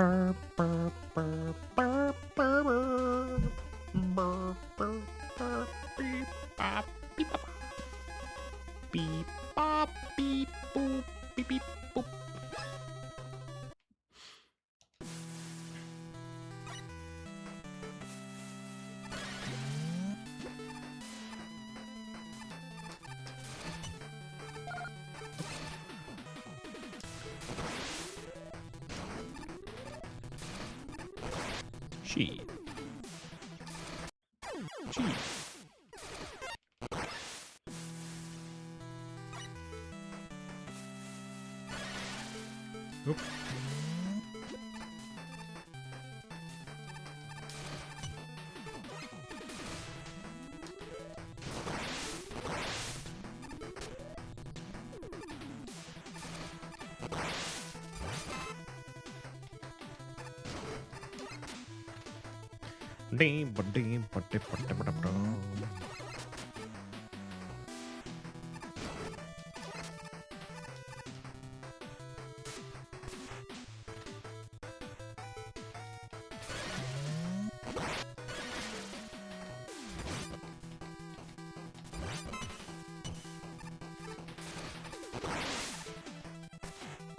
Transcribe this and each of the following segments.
Beep, bop, beep, boop, beep, beep, boop. She. Oop.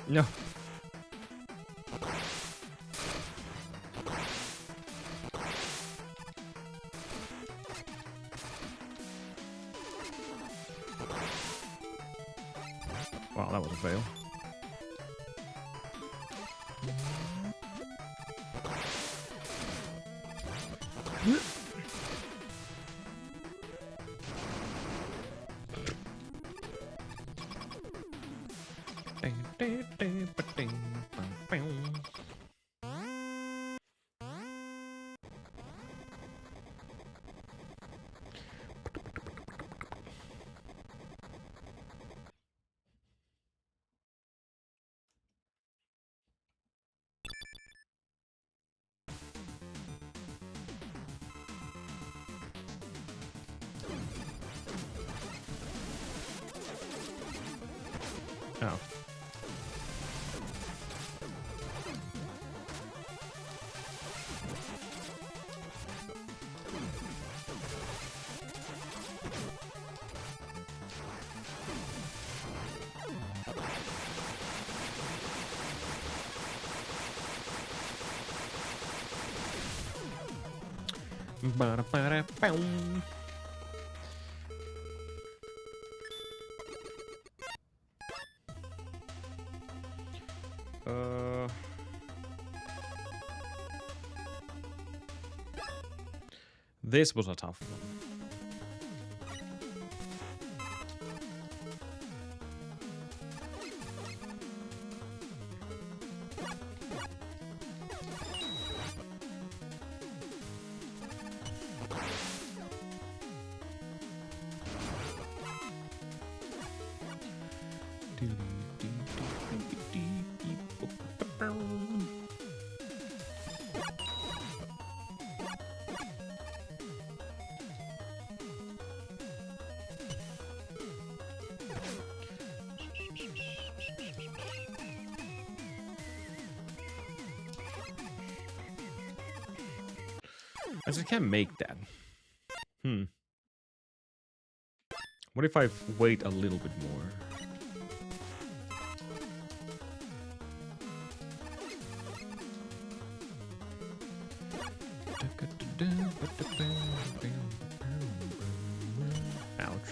No. Wow, that was a fail. Oh. Ba-da-ba-da-boom. This was a tough one. I just can't make that. What if I wait a little bit more? Ouch.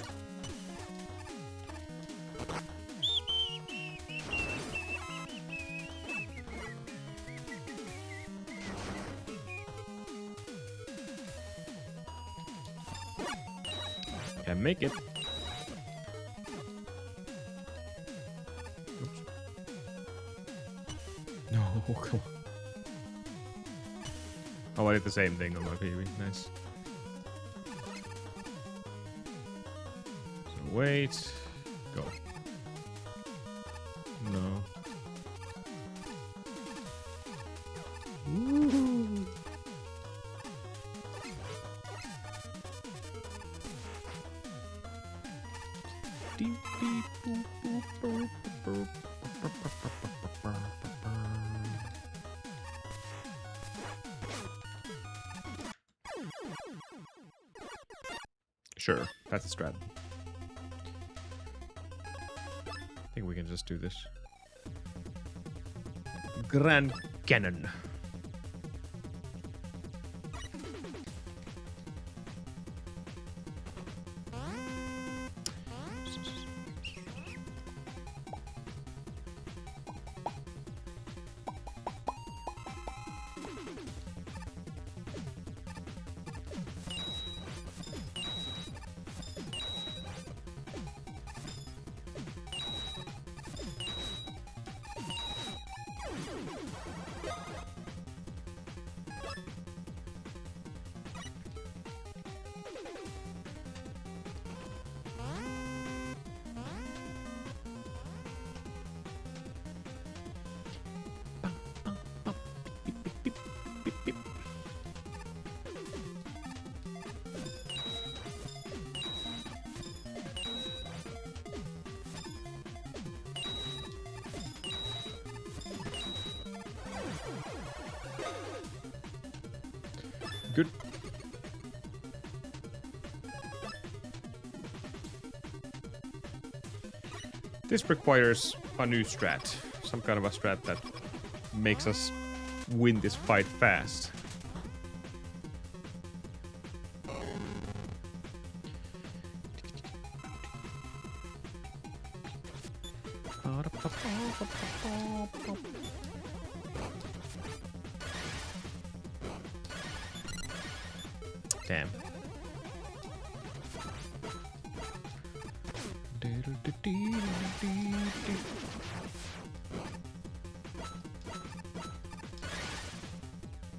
Can't make it. Oops. No, come on. Oh, I did the same thing on my PB. Nice. So wait. Go. No. Woo-hoo. Deep, deep, boop, boop, boop, boop, boop, boop, boop, boop, boop, boop, boop. Sure, that's a strat. I think we can just do this. Grand Cannon. Good. This requires a new strat. Some kind of a strat that makes us win this fight fast. Damn.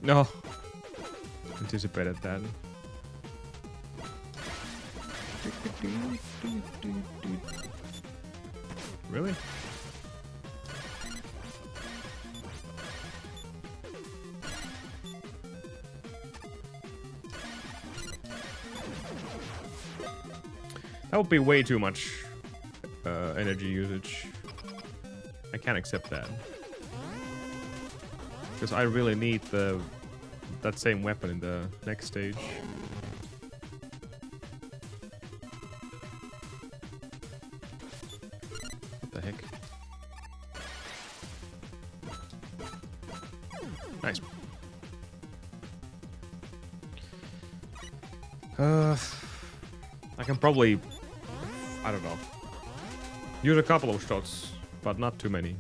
No. Anticipated that. Really? That would be way too much energy usage. I can't accept that. Because I really need that same weapon in the next stage. What the heck? Nice. I can probably, I don't know, use a couple of shots, but not too many.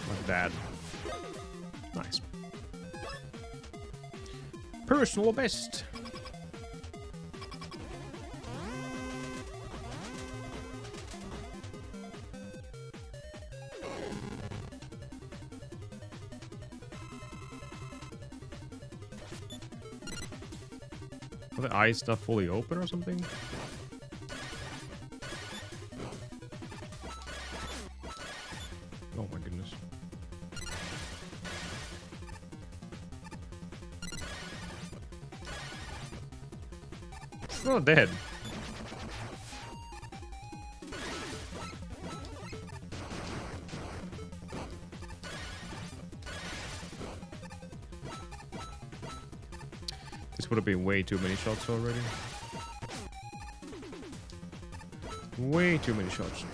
Like that. Nice. Personal best. Are the eyes not fully open or something? Oh my goodness. It's not dead. This would have been way too many shots already. Way too many shots.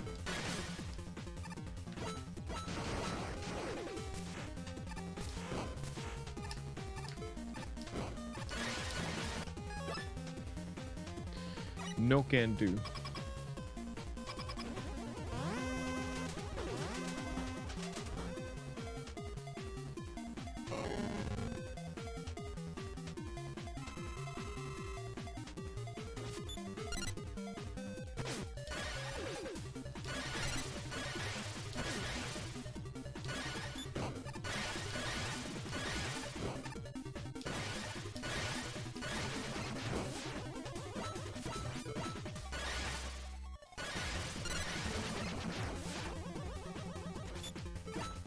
No can do.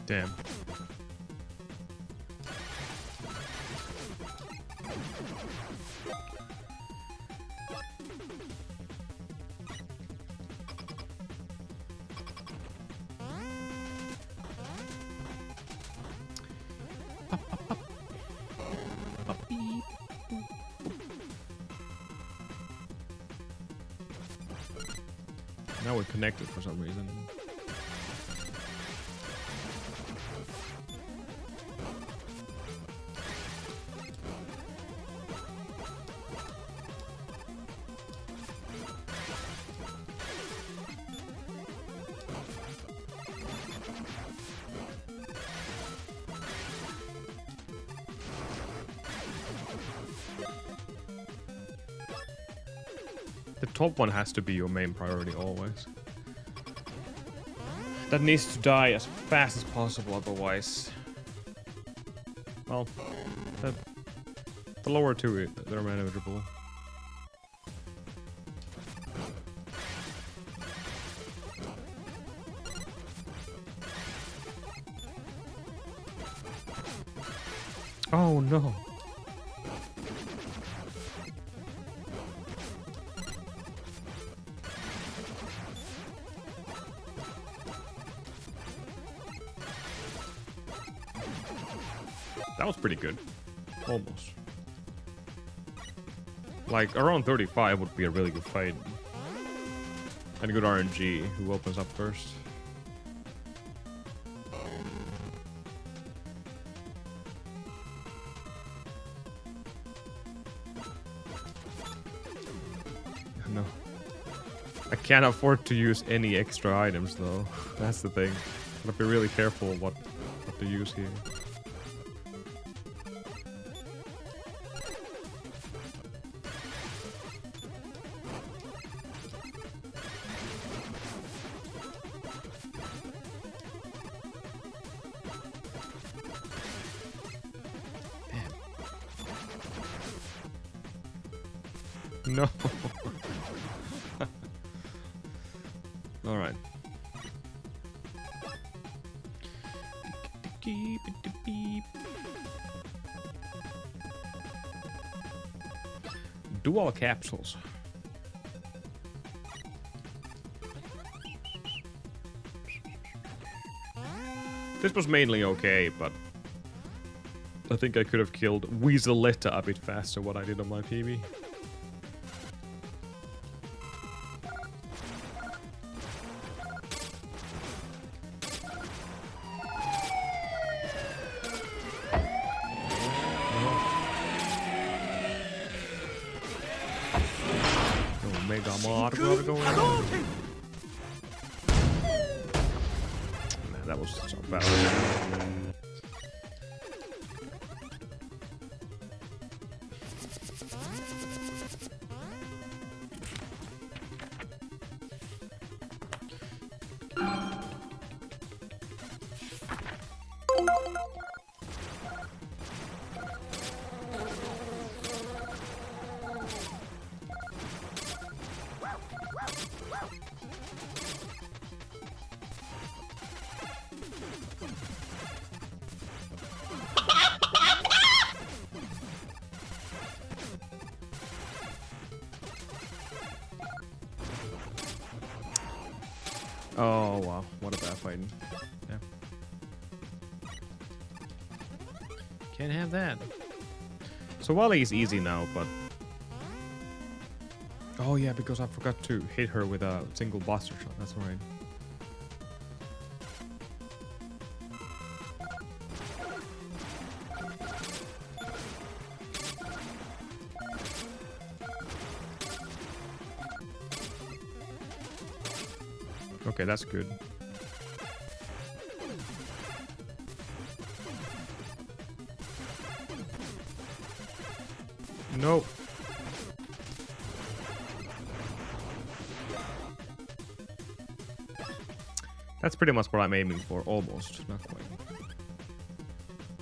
Damn. Now we're connected for some reason. The top one has to be your main priority always. That needs to die as fast as possible, otherwise... Well, the lower two, they're manageable. Oh no! That was pretty good. Almost. Like, around 35 would be a really good fight. And a good RNG. Who opens up first? No. I can't afford to use any extra items, though. That's the thing. Gotta be really careful what to use here. No. All right. Dual capsules. This was mainly okay, but I think I could have killed Weaseletta a bit faster what I did on my PB. Megaman W going on. Man, that was so bad. Oh wow, what a bad fighting. Yeah. Can't have that. So Wally is easy now, but... Oh yeah, because I forgot to hit her with a single buster shot, that's right. Okay, that's good. Nope. That's pretty much what I'm aiming for, almost. Not quite.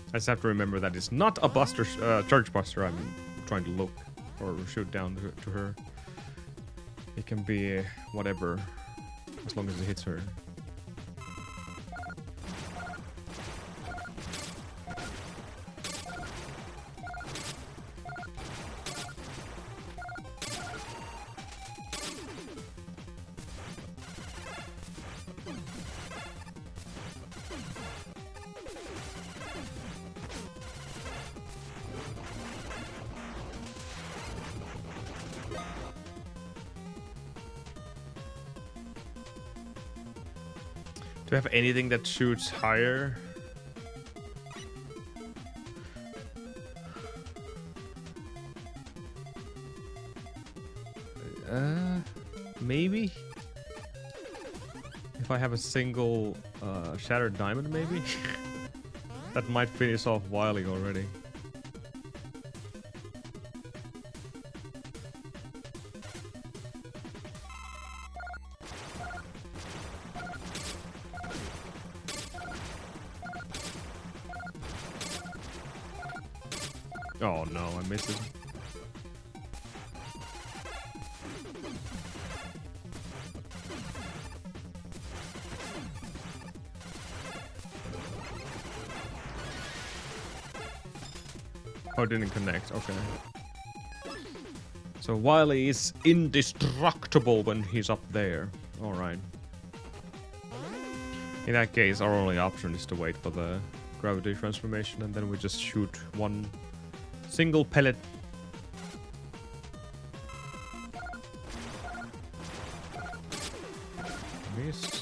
I just have to remember that it's not a buster, charge buster I'm trying to look or shoot down to her. It can be whatever. As long as it hits her. we have anything that shoots higher? Maybe? If I have a single shattered diamond, maybe? That might finish off Wily already. Oh no, I missed it. Oh, it didn't connect. Okay. So Wily is indestructible when he's up there. Alright. In that case, our only option is to wait for the gravity transformation, and then we just shoot one single pellet. Missed.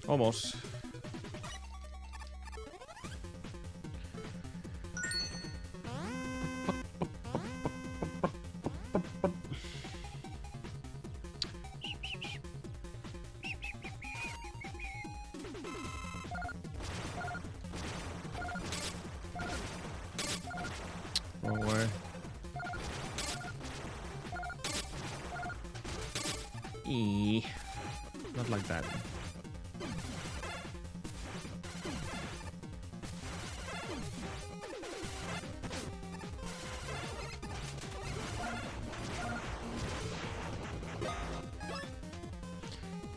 Almost. Wrong way. Not like that.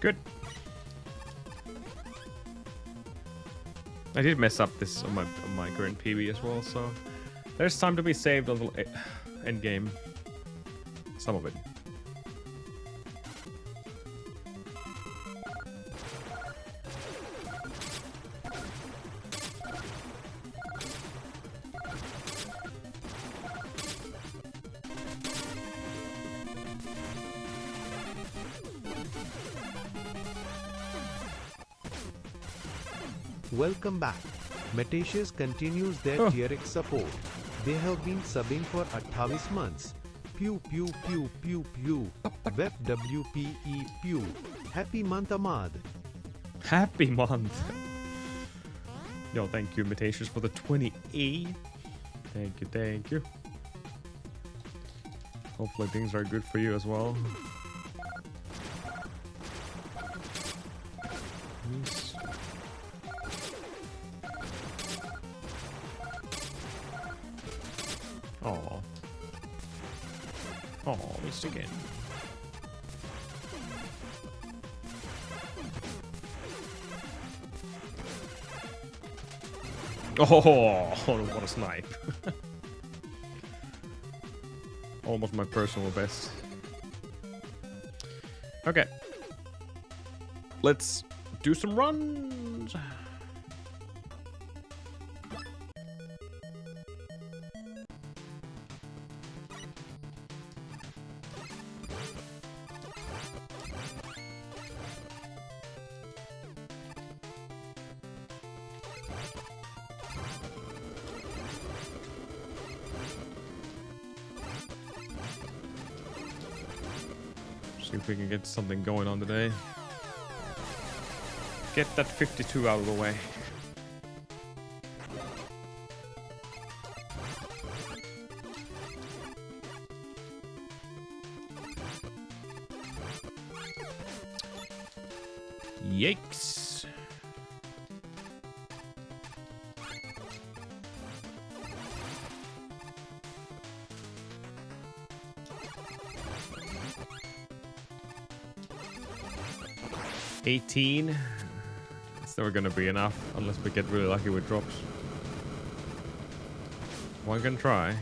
Good. I did mess up this on my current PB as well, so there's time to be saved on the end game. Some of it. Welcome back. Metatius continues their TRX support. They have been subbing for 28 months. Pew pew pew pew pew. Web WPE pew. Happy month Ahmad. Happy month. Yo, thank you, Metatius, for the 28. Thank you, thank you. Hopefully things are good for you as well. Oh. Oh, missed again. Oh, what a snipe. Almost my personal best. Okay. Let's do some runs. See if we can get something going on today. Get that 52 out of the way. Yikes. $18. It's never gonna be enough unless we get really lucky with drops. One can try.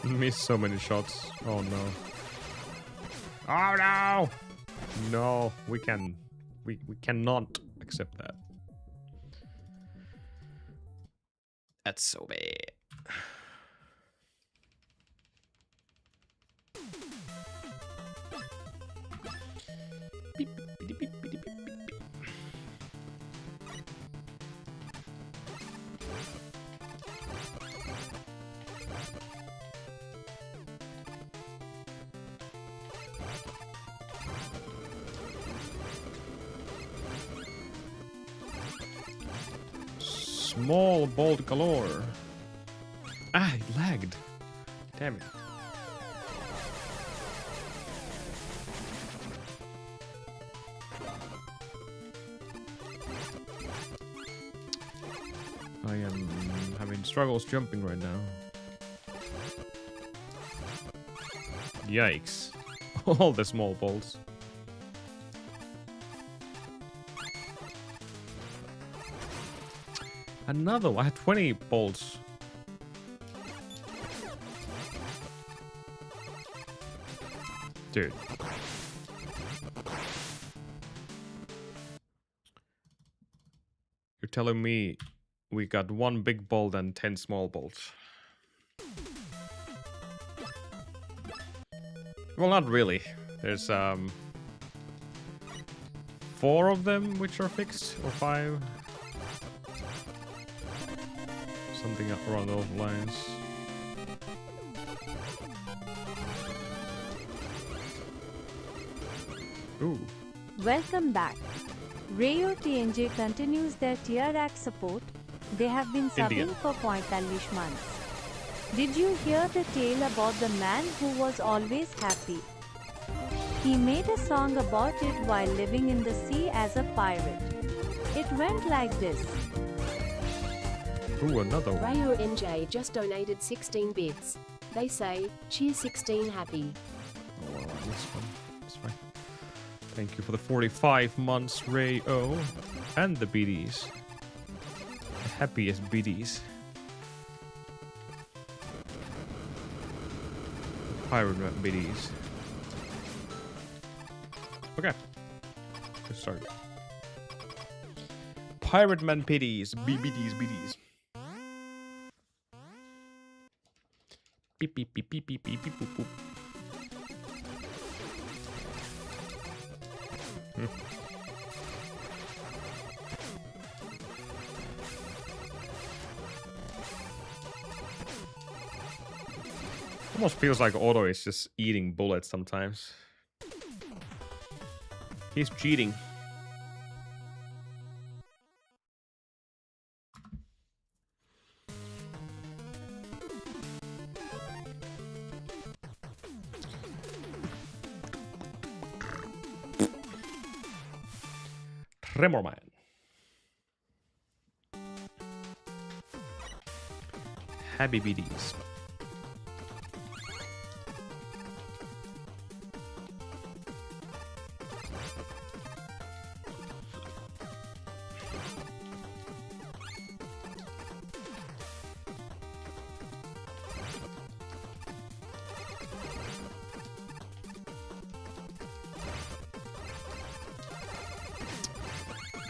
Missed so many shots. Oh no. Oh no! No, we cannot accept that. That's so bad. Beep, beep, beep, beep, beep, beep. Small bolt galore. Ah, it lagged. Damn it. I am having struggles jumping right now. Yikes. All the small bolts. Another one. I had 20 bolts. Dude. You're telling me we got one big bolt and 10 small bolts. Well, not really. There's 4 of them which are fixed, or 5. Something around those lines. Ooh. Welcome back. Rayo TNJ continues their tier rack support. They have been Indian. subbing for 45 months. Did you hear the tale about the man who was always happy? He made a song about it while living in the sea as a pirate. It went like this. Ooh, another one. Rayo NJ just donated 16 bits. They say, cheer 16 happy. Oh, well, this one. It's fine. Thank you for the 45 months, Ray O. And the BDs. The happiest BDs. Pirate BDs. Okay. Let's start. Pirate Man BDs. BDs. Beep beep beep beep beep beep beep boop boop. Almost feels like Otto is just eating bullets sometimes. He's cheating. Tremor Man. Happy BDs.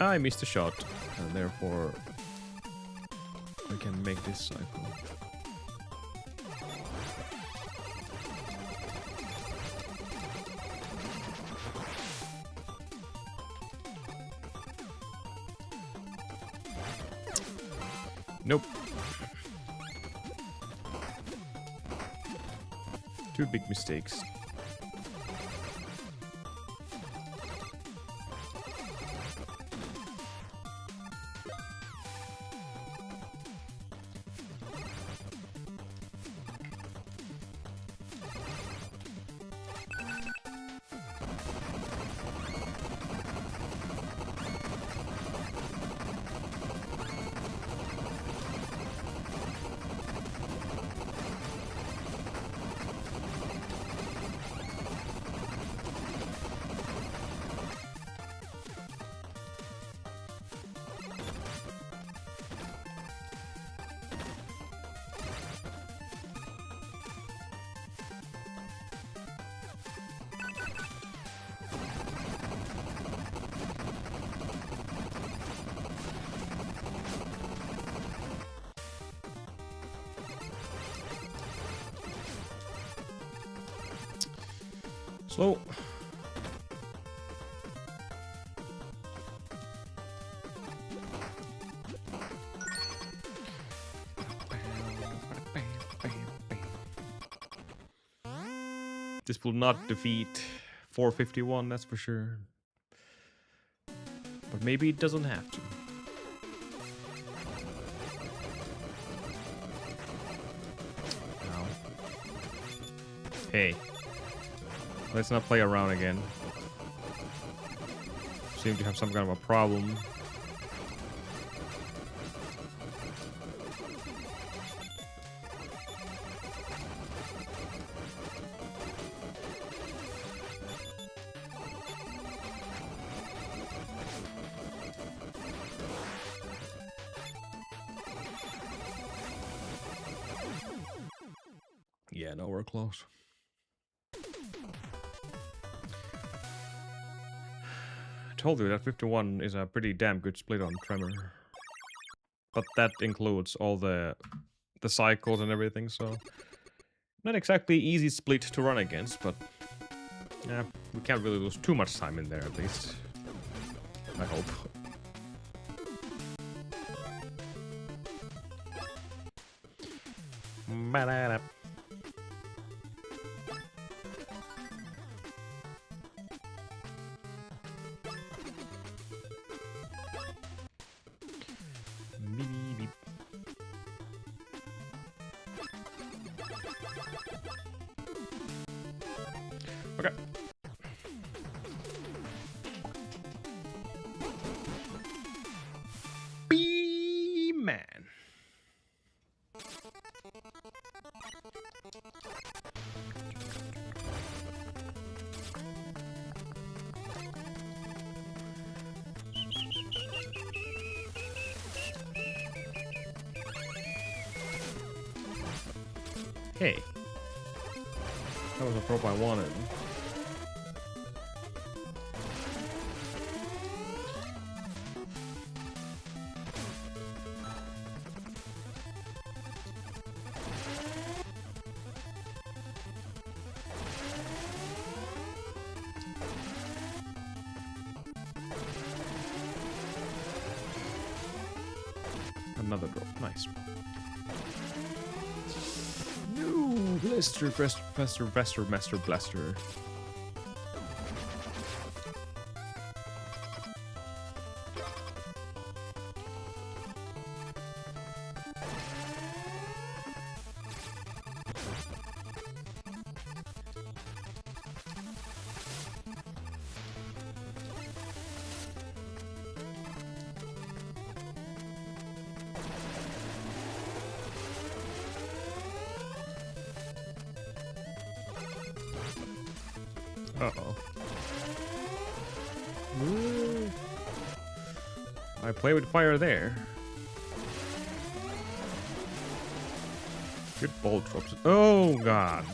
I missed a shot, and therefore I can make this cycle. Nope. Two big mistakes. Slow. This will not defeat 451, that's for sure. But maybe it doesn't have to. No. Hey. Let's not play around again. Seem to have some kind of a problem. Yeah, no, we're close. I told you that 51 is a pretty damn good split on Tremor. But that includes all the cycles and everything, so... Not exactly easy split to run against, but... Yeah, we can't really lose too much time in there, at least. I hope. Ba-da-da. Beep, beep. Okay. B-man. Hey. That was a prop I wanted. Another drop. Nice. No, Blaster, Master Blaster. Uh-oh. Ooh. I play with fire there. Good ball drops. Oh, God.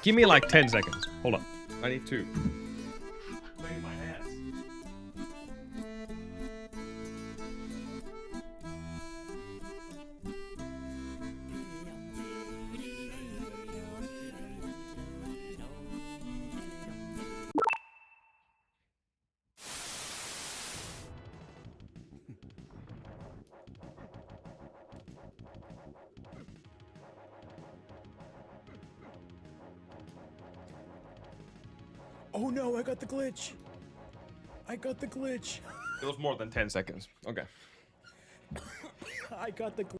Give me like 10 seconds. Hold on. I need to clean my hands. Oh no, I got the glitch. I got the glitch. It was more than 10 seconds. Okay. I got the glitch.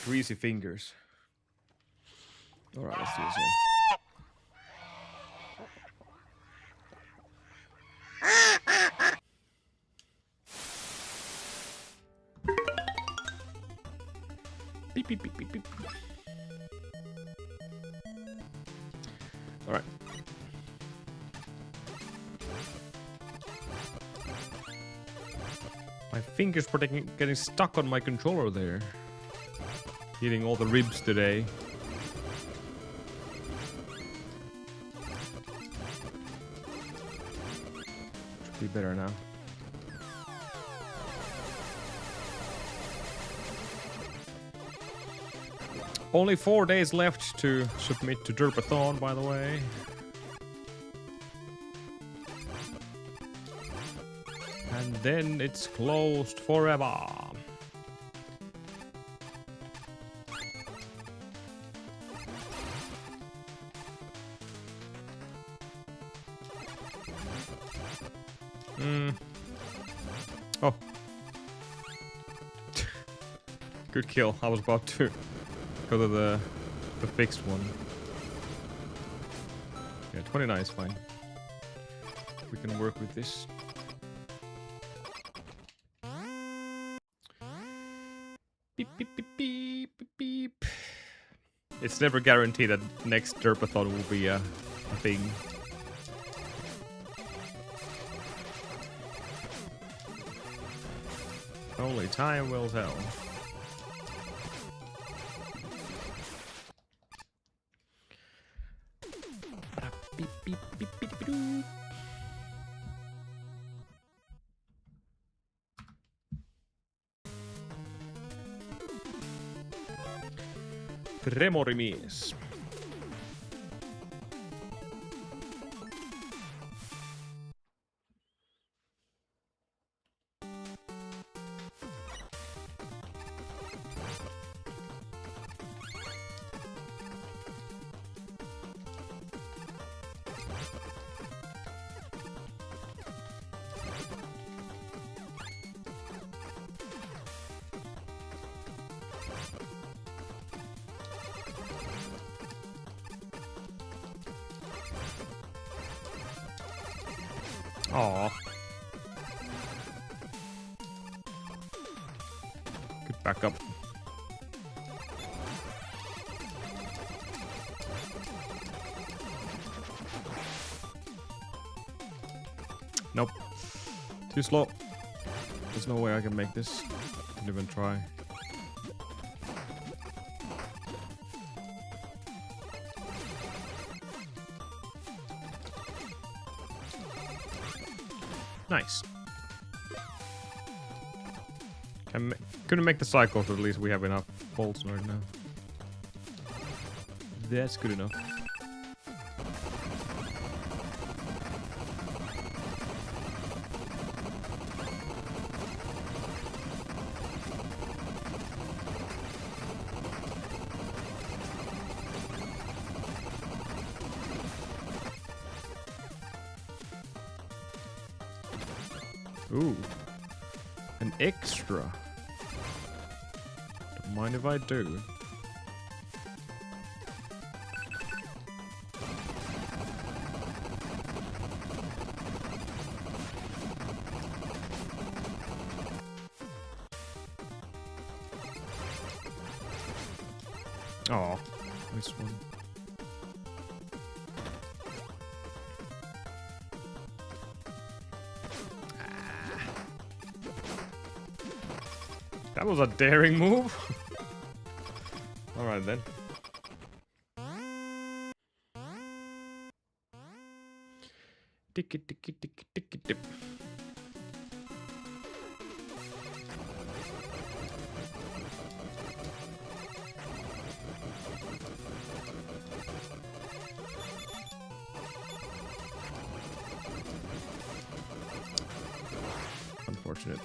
Greasy fingers. Alright, let's do this again. Beep, beep, beep, beep, beep. Alright. My fingers were getting stuck on my controller there. Hitting all the ribs today. Should be better now. Only 4 days left to submit to derpathon, by the way. And then it's closed forever. Oh. Good kill. I was about to go to the fixed one. Yeah, 29 is fine. We can work with this. Beep, beep, beep, beep, beep, beep. It's never guaranteed that next derpathon will be a thing. Only time will tell. Beep, beep, beep, beep, doo. Tremorimies. Aw. Get back up. Nope. Too slow. There's no way I can make this. Didn't even try. Nice. Couldn't make the cycle, so at least we have enough bolts right now. That's good enough. Ooh. An extra. Don't mind if I do. Oh, this one. That was a daring move. Alright then. Ticky ticky ticky ticky dip. Unfortunate.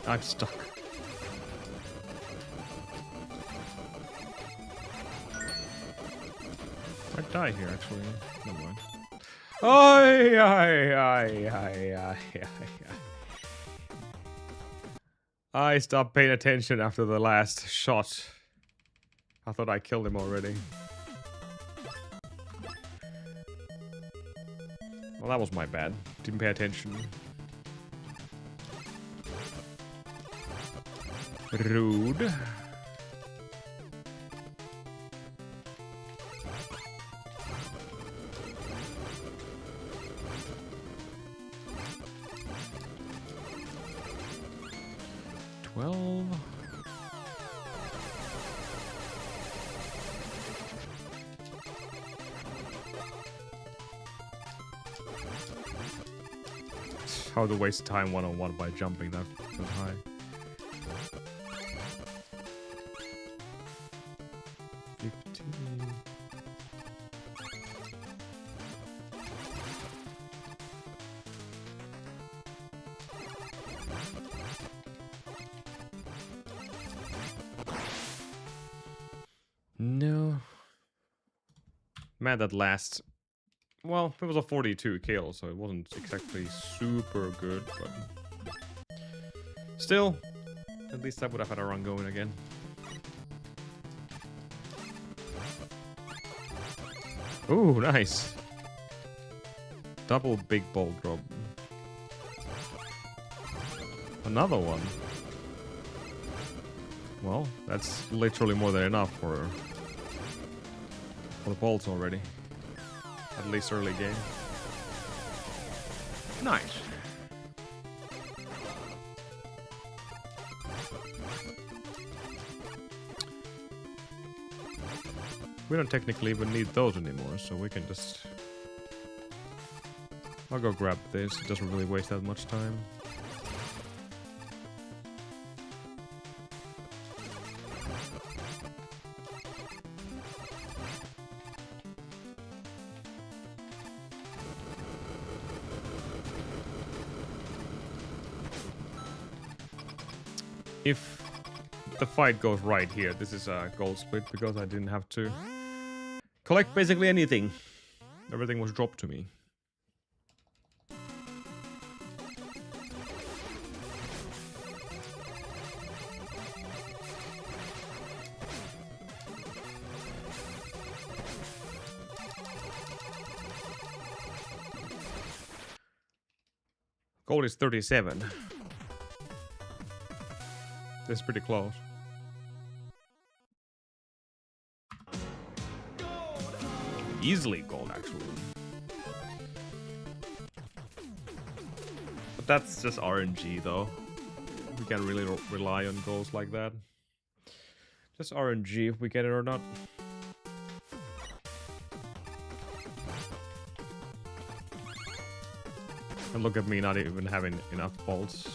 I'm stuck. I'd die here, actually. Never mind. I stopped paying attention after the last shot. I thought I killed him already. Well, that was my bad. Didn't pay attention. Rude. How to waste time one-on-one by jumping that high. No. Man, that last... Well, it was a 42 kill, so it wasn't exactly super good, but... Still, at least I would have had a run going again. Ooh, nice. Double big ball drop. Another one. Well, that's literally more than enough for the bolts already. At least early game. Nice. We don't technically even need those anymore, so we can just... I'll go grab this, it doesn't really waste that much time. If the fight goes right here, this is a gold split because I didn't have to collect basically anything. Everything was dropped to me. Gold is 37. This is pretty close. Easily gold, actually. But that's just RNG, though. We can't really rely on goals like that. Just RNG if we get it or not. And look at me not even having enough bolts.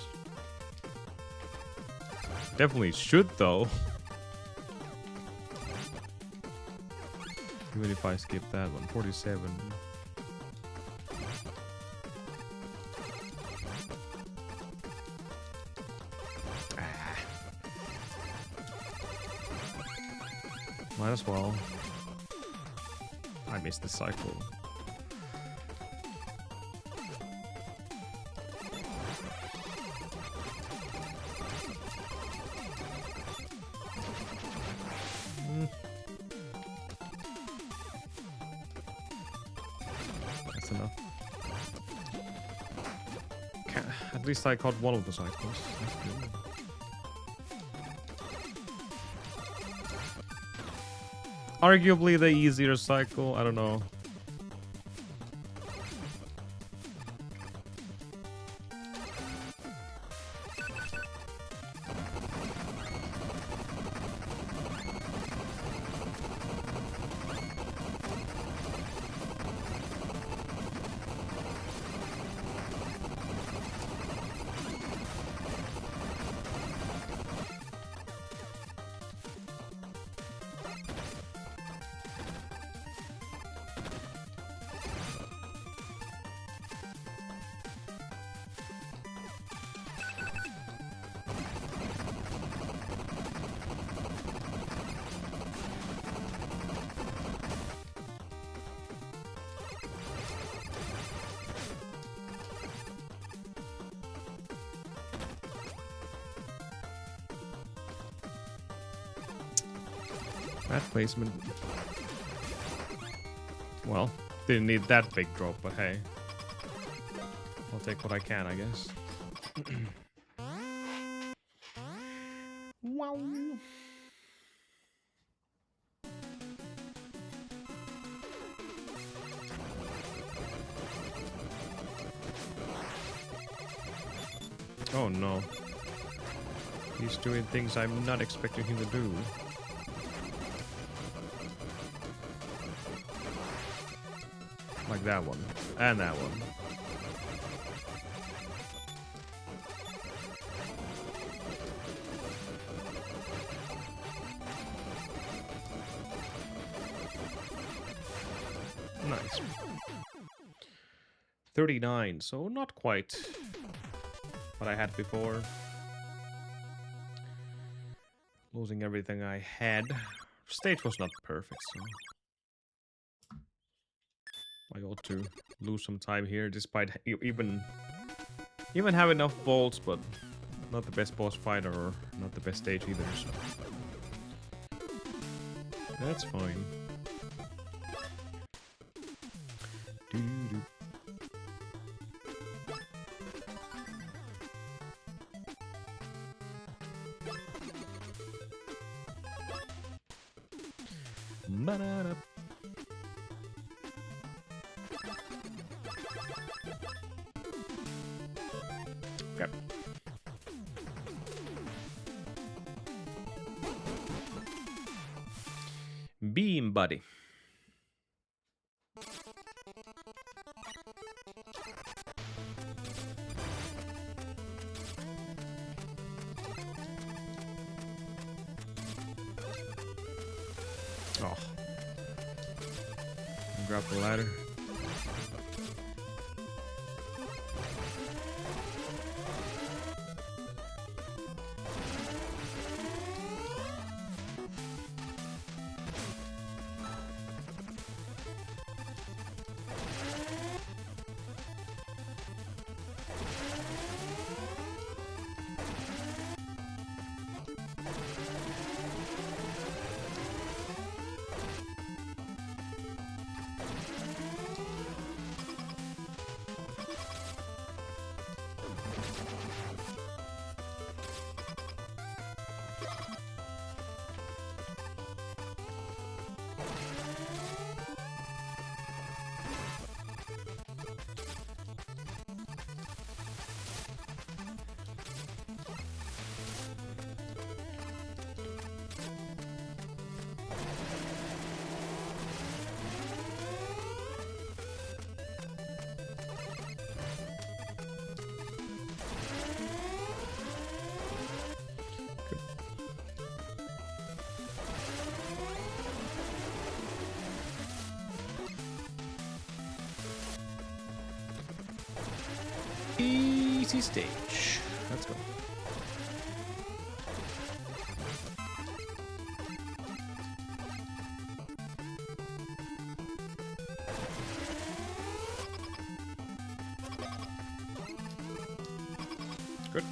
Definitely should, though. Even if I skip that one. 47. Might as well. I missed the cycle. At least I caught one of the cycles. That's good. Arguably the easier cycle, I don't know. Bad placement. Well, didn't need that big drop, but hey. I'll take what I can, I guess. Wow. Oh no. He's doing things I'm not expecting him to do. Like that one. And that one. Nice. 39, so not quite what I had before. Losing everything I had. Stage was not perfect, so I ought to lose some time here, despite even have enough bolts, but not the best boss fight or not the best stage either. So that's fine. Doo-doo. Ba-da-da. Okay. Beam buddy. Oh. Grab the ladder. Easy stage. Let's go. Good.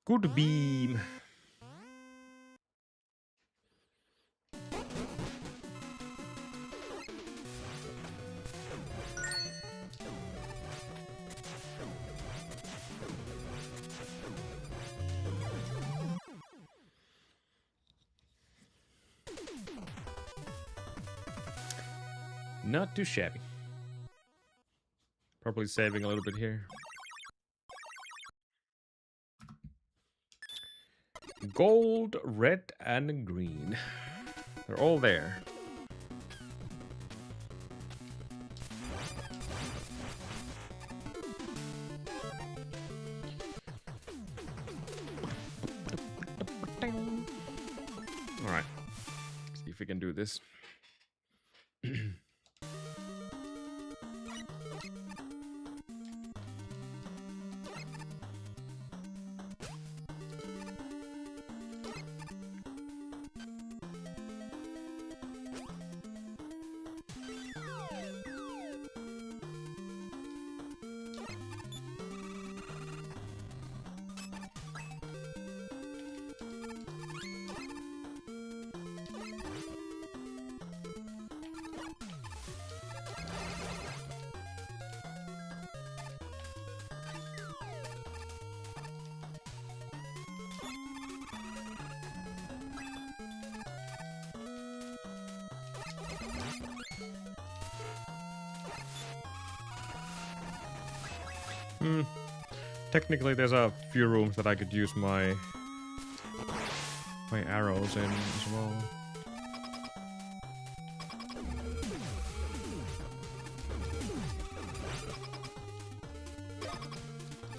Good beam. Not too shabby. Probably saving a little bit here. Gold, red, and green. They're all there. Alright. See if we can do this. Technically, there's a few rooms that I could use my arrows in as well.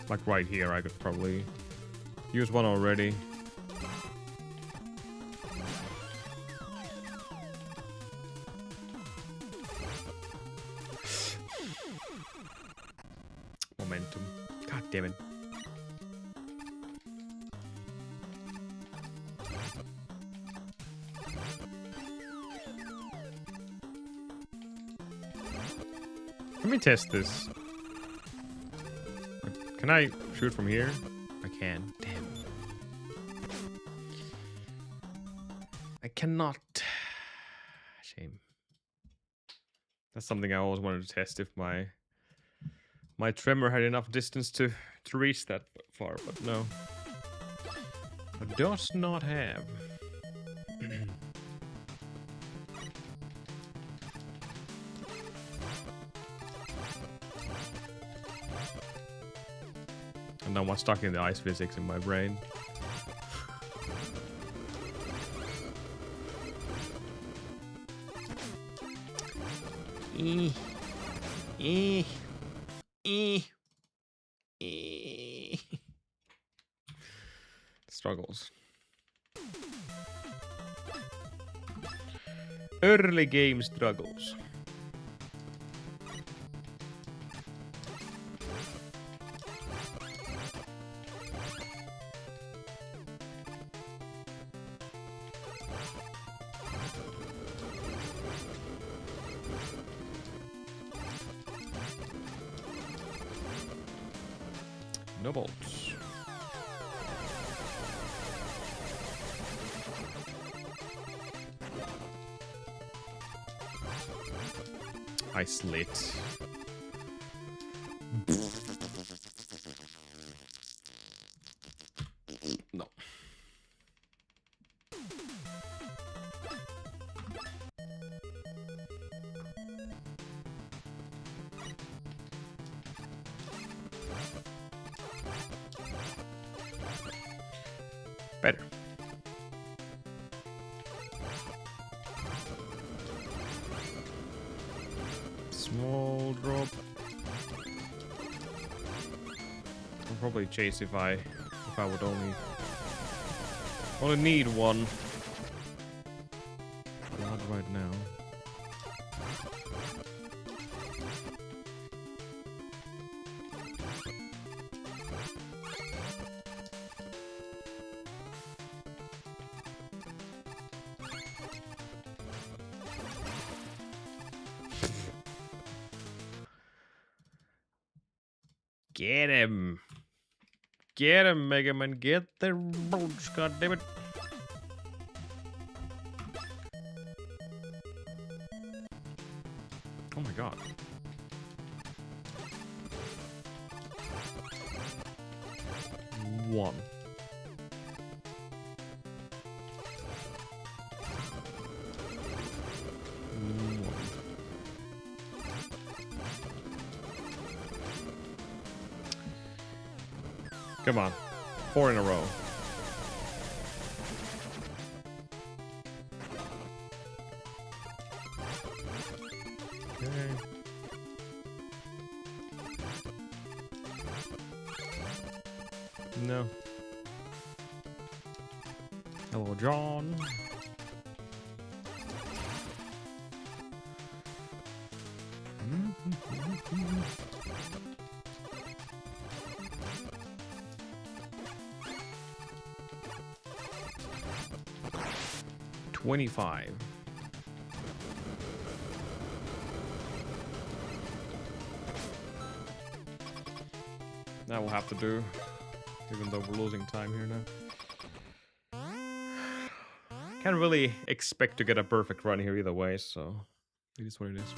Like right here, I could probably use one already. Damn it. Let me test this. Can I shoot from here? I can. Damn. I cannot. Shame. That's something I always wanted to test if my tremor had enough distance to reach that far, but no. It does not have. And now I'm stuck in the ice physics in my brain. Struggles. Early game struggles. No bolts. I slit. No. Better. Small drop. I'll probably chase if I would only need one. Not right now. Get him! Get him, Megaman! Get the bolts, goddammit! Oh my god. One. Come on. 4 in a row. Okay. No. Hello, John. $25. That will have to do, even though we're losing time here now. Can't really expect to get a perfect run here either way, so it is what it is.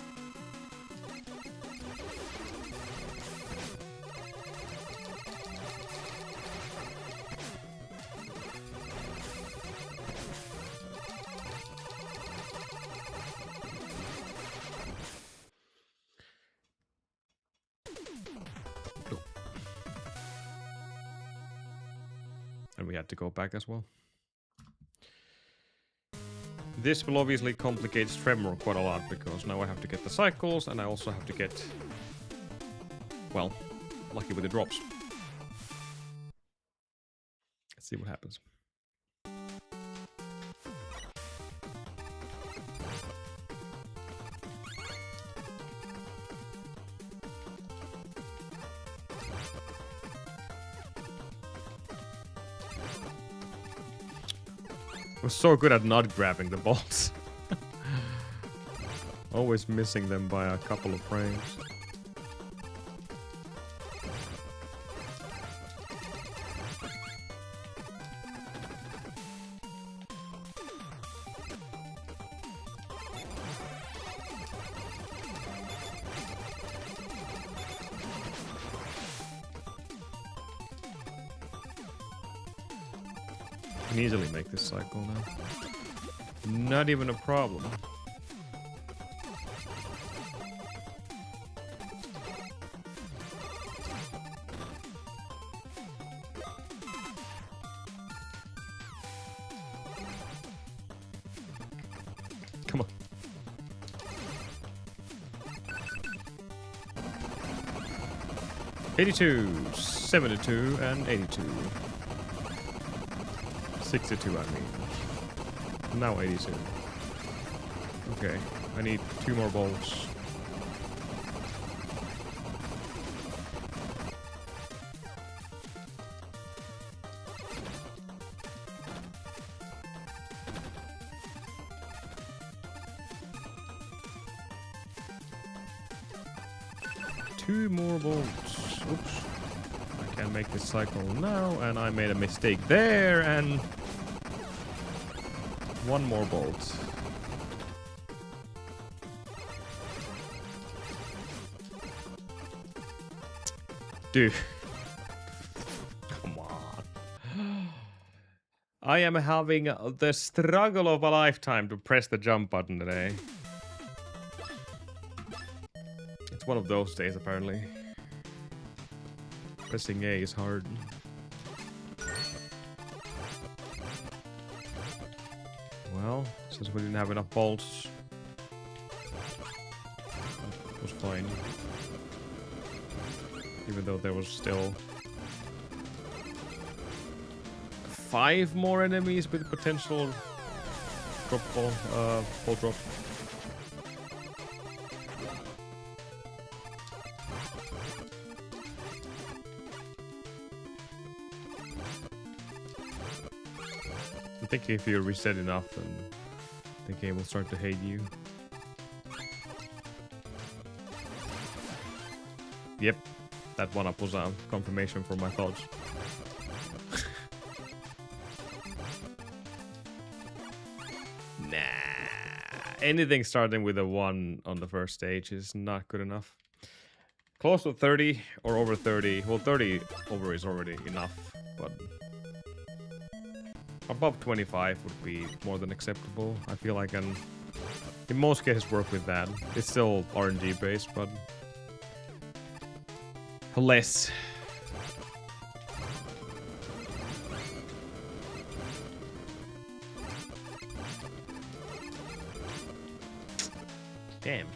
And we had to go back as well. This will obviously complicate Tremor quite a lot, because now I have to get the cycles, and I also have to get, well, lucky with the drops. Let's see what happens. was so good at not grabbing the balls. Always missing them by a couple of frames. Can easily make this cycle now. Not even a problem. Come on. $82, $72, and $82. 62, I mean. Now 82. Okay, I need 2 more bolts. Two more bolts. Oops. I can't make this cycle now, and I made a mistake there, and 1 more bolt. Dude. Come on. I am having the struggle of a lifetime to press the jump button today. It's one of those days, apparently. Pressing A is hard. Well, since we didn't have enough bolts, it was fine. Even though there was still 5 more enemies with potential drop ball, ball drop. I think if you reset enough, then the game will start to hate you. Yep, that one-up was a confirmation for my thoughts. Nah, anything starting with a 1 on the first stage is not good enough. Close to 30 or over 30. Well, 30 over is already enough, but above 25 would be more than acceptable. I feel I can, in most cases, work with that. It's still RNG based, but less. Damn.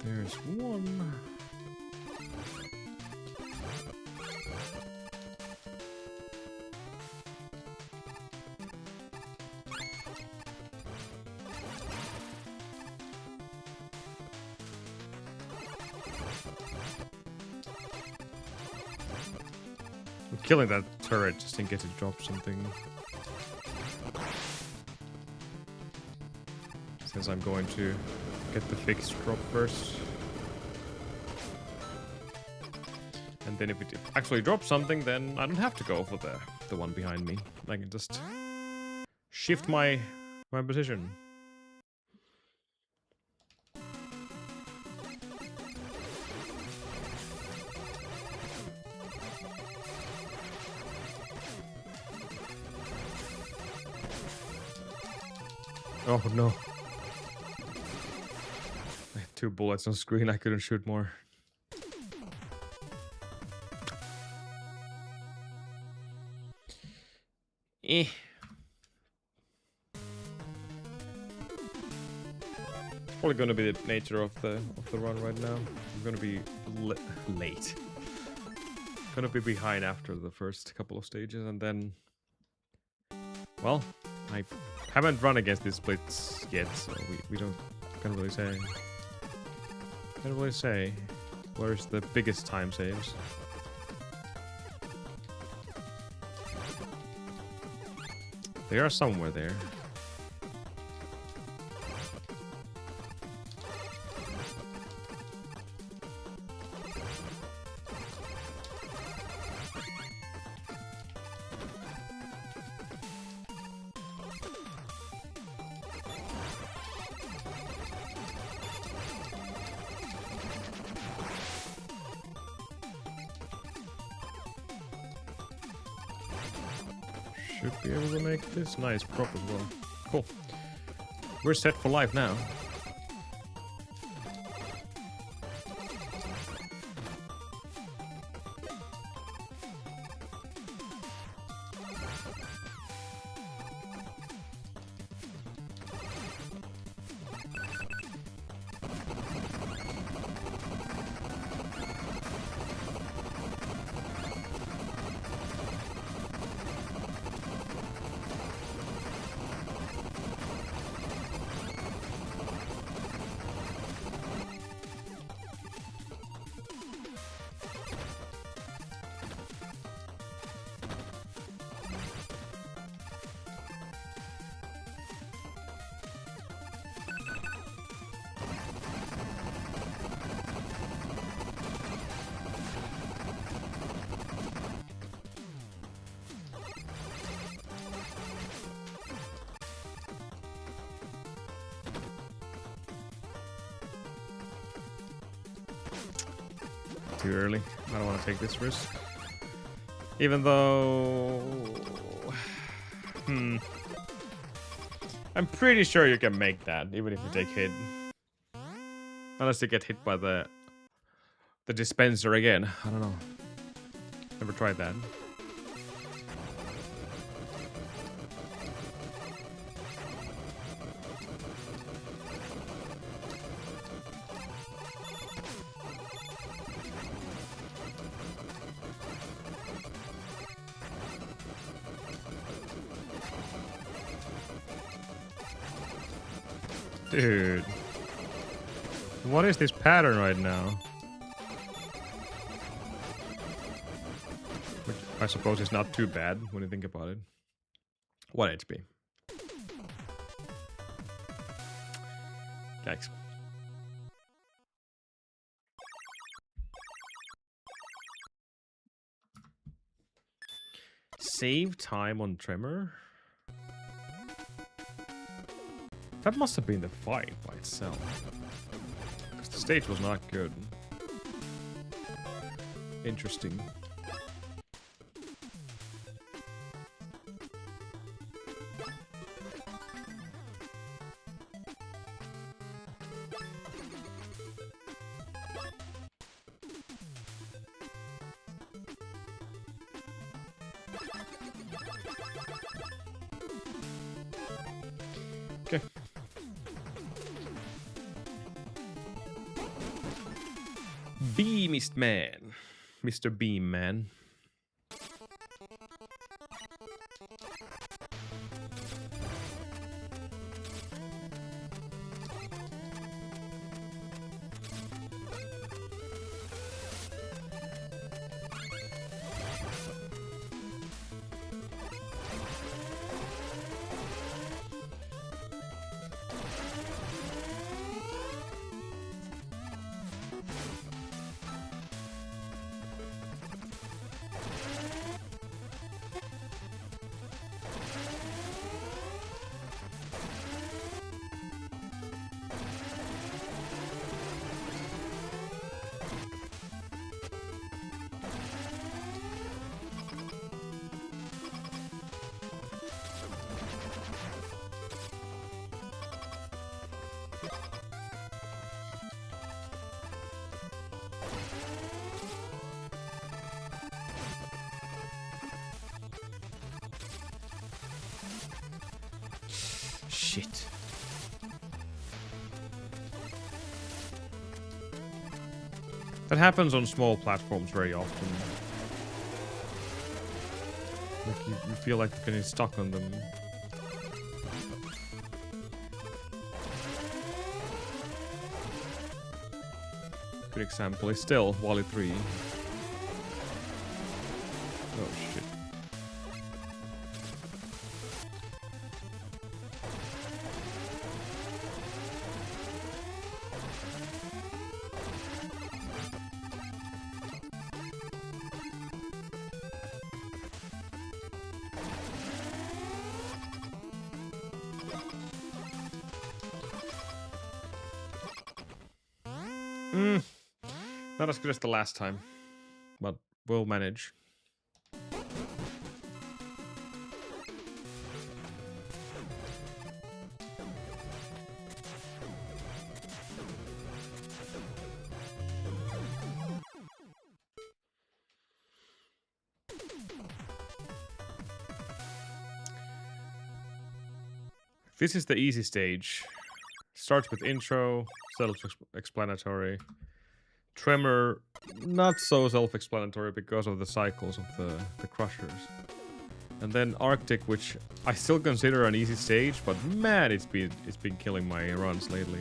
There's 1. I'm killing that turret just in case it drops something. Since I'm going to get the fixed drop first. And then if it actually drops something, then I don't have to go for the one behind me. I can just shift my position. Oh no. I had 2 bullets on screen, I couldn't shoot more. Eh. Probably gonna be the nature of the run right now. I'm gonna be late. Gonna be behind after the first couple of stages, and then, well, I haven't run against these splits yet, so we can't really say. Can't really say. Where's the biggest time saves? They are somewhere there. Should be able to make this nice prop as well. Cool. We're set for life now. Too early. I don't want to take this risk. Even though... I'm pretty sure you can make that, even if you take hit. Unless you get hit by the dispenser again. I don't know. Never tried that. Dude. What is this pattern right now? Which I suppose is not too bad when you think about it. 1 HP. Yikes. Save time on Tremor? That must have been the fight by itself. Because the stage was not good. Interesting. Okay. Beamist Man. Mr. Beam Man. Shit. That happens on small platforms very often. Like you feel like you're getting stuck on them. Good example is still Wally 3. Oh shit. Not as good as the last time, but we'll manage. This is the easy stage. Starts with intro, self-explanatory. Tremor, not so self-explanatory because of the cycles of the crushers. And then Arctic, which I still consider an easy stage, but man, it's been killing my runs lately.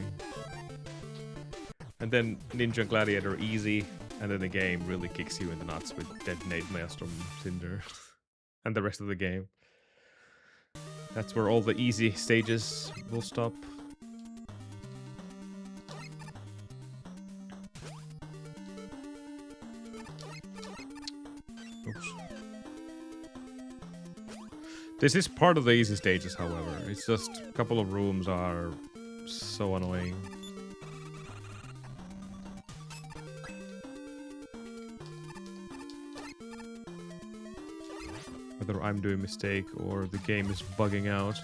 And then Ninja Gladiator easy, and then the game really kicks you in the nuts with Detonate Maelstrom Cinder and the rest of the game. That's where all the easy stages will stop. Oops. This is part of the easy stages, however. It's just a couple of rooms are so annoying. Whether I'm doing a mistake or the game is bugging out.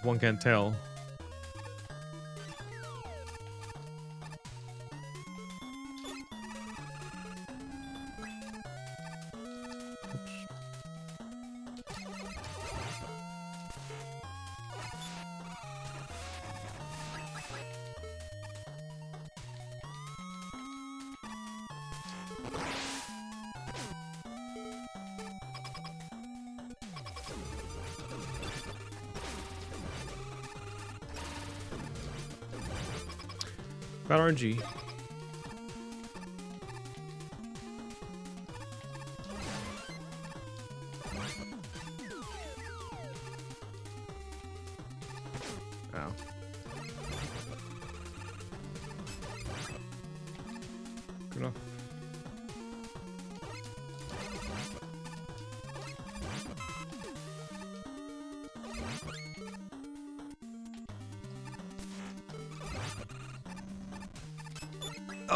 One can't tell. Got RNG. Ow. Good enough.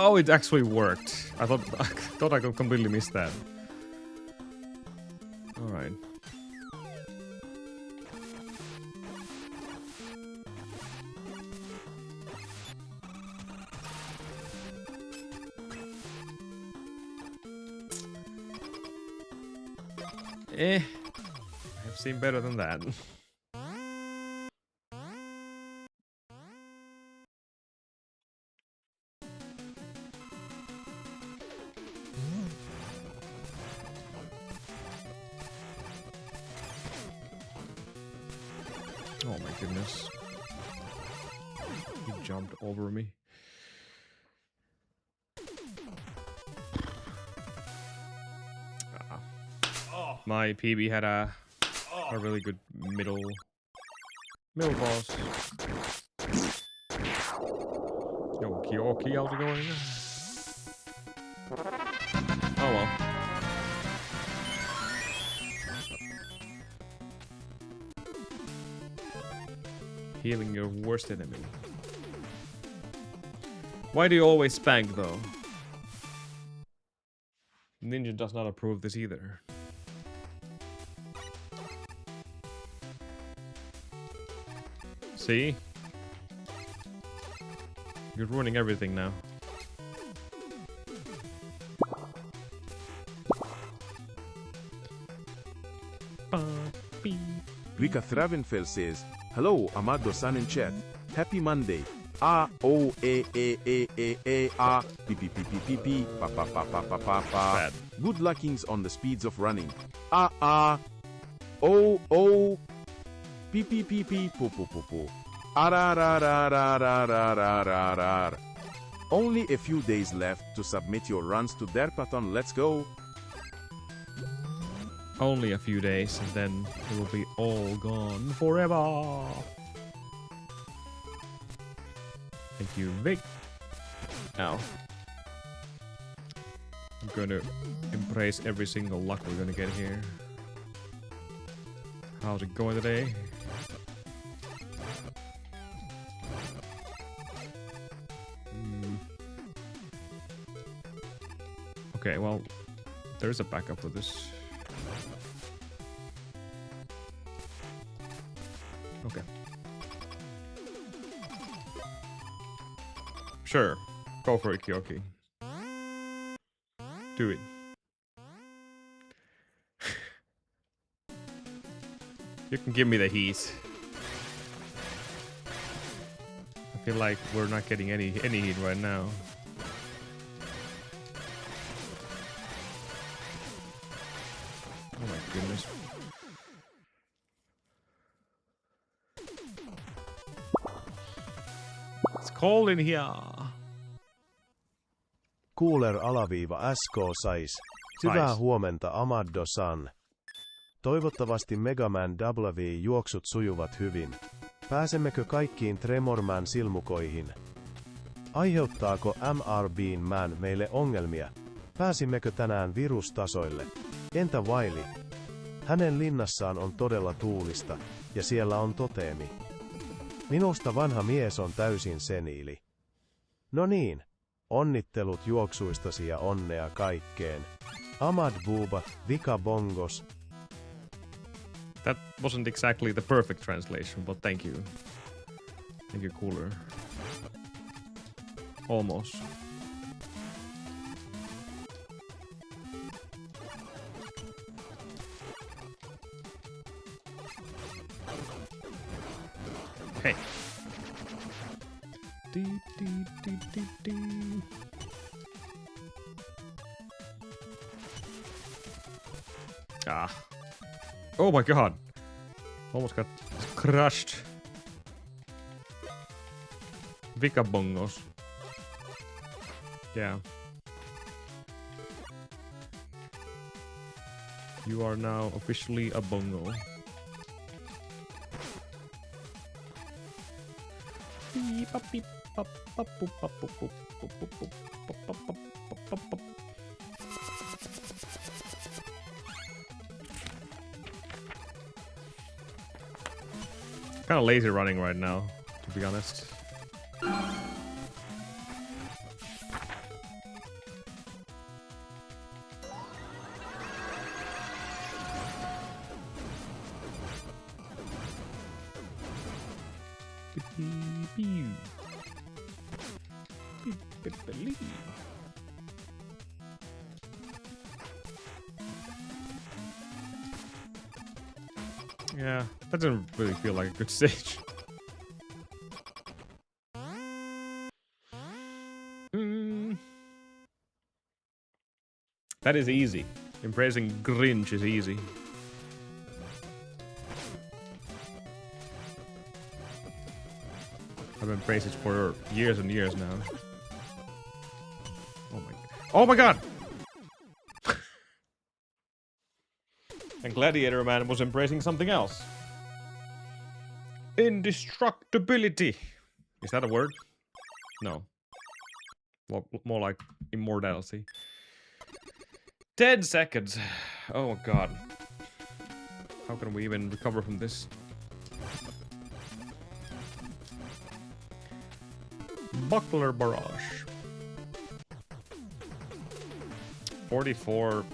Oh, it actually worked. I thought I could completely miss that. All right. I've seen better than that. Oh my goodness. He jumped over me. My PB had a really good middle boss. Yo, Kyoki, how's it going? Oh well. Healing your worst enemy. Why do you always spank though? Ninja does not approve this either. See? You're ruining everything now. Rika Thravenfell says, "Hello, Amado-san in chat. Happy Monday. Ah, oh, ah, p p p p p p, pa pa pa pa pa pa pa. Bad. Good luckings on the speeds of running. Ah, oh, p p p p, po po po po. Arararararararararar. Only a few days left to submit your runs to derpathon. Let's go. Only a few days and then it will be all gone forever. Thank you, Vic. Now, I'm gonna embrace every single luck we're gonna get here. How's it going today? Okay, well, there's a backup for this. Okay. Sure. Go for it, Kyoki. Do it. You can give me the heat. I feel like we're not getting any heat right now. Oh my goodness. It's cold in here. Cooler-SK sais. Hyvää huomenta Amaddo-san. Toivottavasti Megaman W juoksut sujuvat hyvin. Pääsemmekö kaikkiin Tremorman silmukoihin? Aiheuttaako MRB:n Man meille ongelmia? Pääsimmekö tänään virustasoille? Entä Wiley? Hänen linnassaan on todella tuulista, ja siellä on toteemi. Minusta vanha mies on täysin seniili. No niin, onnittelut juoksuistasi ja onnea kaikkeen. Ahmad Buuba, Vika Bongos. That wasn't exactly the perfect translation, but thank you. Thank you, Cooler. Almost. Hey. Ah. Oh my god. Almost got crushed. Vika bongos. Yeah. You are now officially a bongo. Kind of lazy running right now, to be honest. Yeah, that doesn't really feel like a good stage. That is easy. Embracing Grinch is easy. I've embraced it for years and years now. Oh my god! And Gladiator Man was embracing something else. Indestructibility. Is that a word? No. Well, more like immortality. 10 seconds. Oh god. How can we even recover from this? Buckler Barrage. 44.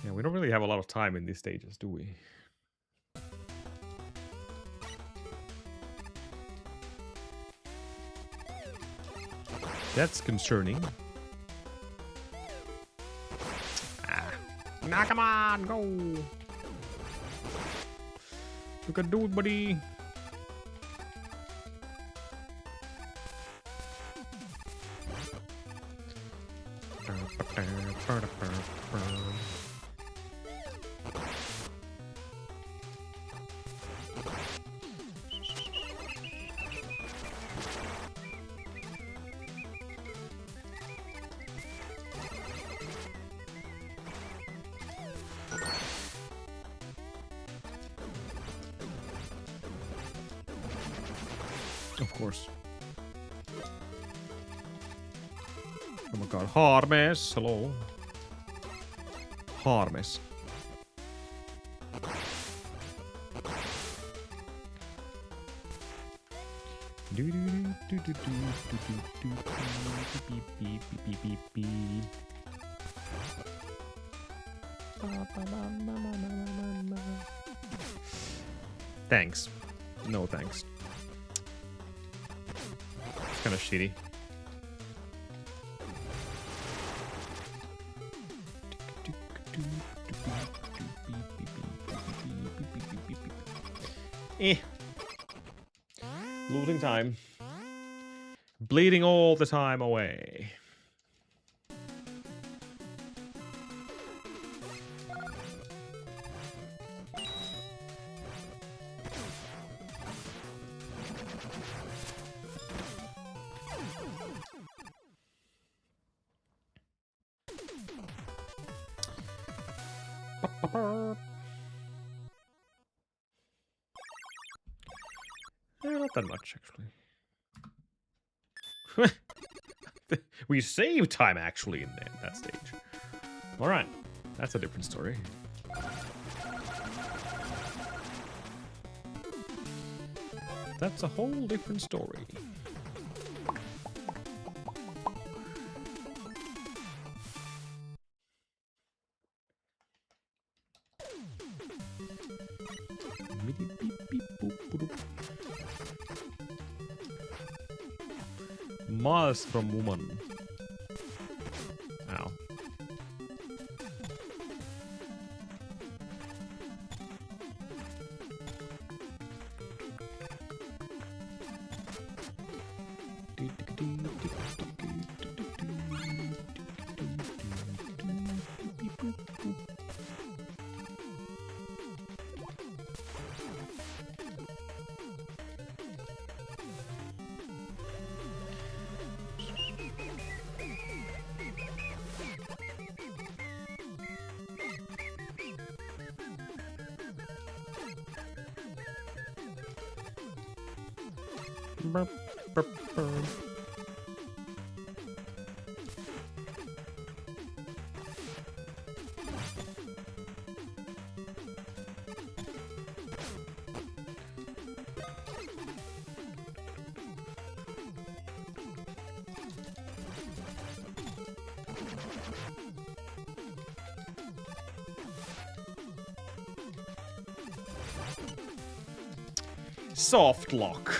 Yeah, we don't really have a lot of time in these stages, do we? That's concerning. Nah, come on, go! You can do it, buddy! course. Oh my god, Harmes, hello. Harmes. Thanks. No thanks. It's kind of shitty. Losing time. Bleeding all the time away. Not that much, actually. We saved time, actually, in that stage. Alright, that's a different story. That's a whole different story. Miles from woman. Ow. Burp, burp, burp. Soft lock.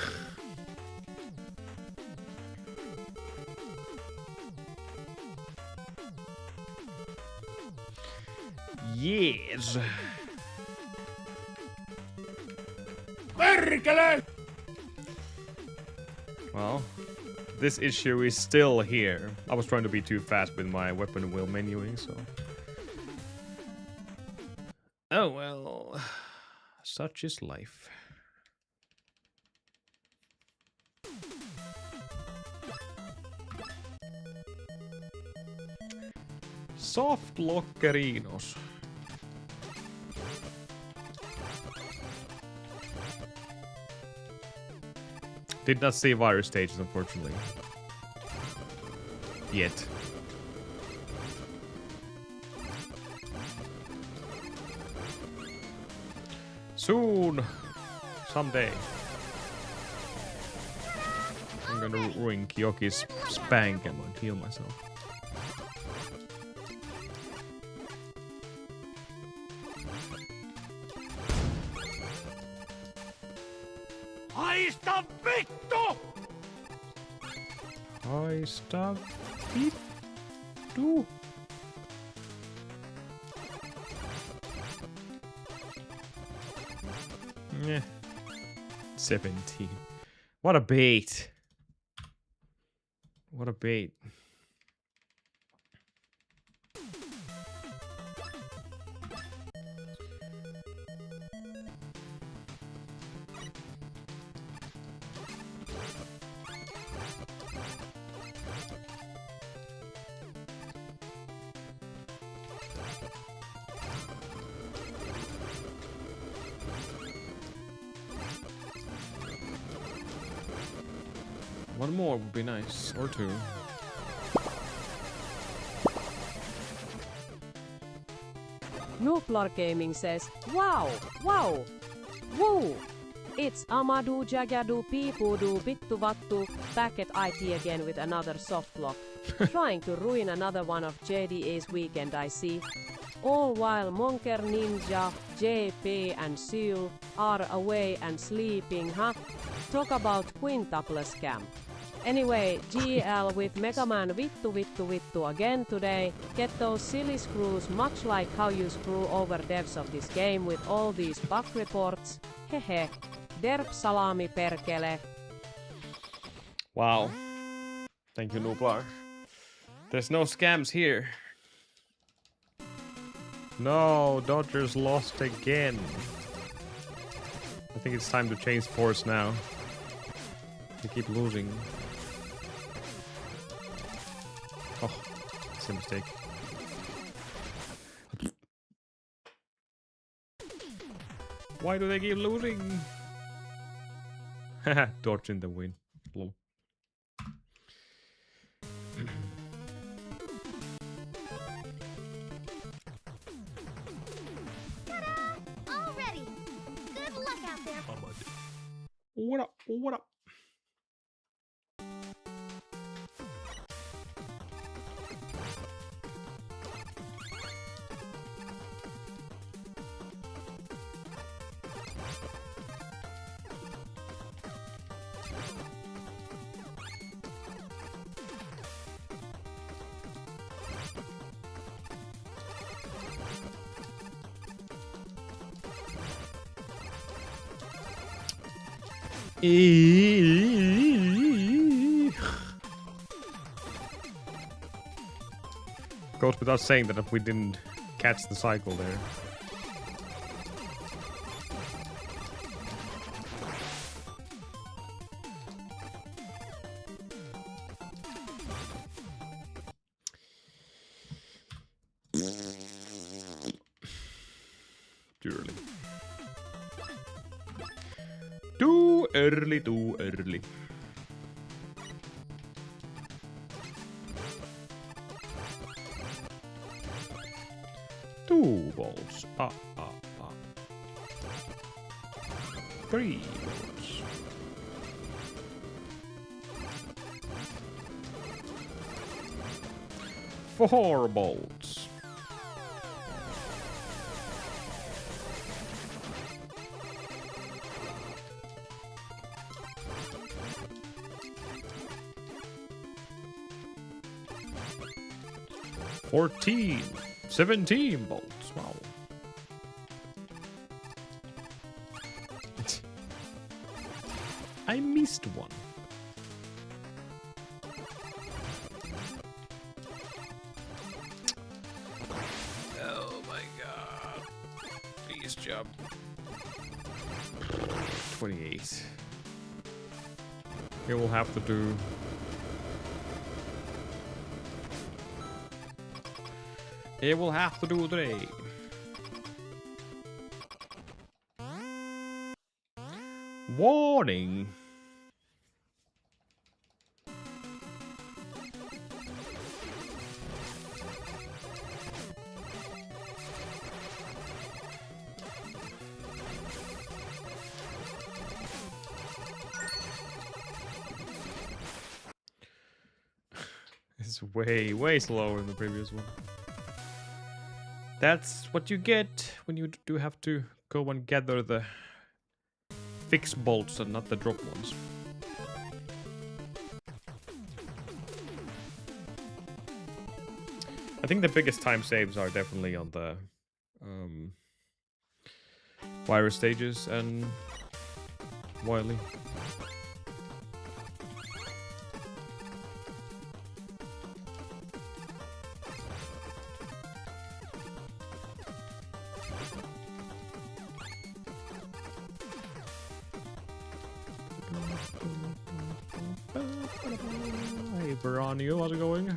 Yes. Well, this issue is still here. I was trying to be too fast with my weapon wheel menuing, so. Oh well, such is life. Soft lockerinos. Did not see virus stages, unfortunately. Yet. Soon. Someday. I'm gonna ruin Kyoki's spank and heal myself. Haista vittu! Haista vittu. Yeah. 17. What a bait. What a bait. One more would be nice, or two. Nooblar Gaming says, wow, wow, woo! It's Amadu Jagadu Peepudu Bittu Vattu back at IT again with another soft lock. Trying to ruin another one of JDA's weekend, I see. All while Monker Ninja, JP and Seal are away and sleeping, huh? Talk about quintuple scam. Anyway, GL with Megaman Vittu Vittu Vittu again today. Get those silly screws, much like how you screw over devs of this game with all these bug reports. Hehe. Derp salami perkele. Wow. Thank you, Nublar. There's no scams here. No, Dodgers lost again. I think it's time to change course now. They keep losing. Oh, it's a mistake. Why do they keep losing? Haha, dodging the win. Lol. Already. Good luck out there. What up? What up? Goes without saying that if we didn't catch the cycle there. Too early. Too early, too early. Two balls. Three balls. Four balls. $14, 17 bolts. Wow. I missed one. Oh my god. Please jump. 28. It will have to do. It will have to do today. Warning. It's way slower than the previous one. That's what you get when you do have to go and gather the fixed bolts and not the drop ones. I think the biggest time saves are definitely on the virus stages and Wily. Hey, Veronica, how's it going?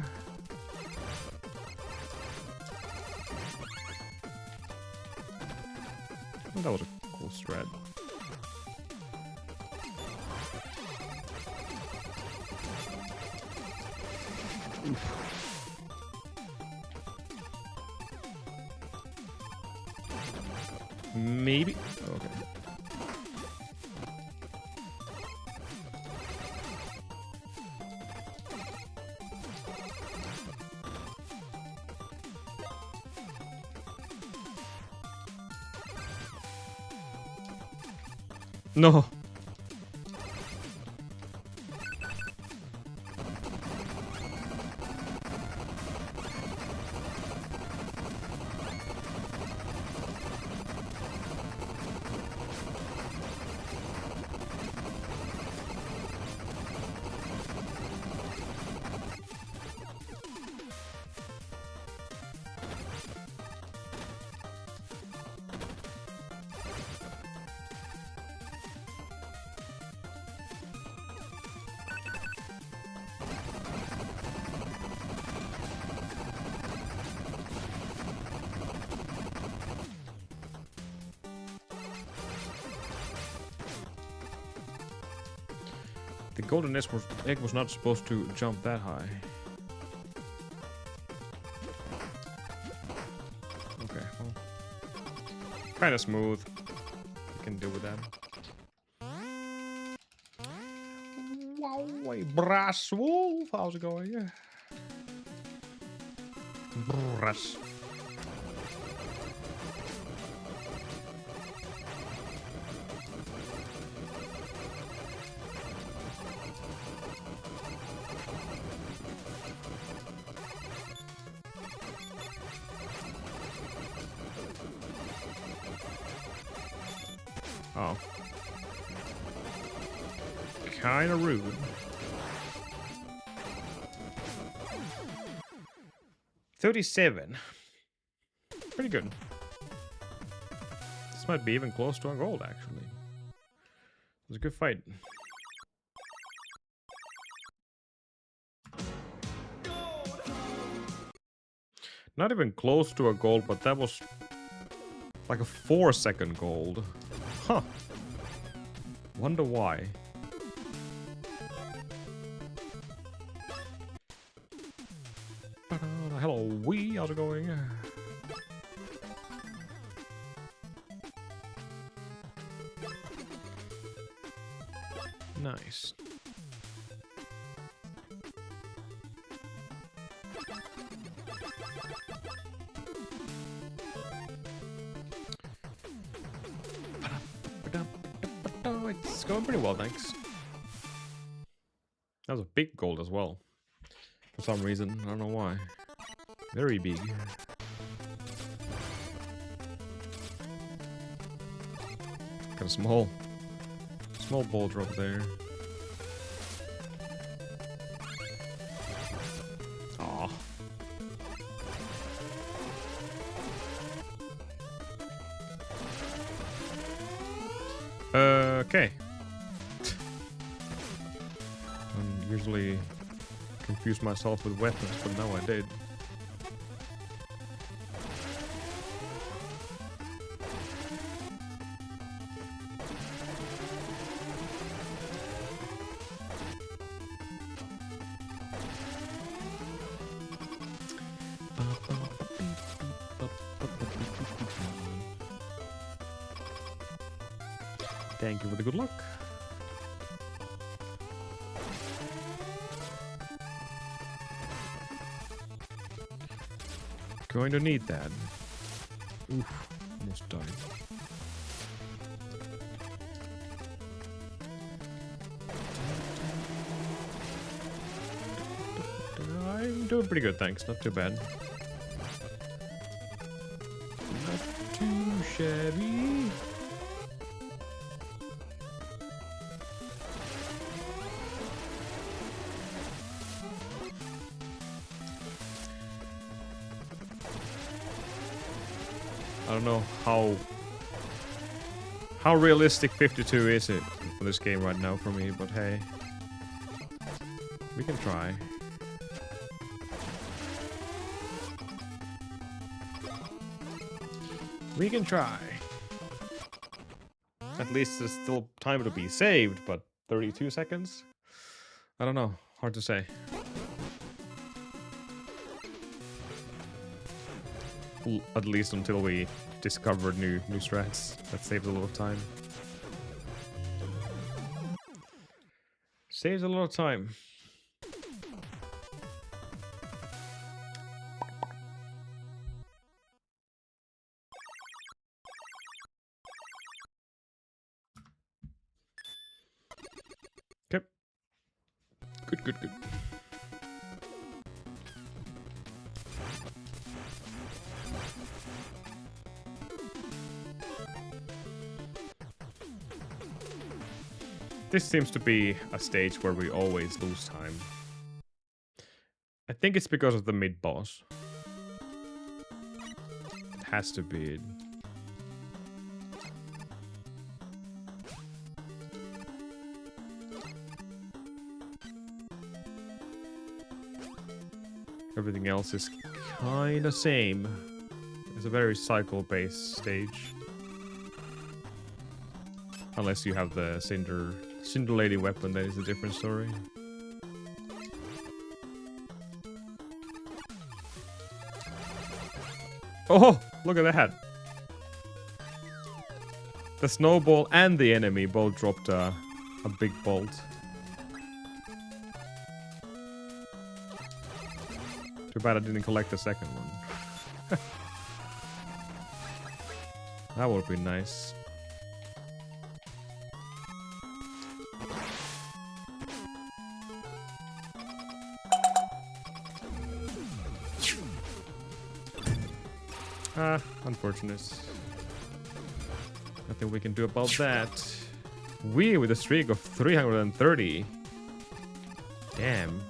Oh, that was a cool strat. Maybe. Okay. No. The golden egg was not supposed to jump that high. Okay, well. Kinda smooth. You can deal with that. Wow, Brass Wolf, how's it going? Yeah. Brass. Oh. Kinda rude. $37. Pretty good. This might be even close to a gold, actually. It was a good fight. Not even close to a gold, but that was like a 4-second gold. Huh. Wonder why. Hello, Wii. How's it going? Nice. It's going pretty well, thanks. That was a big gold as well. For some reason, I don't know why. Very big. Got a small ball drop there. Aw. Okay. I usually confuse myself with weapons, but now I did. Thank you for the good luck. Going to need that. Oof, almost died. I'm doing pretty good, thanks. Not too bad. Not too shabby. I don't know how realistic 52 is it for this game right now for me, but hey, we can try. We can try. At least there's still time to be saved, but 32 seconds? I don't know. Hard to say. At least until we discovered new strats. That saves a lot of time. Saves a lot of time. Okay. Good. This seems to be a stage where we always lose time. I think it's because of the mid-boss. It has to be it. Everything else is kinda same. It's a very cycle-based stage. Unless you have the Cinder Lady weapon, that is a different story. Oh, look at that! The snowball and the enemy both dropped a big bolt. Too bad I didn't collect the second one. That would be nice. Unfortunate. Nothing we can do about that. We with a streak of 330. Damn.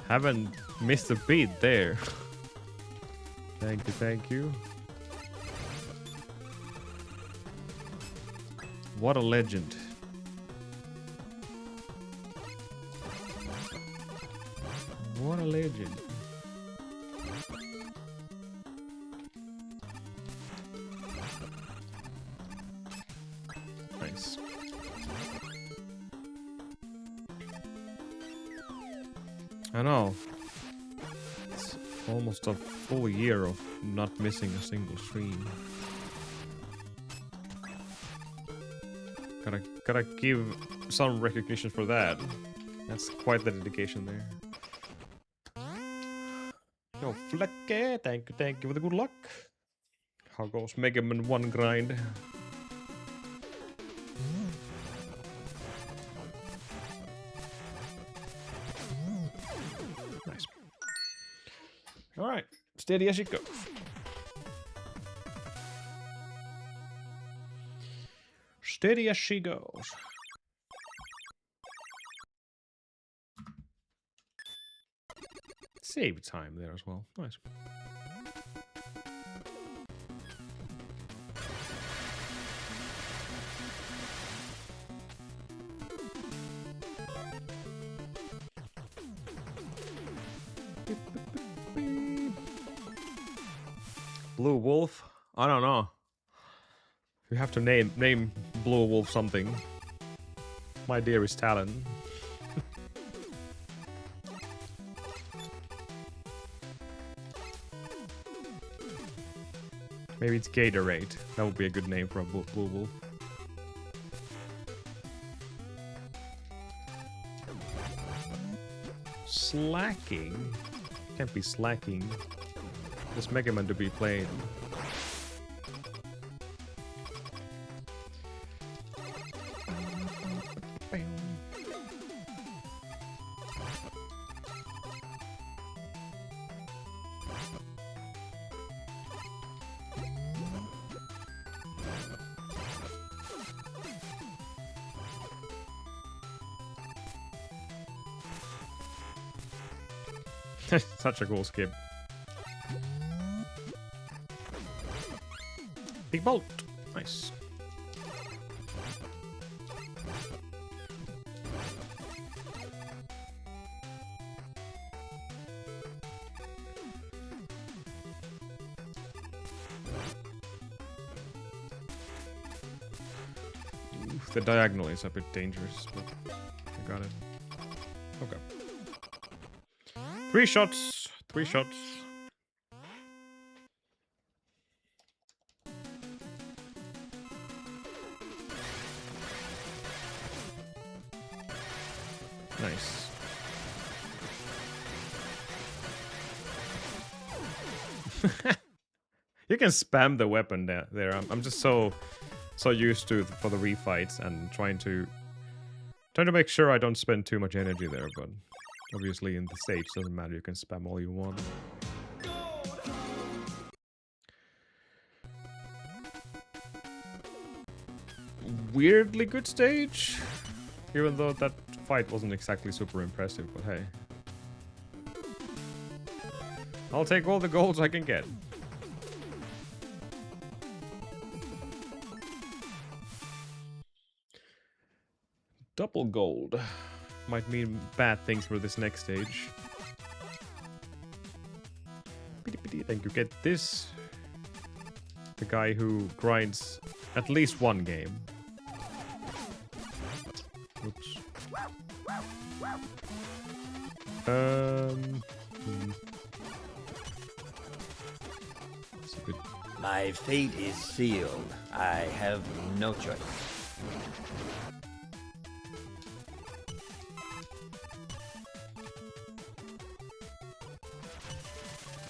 Haven't missed a beat there. Thank you. What a legend. What a legend. Nice. I know. It's almost a full year of not missing a single stream. Gotta give some recognition for that. That's quite the dedication there. Yo, Flecke, thank you for the good luck. How goes Megaman 1 grind? Nice. Alright, steady as it goes. Steady as she goes. Save time there as well. Nice. Blue Wolf? I don't know. You have to name Blue Wolf something. My dearest Talon. Maybe it's Gatorade. That would be a good name for a Blue Wolf. Slacking? Can't be slacking. There's Megaman to be played. Such a cool skip. Big bolt. Nice. Oof, the diagonal is a bit dangerous, but I got it. Okay. 3 shots. 3 shots. You can spam the weapon there. I'm just so used to for the refights and trying to make sure I don't spend too much energy there, but obviously in the stage doesn't matter, you can spam all you want. Weirdly good stage, even though that fight wasn't exactly super impressive, but hey. I'll take all the golds I can get. Double gold might mean bad things for this next stage. Thank you. Get this. The guy who grinds at least one game. Oops. That's a good. My fate is sealed. I have no choice.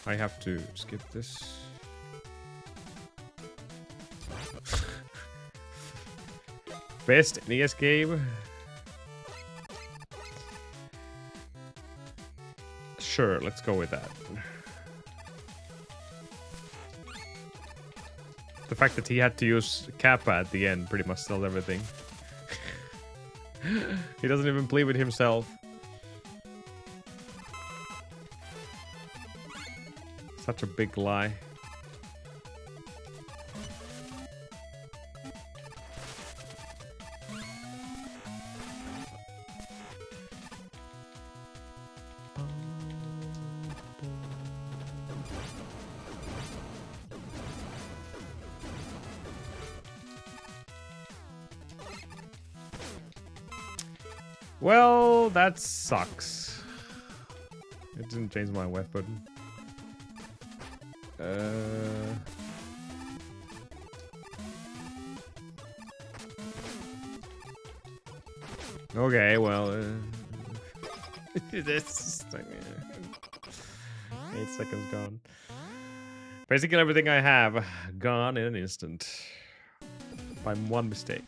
I have to skip this. Best NES game? Sure, let's go with that. The fact that he had to use Kappa at the end pretty much sells everything. He doesn't even play with himself. Such a big lie. Well, that sucks. It didn't change my weapon. Okay, well, this 8 seconds gone. Basically everything I have gone in an instant by one mistake.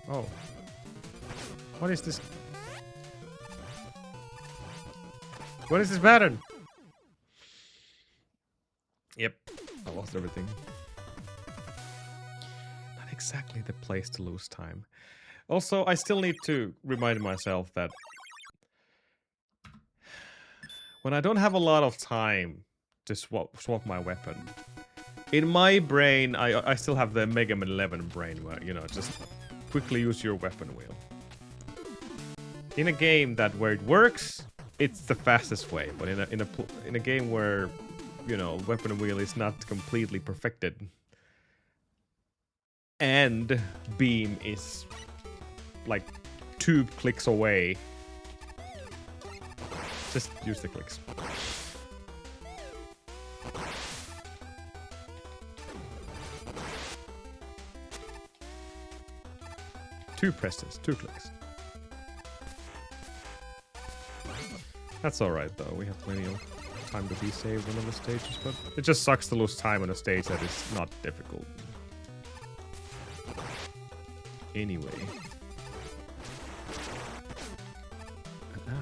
Oh, what is this? What is this pattern? Yep, I lost everything. Not exactly the place to lose time. Also, I still need to remind myself that when I don't have a lot of time to swap my weapon, in my brain, I still have the Megaman 11 brain where, you know, just quickly use your weapon wheel. In a game where it works, it's the fastest way, but in a game where, you know, weapon wheel is not completely perfected and beam is like 2 clicks away, just use the clicks. Two presses, 2 clicks. That's alright though, we have plenty of time to be saved on other stages, but it just sucks to lose time on a stage that is not difficult. Anyway. Ow.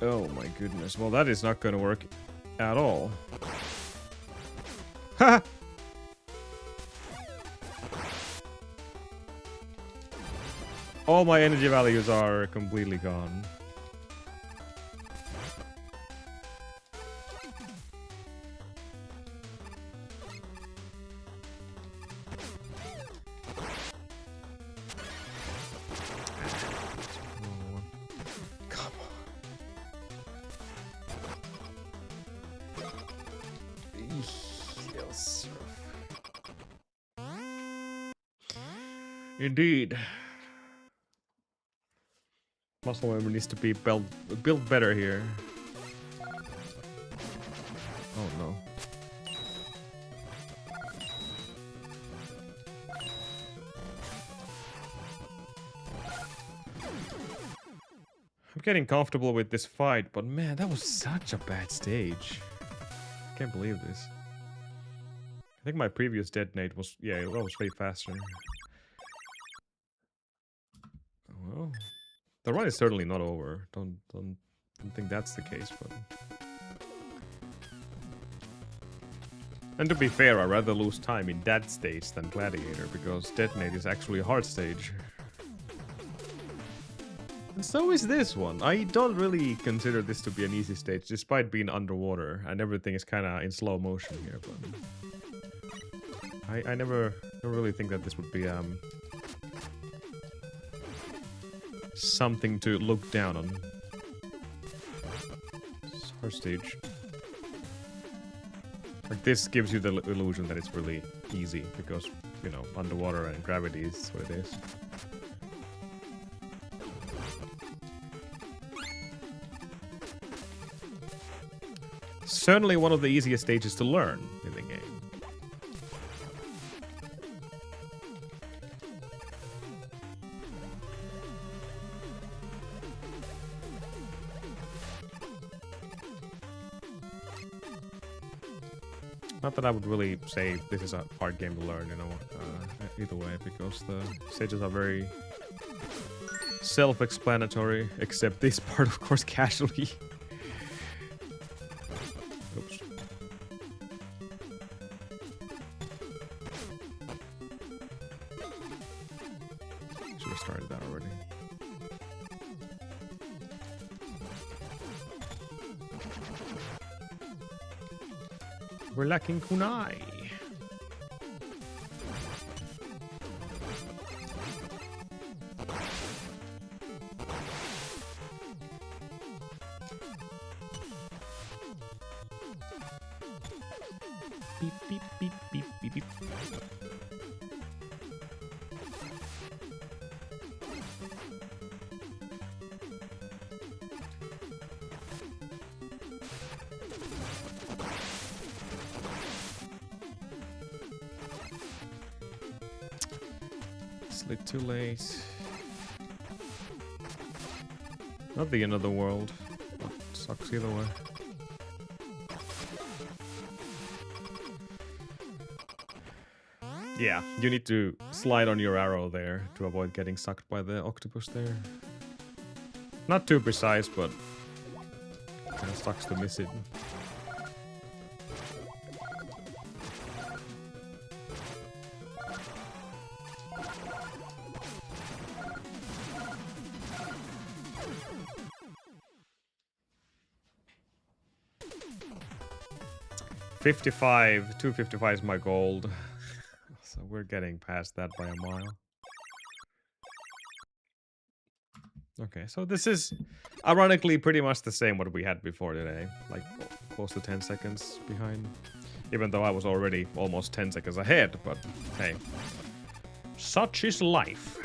Oh my goodness. Well, that is not going to work at all. Ha! All my energy values are completely gone. Indeed. Muscle memory needs to be built better here. Oh no. I'm getting comfortable with this fight, but man, that was such a bad stage. I can't believe this. I think my previous detonate was, yeah, that was way faster. Well, the run is certainly not over. Don't think that's the case, but. And to be fair, I'd rather lose time in that stage than Gladiator, because Detonate is actually a hard stage. And so is this one. I don't really consider this to be an easy stage, despite being underwater, and everything is kind of in slow motion here, but... I never really think that this would be, something to look down on. It's a hard stage. Like, this gives you the illusion that it's really easy, because, you know, underwater and gravity is what it is. Certainly one of the easiest stages to learn in the game. Not that I would really say this is a hard game to learn, you know, either way, because the stages are very self-explanatory, except this part, of course, casually. Oops. Should have started that already. We're lacking kunai. Beep, beep, beep, beep, beep, beep. Slid too late. Not the end of the world. But sucks either way. Yeah, you need to slide on your arrow there to avoid getting sucked by the octopus there. Not too precise, but kind of sucks to miss it. $255 is my gold. So we're getting past that by a mile. Okay, so this is ironically pretty much the same what we had before today. Like close to 10 seconds behind. Even though I was already almost 10 seconds ahead, but hey. Such is life.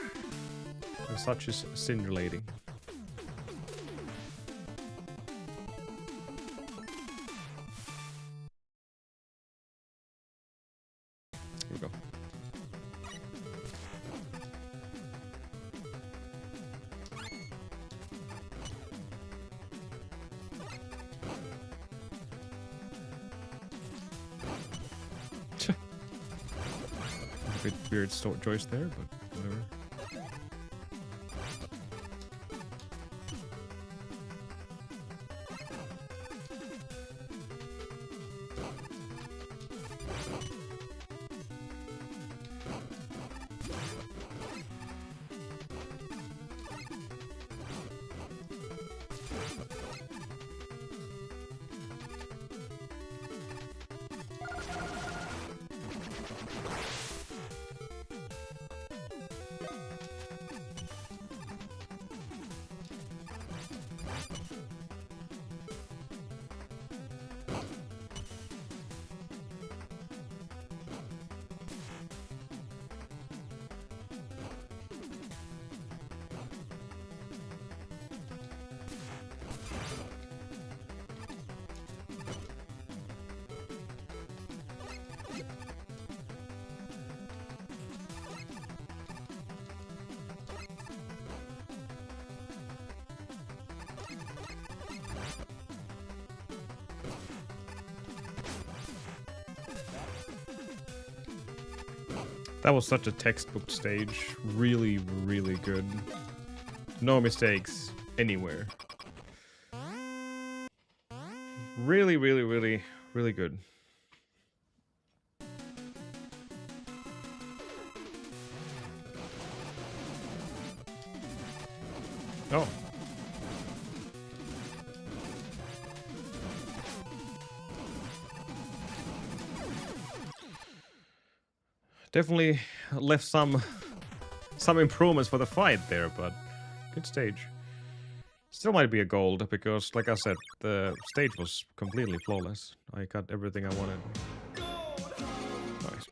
And such is simulating. Here we go. A bit weird choice there, but whatever. That was such a textbook stage. Really, really good. No mistakes anywhere. Really, really, really, really good. Oh. Definitely left some improvements for the fight there, but good stage. Still might be a gold because, like I said, the stage was completely flawless. I got everything I wanted. Nice.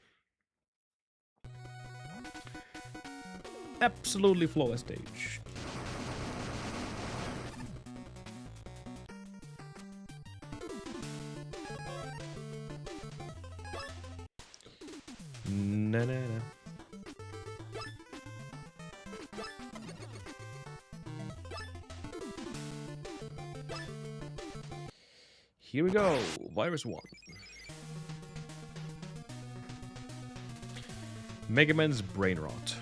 Absolutely flawless stage. Na na na. Here we go, Virus 1. Megaman's Brain Rot.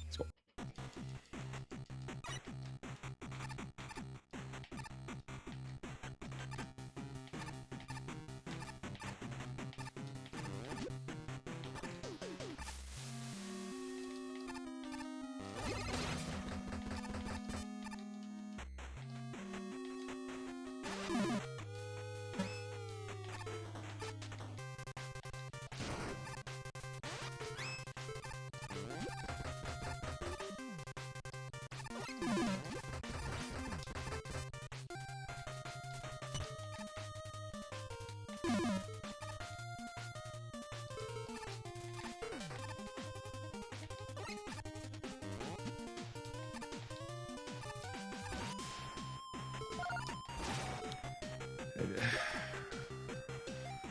Let's go.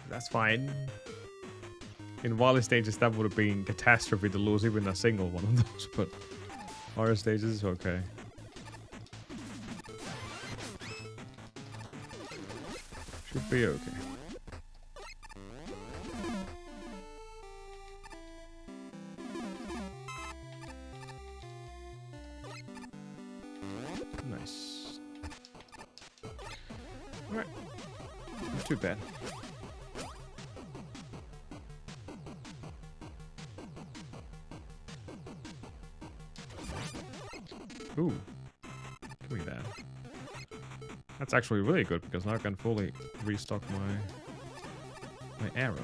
That's fine. In Wally stages, that would have been catastrophe to lose even a single one of those, but horror stages is okay. Should be okay. Nice. Alright. Not too bad. Ooh. Give me that. That's actually really good because now I can fully restock my arrow.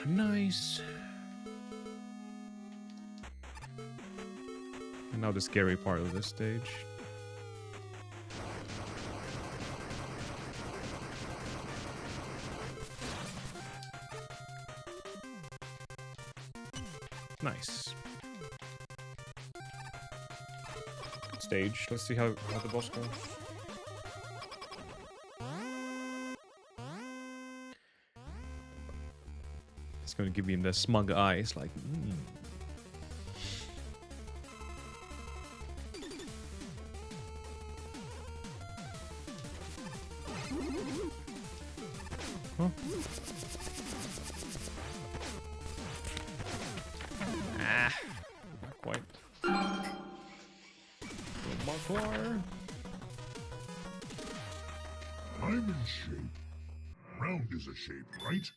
Nice. And now the scary part of this stage. Nice. Good stage. Let's see how the boss goes. It's gonna give him the smug eyes, like. Huh? Not quite. I'm in shape. Round is a shape, right?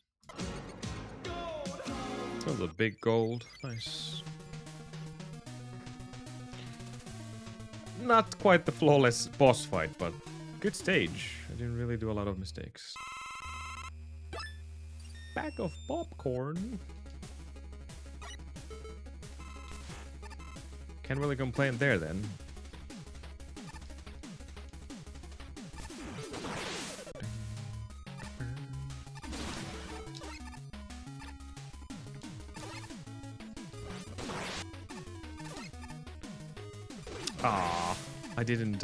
That was a big gold. Nice. Not quite the flawless boss fight, but good stage. I didn't really do a lot of mistakes. Bag of popcorn. Can't really complain there then. Ah, I didn't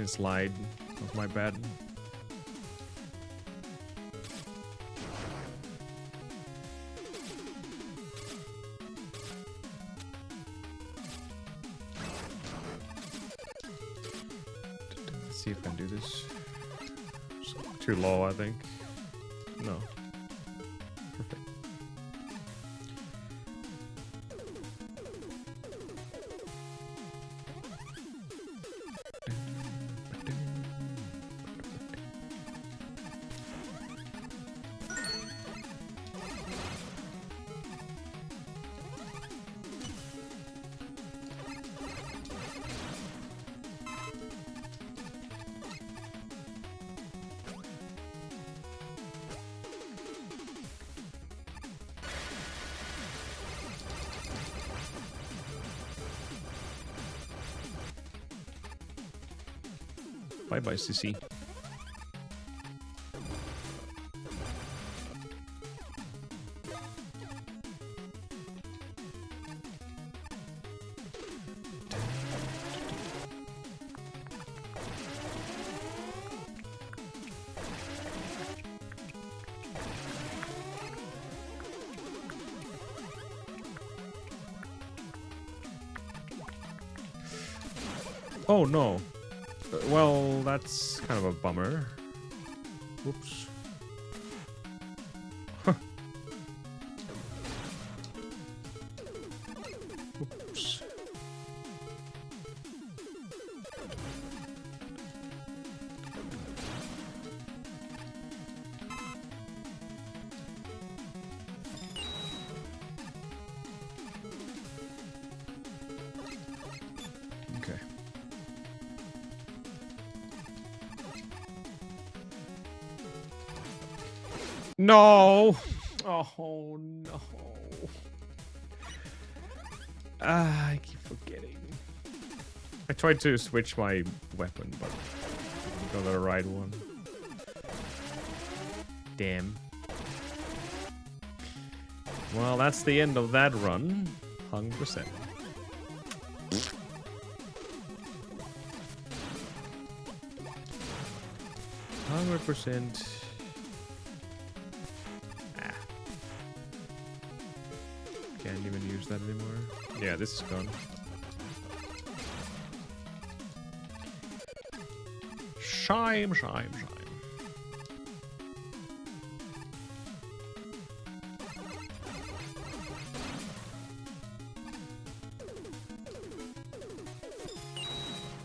slide. That was my bad. see if I can do this. It's too low, I think. No. Perfect. Bye bye, Sissy. Oh no. Well, that's kind of a bummer. Whoops. Huh. Oops. Okay. No! Oh no. I keep forgetting. I tried to switch my weapon, but I got the right one. Damn. Well, that's the end of that run. 100%. Can't even use that anymore. Yeah, this is gone. Shame, shame, shame.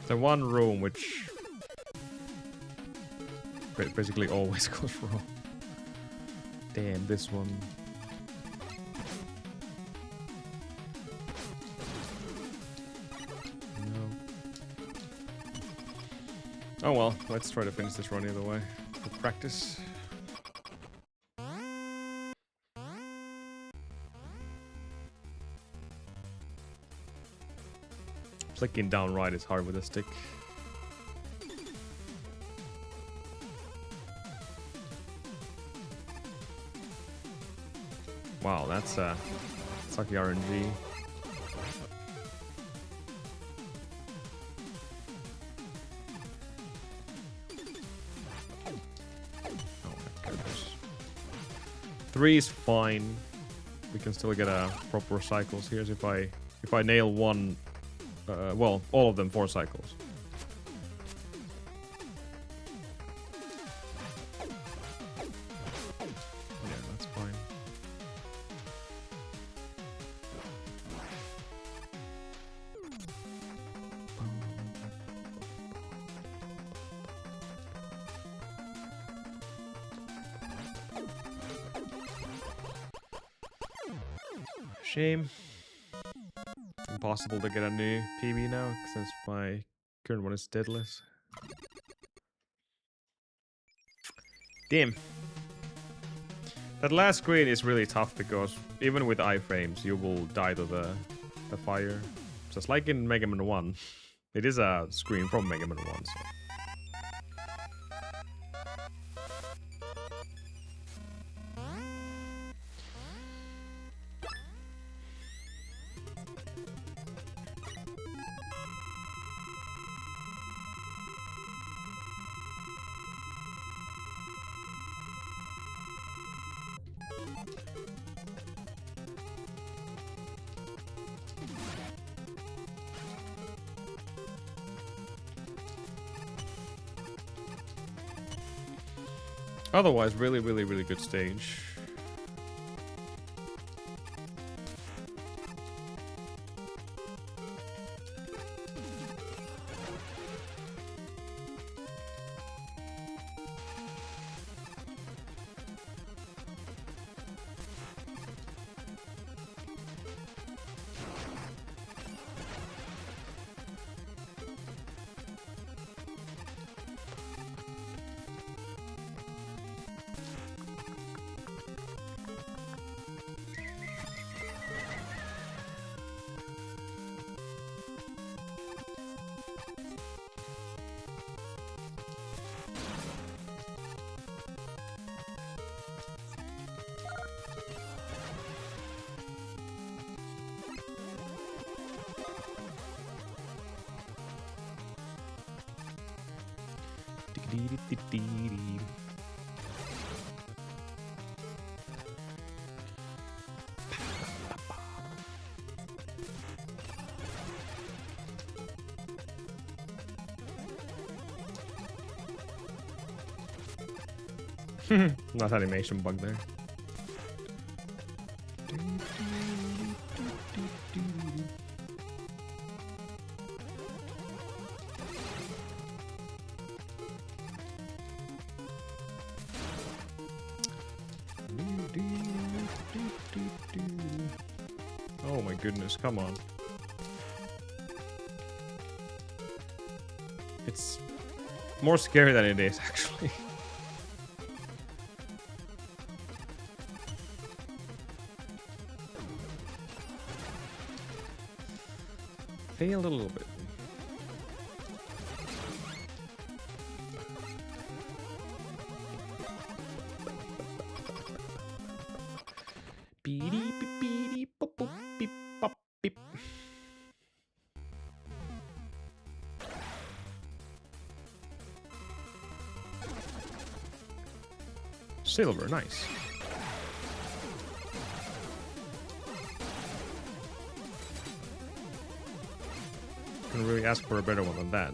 The one room which basically always goes wrong. Damn, this one. Oh well, let's try to finish this run either way, for practice. Clicking down right is hard with a stick. Wow, that's sucky RNG. Three is fine. We can still get a proper cycles here. If I nail one, well, all of them 4 cycles. Yeah, that's fine. Shame. Impossible to get a new PB now since my current one is deadless. Damn. That last screen is really tough because even with iframes you will die to the fire. Just like in Megaman 1. It is a screen from Megaman 1, so. Otherwise, really, really, really good stage. Not animation bug there. Oh my goodness, come on. It's more scary than it is, actually. Failed a little bit. Beep beep beep boop boop beep bop beep. Silver, nice. Can really ask for a better one than that.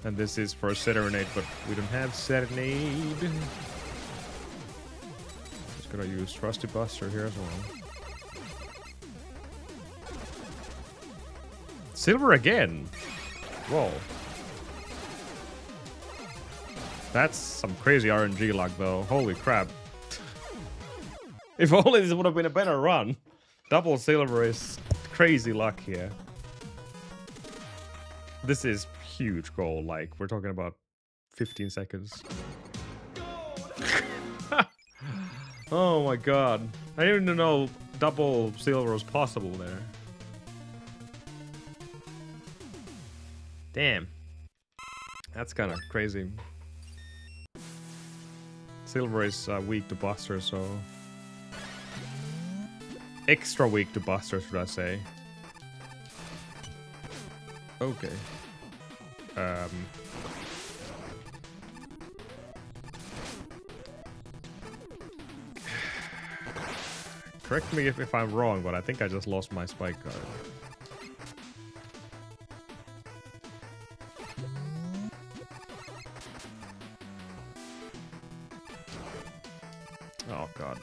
And this is for Serenade, but we don't have Serenade. Just gonna use Trusty Buster here as well. Silver again! Whoa. That's some crazy RNG luck though, holy crap. If only this would have been a better run. Double silver is crazy luck here. This is huge goal, like, we're talking about 15 seconds. Oh my god. I didn't even know double silver was possible there. Damn. That's kind of crazy. Silver is weak to Buster, so... extra weak to Buster, should I say. Okay. Correct me if I'm wrong, but I think I just lost my spike card. Oh god.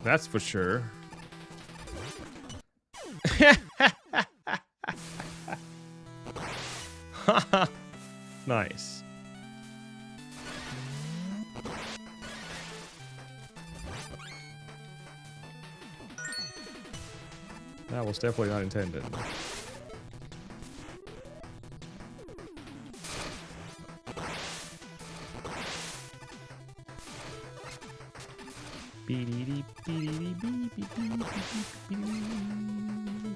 That's for sure. Nice. That was definitely not intended.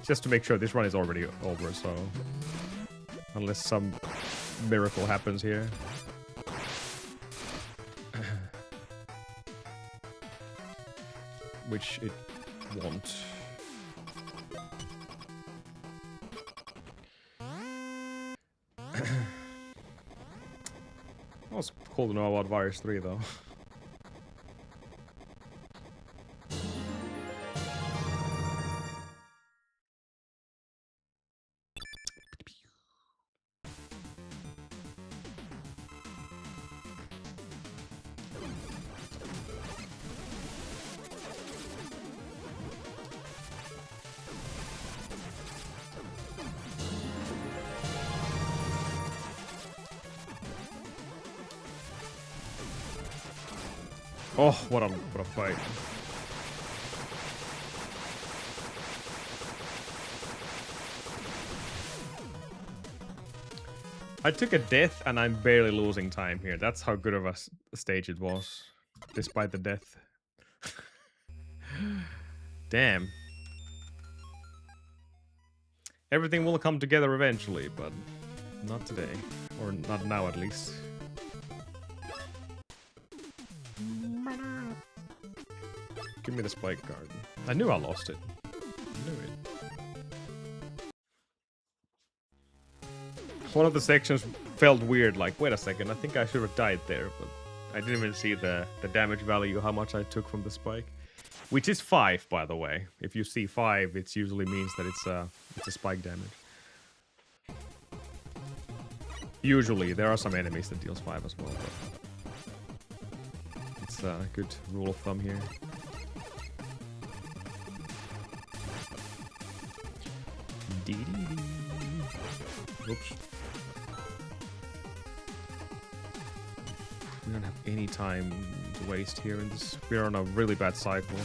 Just to make sure this run is already over, so unless some miracle happens here. Which it won't. cool to know about Virus 3 though. Oh, what a fight. I took a death and I'm barely losing time here. That's how good of a stage it was, despite the death. Damn. Everything will come together eventually, but not today. Or not now at least. Give me the spike garden. I knew I lost it. I knew it. One of the sections felt weird, like, wait a second, I think I should have died there, but I didn't even see the damage value, how much I took from the spike. Which is 5, by the way. If you see 5, it usually means that it's a spike damage. Usually, there are some enemies that deals 5 as well, but it's a good rule of thumb here. Oops. We don't have any time to waste here in this. We're on a really bad cycle.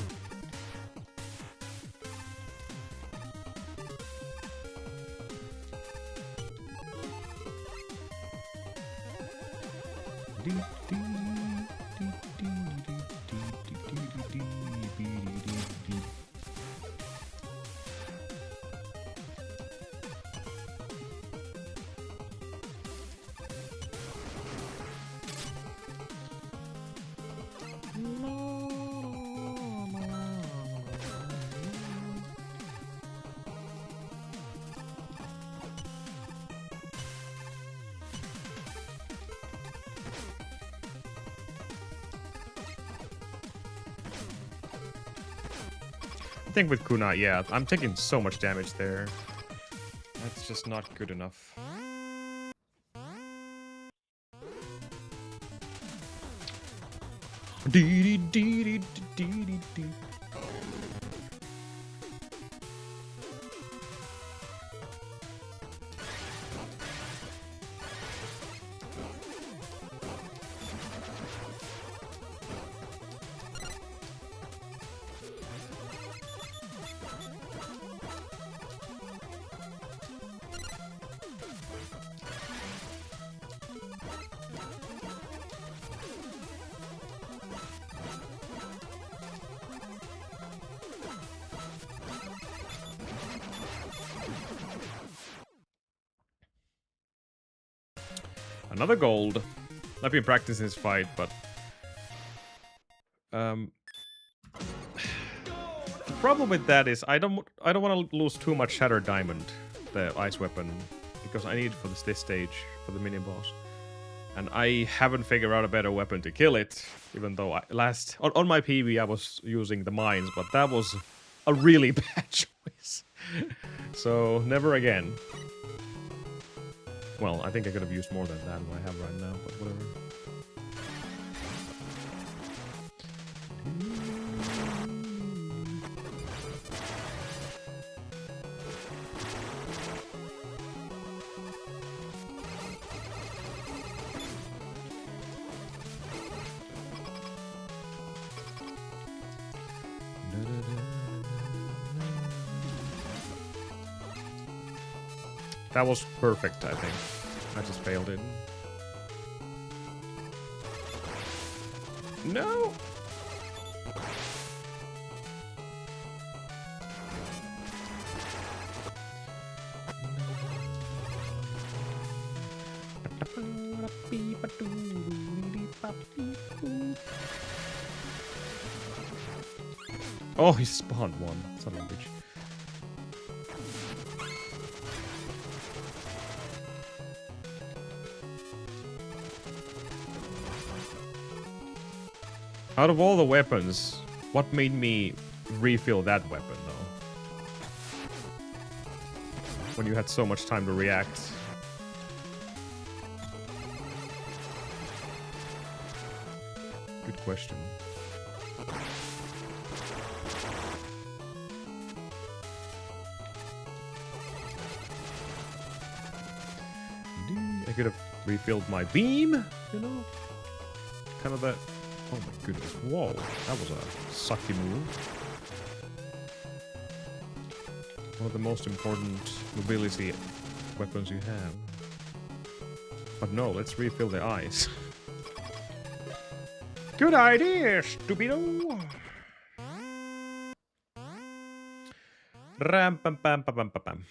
I think with Kunai, yeah, I'm taking so much damage there. That's just not good enough. Another gold. I've been practicing this fight, but the problem with that is I don't want to lose too much Shattered Diamond, the ice weapon, because I need it for this stage for the mini boss, and I haven't figured out a better weapon to kill it. Even though on my PB I was using the mines, but that was a really bad choice. So never again. Well, I think I could have used more than that what I have right now, but whatever. That was perfect, I think. I just failed it. No! Oh, he spawned one. Son of a bitch. Out of all the weapons, what made me refill that weapon, though? When you had so much time to react. Good question. I could have refilled my beam, you know? Kind of that... Oh my goodness. Whoa. That was a sucky move. One of the most important mobility weapons you have. But no, let's refill the eyes. Good idea, stupido! Ram pam pam pam pam pam.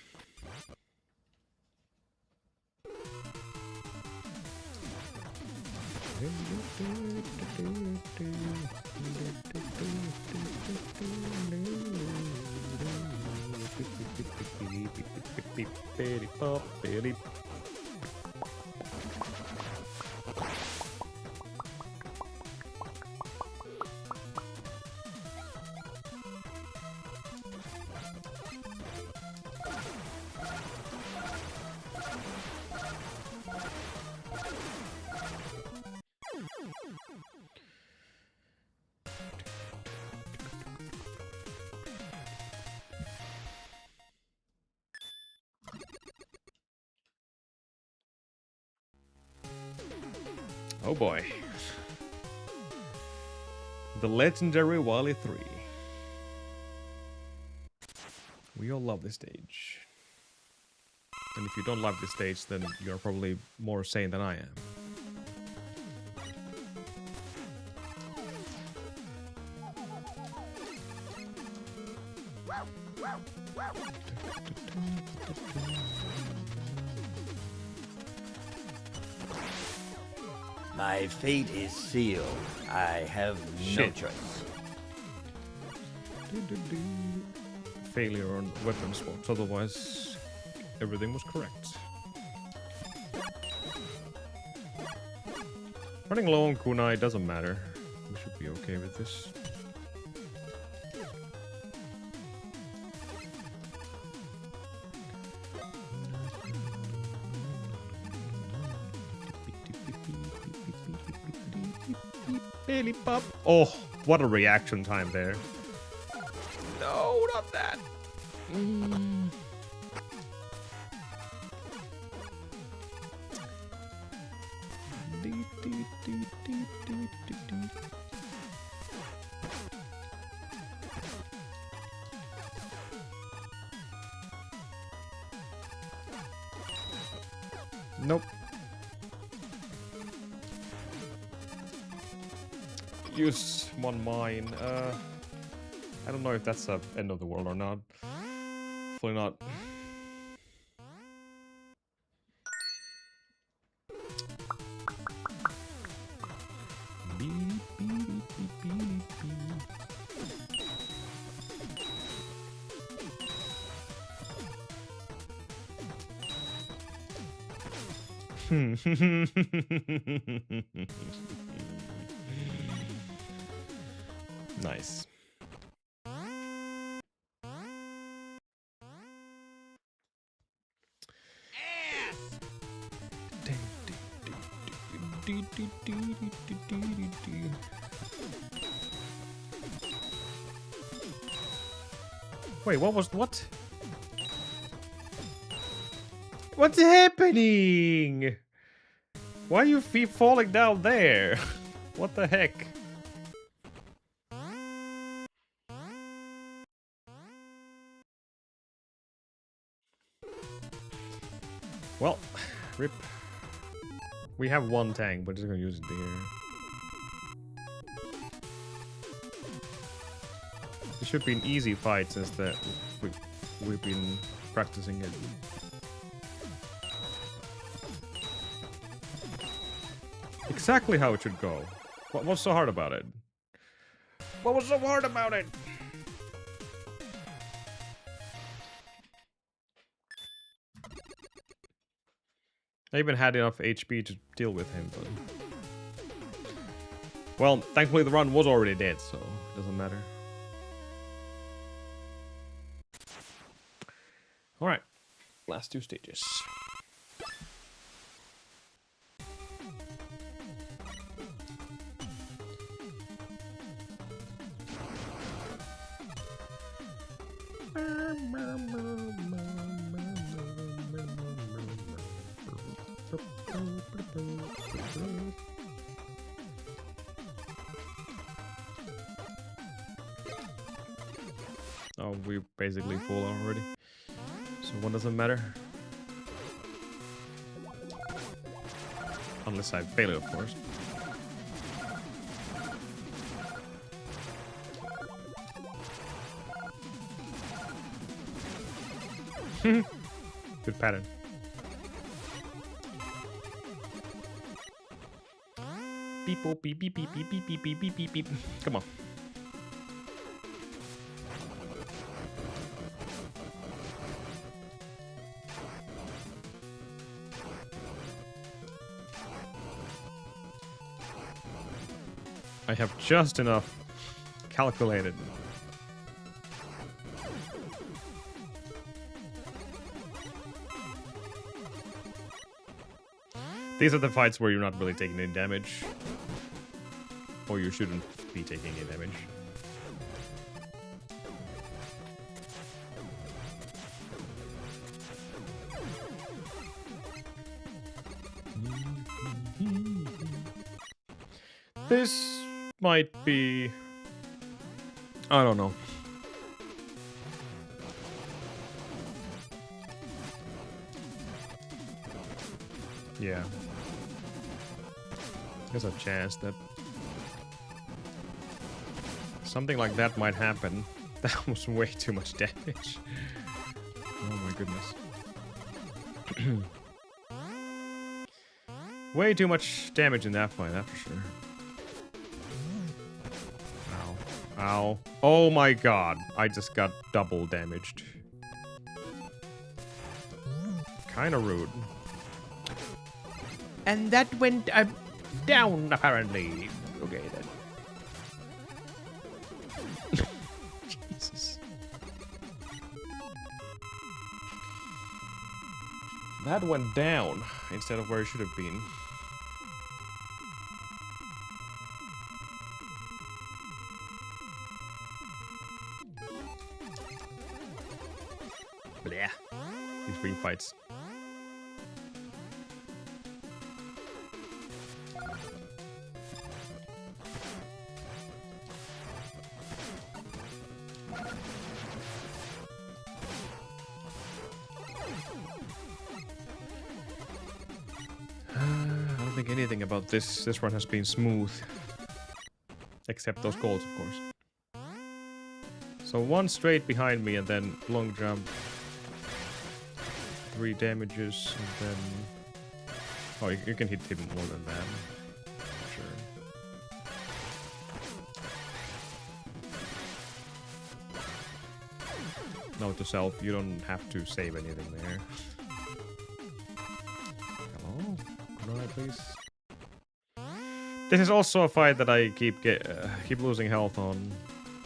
Oh boy. The legendary Wally 3. We all love this stage. And if you don't love this stage, then you're probably more sane than I am. My fate is sealed. I have no choice. Failure on weapon swaps, otherwise everything was correct. Running low on kunai doesn't matter. We should be okay with this. Pop. Oh, what a reaction time there. No, not that. Nope. Use one mine. I don't know if that's the end of the world or not. Hopefully not. Nice. Wait, what? What's happening? Why are you feet falling down there? What the heck? Well, rip. We have one tank, but just gonna use it here. It should be an easy fight since we've been practicing it. Exactly how it should go. What's so hard about it? What was so hard about it? I even had enough HP to deal with him, but... Well, thankfully the run was already dead, so it doesn't matter. Alright. Last 2 stages. Oh, we basically full already. So one doesn't matter. Unless I fail it, of course. Good pattern. Beep boop beep beep beep beep beep beep beep beep beep beep. Come on. I have just enough calculated. These are the fights where you're not really taking any damage. Or you shouldn't be taking any damage. This might be... I don't know. Yeah. There's a chance that something like that might happen. That was way too much damage. Oh my goodness. Way too much damage in that fight, that's for sure. Ow. Ow. Oh my god. I just got double damaged. Kinda rude. And that went down, apparently. Okay, then. Jesus. That went down instead of where it should have been. Blech. These refights. I don't think anything about this run has been smooth. Except those goals, of course. So one straight behind me and then long jump. 3 damages and then... Oh, you can hit him more than that. Sure. Note to self, you don't have to save anything there. Hello? Can I please? This is also a fight that I keep losing health on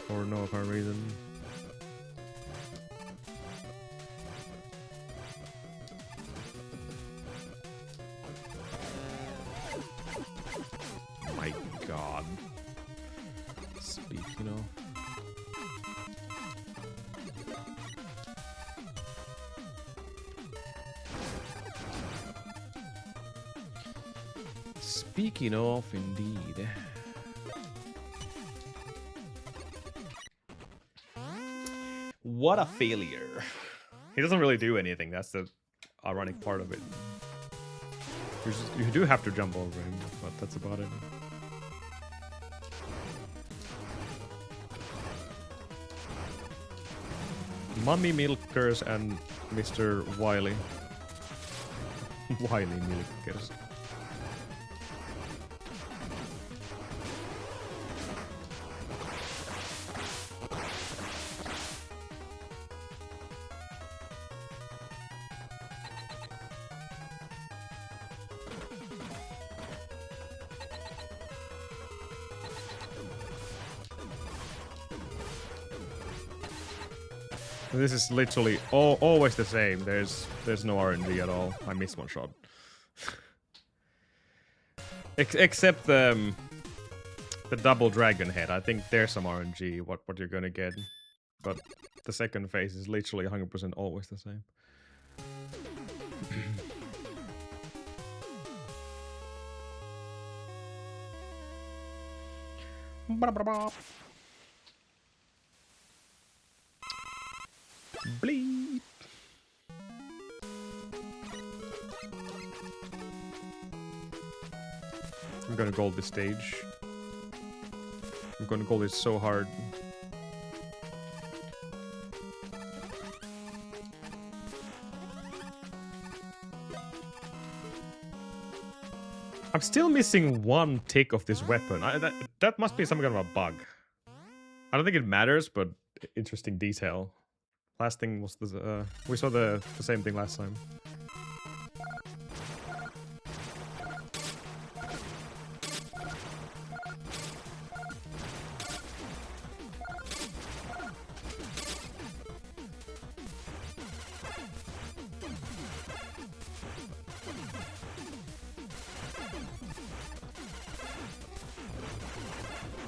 for no apparent reason. My god. Speaking of. Speaking of, indeed. What a failure. He doesn't really do anything. That's the ironic part of it. You do have to jump over him, but that's about it. Mummy Milkers and Mr. Wily. Wily Milkers. This is literally always the same. There's no RNG at all. I missed one shot. Except the double dragon head. I think there's some RNG. What you're gonna get, but the second phase is literally 100% always the same. Bleep. I'm gonna gold this stage. I'm gonna gold it so hard. I'm still missing one tick of this weapon. That must be some kind of a bug. I don't think it matters, but interesting detail. Last thing was the we saw the same thing last time.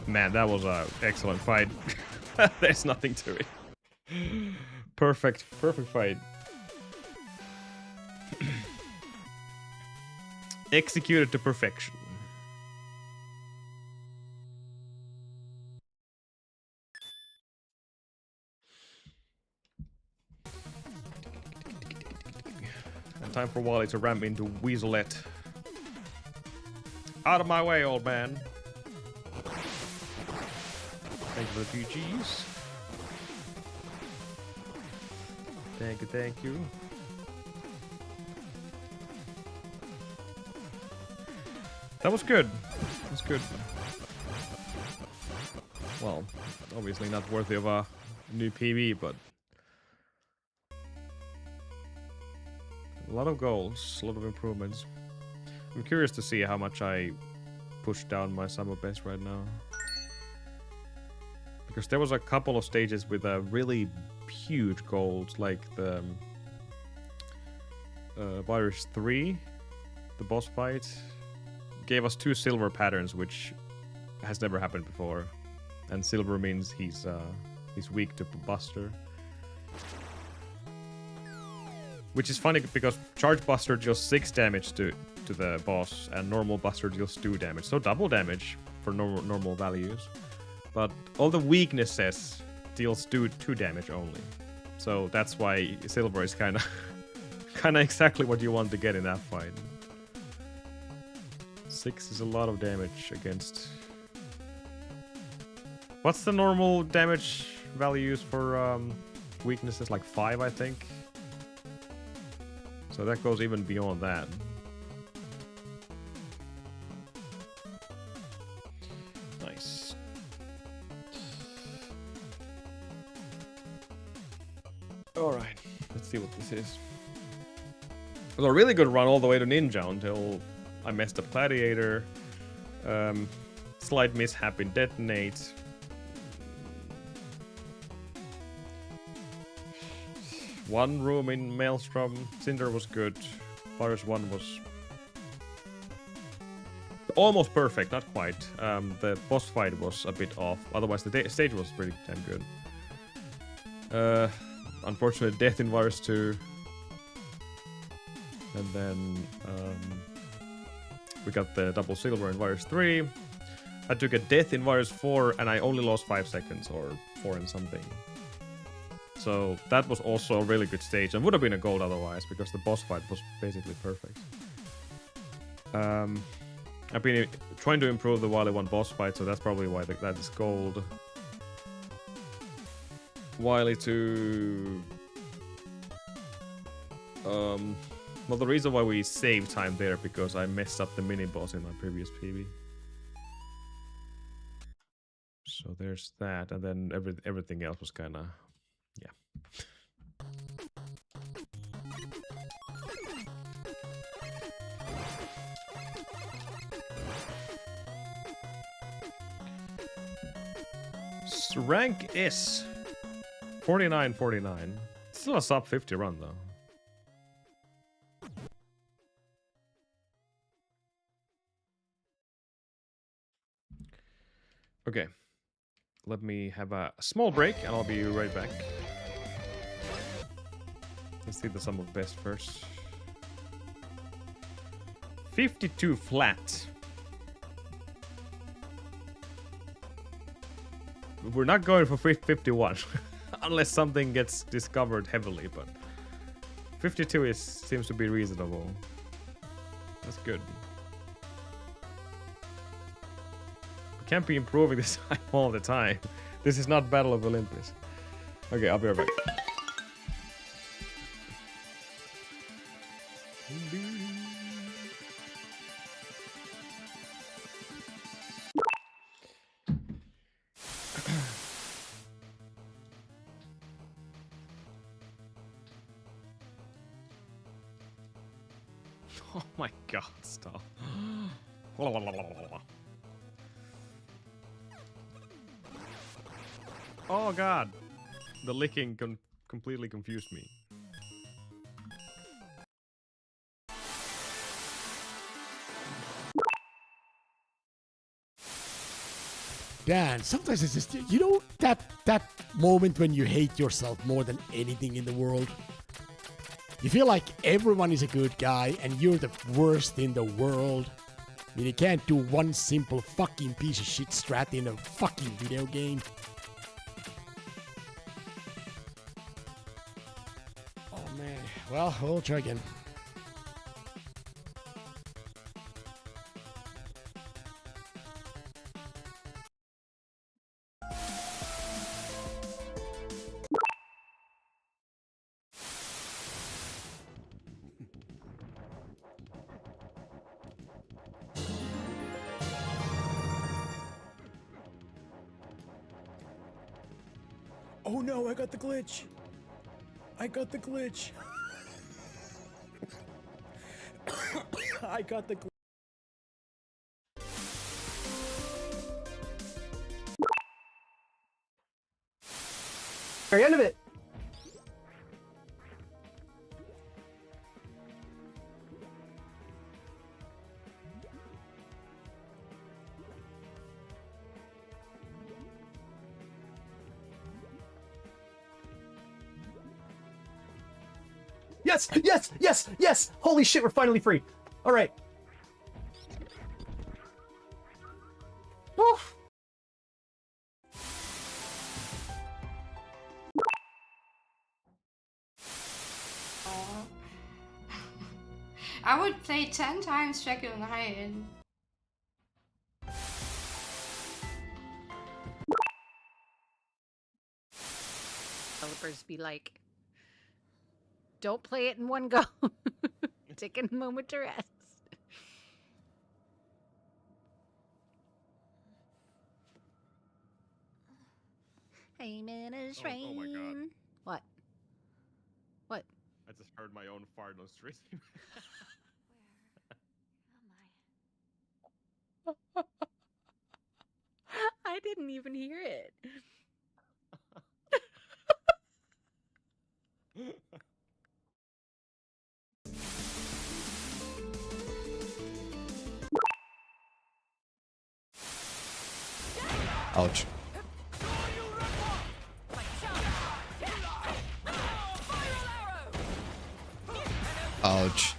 Man, that was an excellent fight. There's nothing to it. Perfect fight. Executed to perfection. And time for Wally to ramp into Weaselette. Out of my way, old man. Thank you for the few G's. Thank you. That was good. That was good. Well, obviously not worthy of a new PB, but a lot of goals, a lot of improvements. I'm curious to see how much I push down my summer base right now. Because there was a couple of stages with a really huge gold, like the Virus 3, the boss fight, gave us 2 silver patterns, which has never happened before. And silver means he's weak to Buster. Which is funny because Charge Buster deals 6 damage to the boss, and normal Buster deals 2 damage. So double damage for normal values. But all the weaknesses deals 2 damage only. So that's why silver is kinda exactly what you want to get in that fight. 6 is a lot of damage against... What's the normal damage values for weaknesses? Like 5, I think. So that goes even beyond that. Nice. Alright, let's see what this is. It was a really good run all the way to Ninja until I messed up Gladiator. Slight mishap in Detonate. One room in Maelstrom. Cinder was good. Virus 1 was almost perfect, not quite. The boss fight was a bit off. Otherwise, the stage was pretty damn good. Unfortunate death in Virus 2. And then we got the double silver in Virus 3. I took a death in Virus 4 and I only lost 5 seconds or 4 and something. So that was also a really good stage and would have been a gold otherwise because the boss fight was basically perfect. I've been trying to improve the Wily 1 boss fight, so that's probably why that is gold. Wily 2... well, the reason why we saved time there because I messed up the mini-boss in my previous PB. So there's that, and then everything else was kinda... yeah. Rank S. 49-49. Still a sub 50 run though. Okay. Let me have a small break and I'll be right back. Let's see the sum of best first. 52 flat. We're not going for 51 unless something gets discovered heavily, but 52 seems to be reasonable. That's good. We can't be improving this time all the time. This is not Battle of Olympus. Okay, I'll be right back. Oh my god, stop. Oh god. The licking completely confused me. Dan, sometimes it's just, you know, that moment when you hate yourself more than anything in the world? You feel like everyone is a good guy and you're the worst in the world. I mean, you can't do one simple fucking piece of shit strat in a fucking video game. Oh man. Well, we'll try again. Oh no, I got the glitch. I got the glitch. I got the glitch. Very end of it. Yes, yes, yes, yes! Holy shit, we're finally free. All right. Oof. I would play 10 times Jekyll and Hyde. Developers be like, don't play it in one go. Take a moment to rest. I'm in a train. Oh my god. What? What? I just heard my own fart on stream. I didn't even hear it. Ouch. Ouch.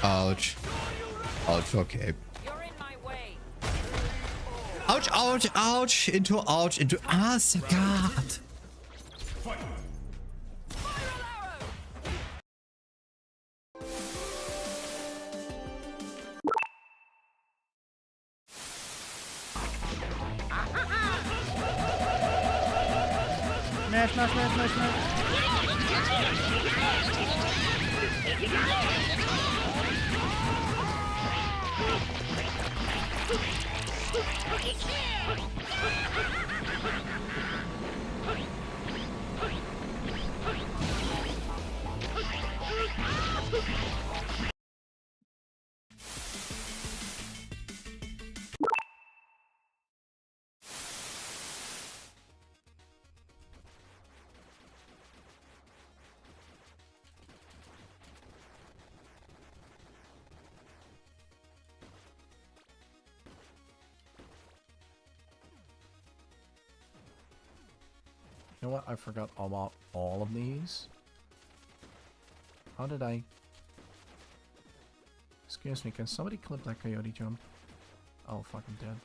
Ouch. Ouch, okay. Ouch, ouch, ouch, into, ah, God. Smash, smash, smash, smash, smash. know what? I forgot about all of these. How did I... Excuse me, can somebody clip that coyote jump? Oh, fucking dead.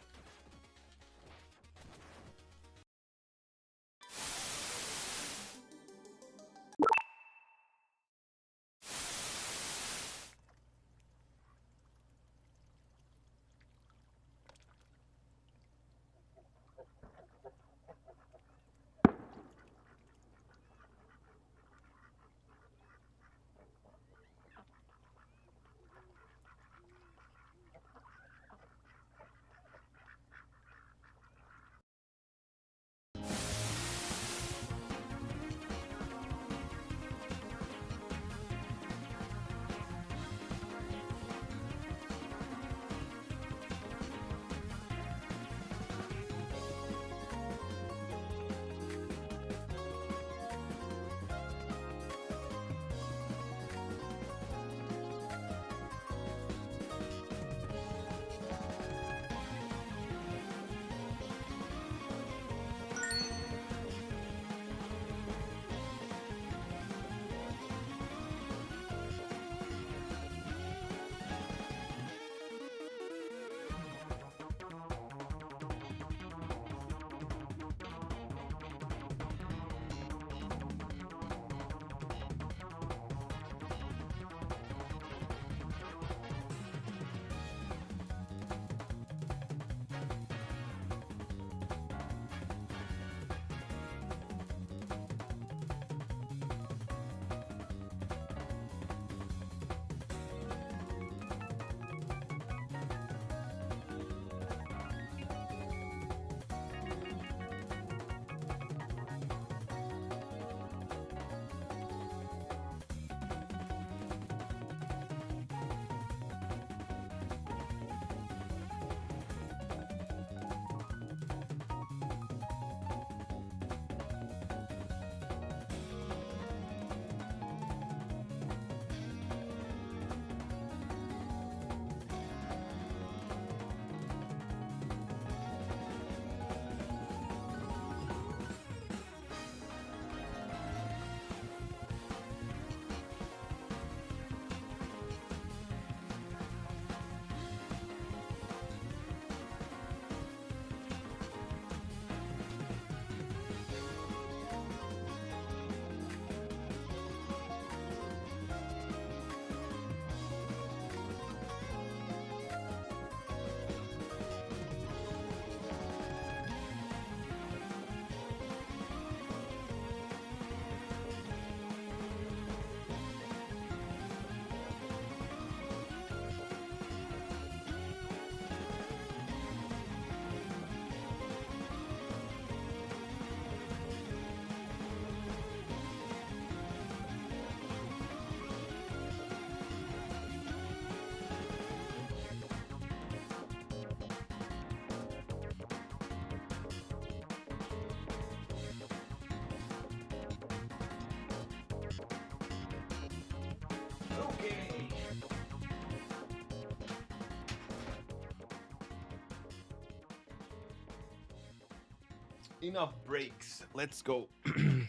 Enough breaks. Let's go. That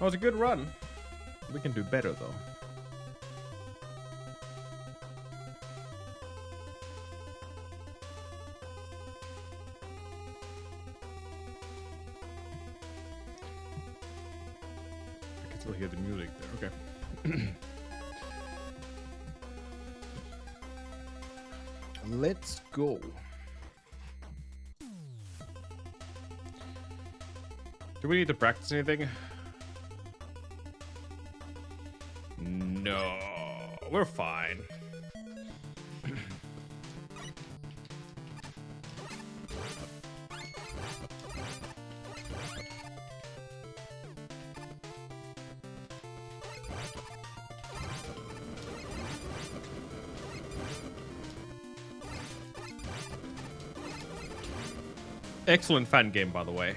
was a good run. We can do better though. I can still hear the music there. Okay. Let's go. Do we need to practice anything? No, we're fine. Excellent fan game, by the way.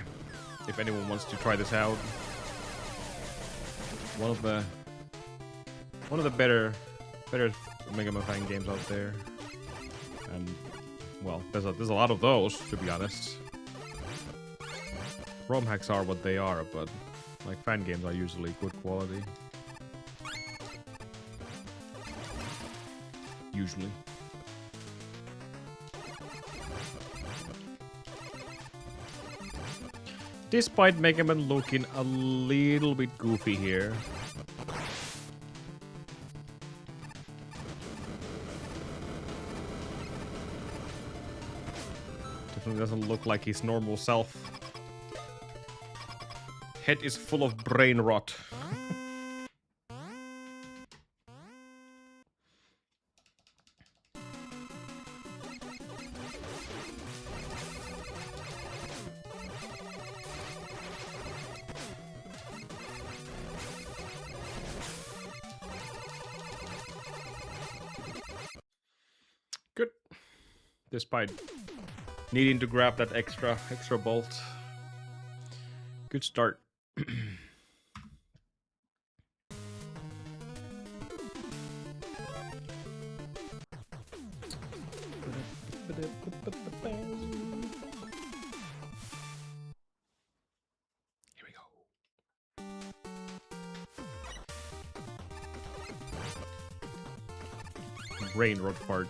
If anyone wants to try this out, one of the better Mega Man fan games out there, and well, there's a lot of those, to be honest. ROM hacks are what they are, but like fan games are usually good quality. Usually. Despite Mega Man looking a little bit goofy here. Definitely doesn't look like his normal self. Head is full of brain rot. Good. Despite needing to grab that extra bolt. Good start. Here we go. Brain rot part.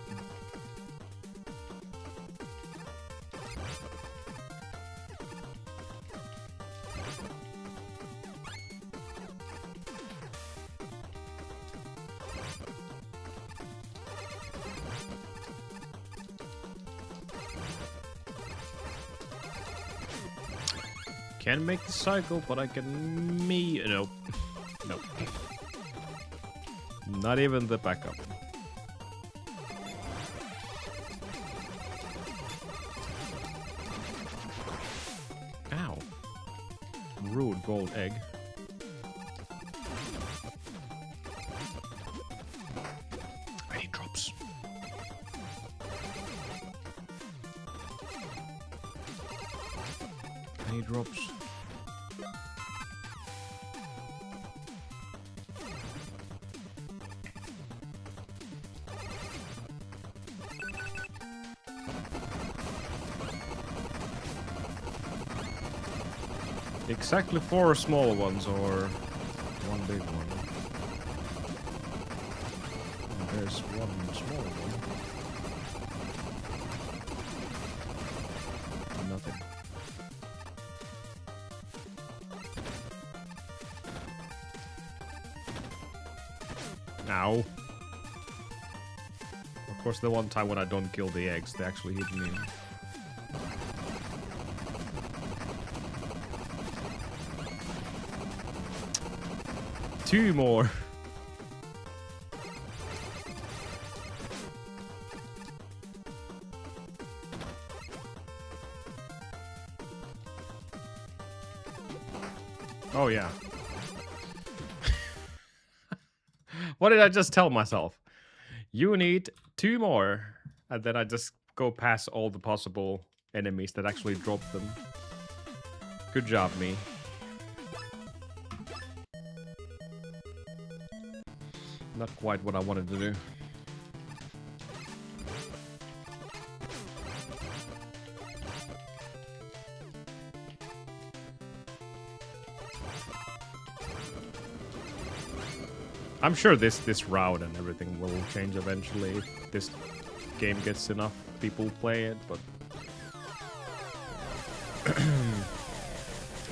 Can make the cycle, but I can nope. Nope. Not even the backup. Ow. Rude gold egg. I need drops. I need drops. Exactly 4 small ones or 1 big one. And there's 1 small one. Nothing. Ow. Of course, the one time when I don't kill the eggs, they actually hit me. 2 more. Oh yeah. What did I just tell myself? You need 2 more. And then I just go past all the possible enemies that actually drop them. Good job, me. Not quite what I wanted to do. I'm sure this route and everything will change eventually if this game gets enough people play it, but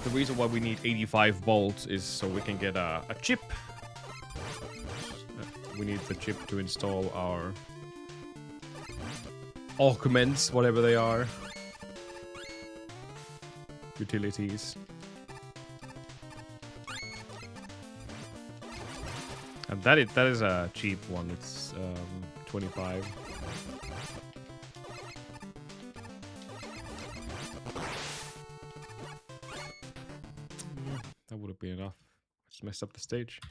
the reason why we need 85 volts is so we can get a chip. We need the chip to install our augments, whatever they are. Utilities. And that is a cheap one. It's 25. Yeah, that would have been enough. Just messed up the stage.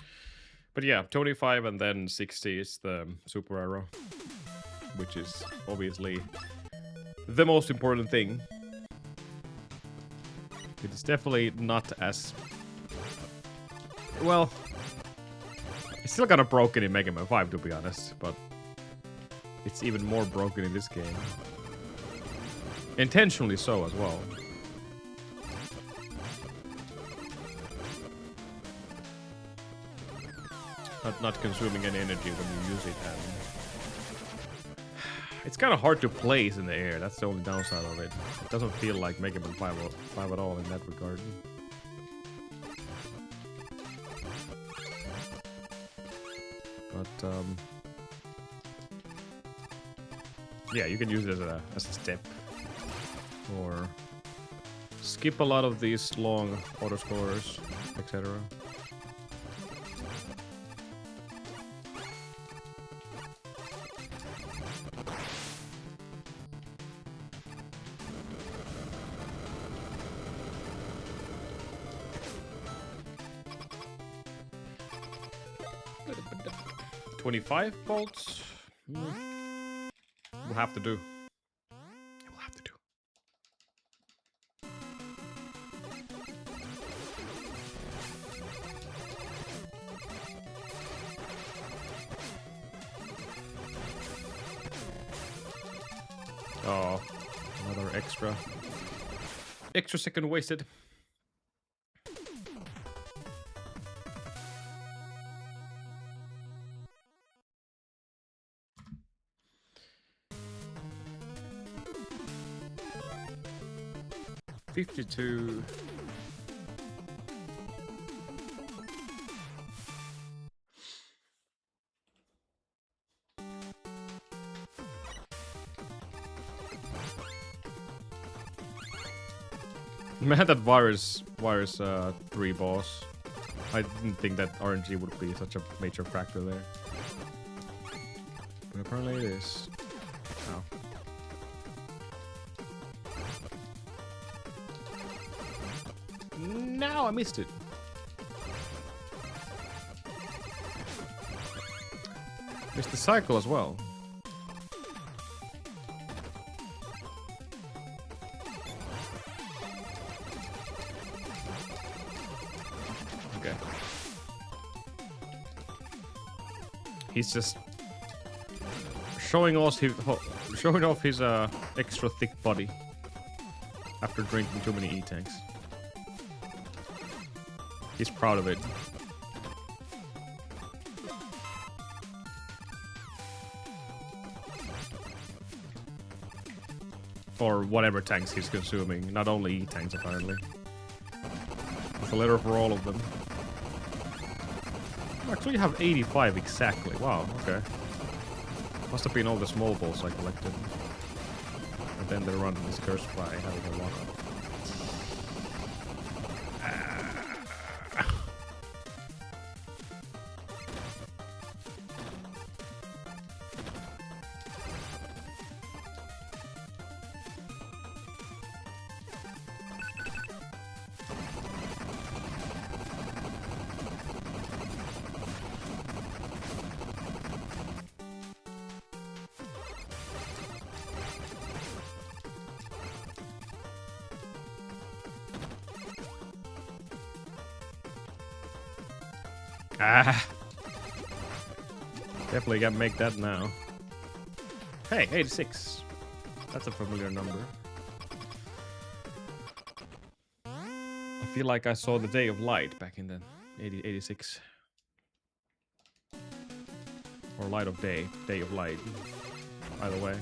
But yeah, 25 and then 60 is the super arrow, which is obviously the most important thing. It is definitely not as... Well, it's still kind of broken in Mega Man 5, to be honest, but it's even more broken in this game. Intentionally so as well. Not consuming any energy when you use it, and it's kind of hard to place in the air. That's the only downside of it. It doesn't feel like Megaman 5 at all in that regard. But yeah, you can use it as a step, or skip a lot of these long auto scores, etc. $25 volts. We'll have to do. We'll have to do. Oh, another extra second wasted. $52. Man, that virus 3 boss. I didn't think that RNG would be such a major factor there. But apparently it is. Wow. No, I missed it. Missed the cycle as well. Okay. He's just showing off his extra thick body after drinking too many E-tanks. He's proud of it. Or whatever tanks he's consuming. Not only E-tanks, apparently. It's a letter for all of them. Actually, you have 85 exactly. Wow, okay. Must have been all the small balls I collected. And then they're running this curse by having a lot of... Definitely gotta make that now. Hey, 86. That's a familiar number. I feel like I saw the Day of Light back in the 86. Or Light of Day. Day of Light. Either way.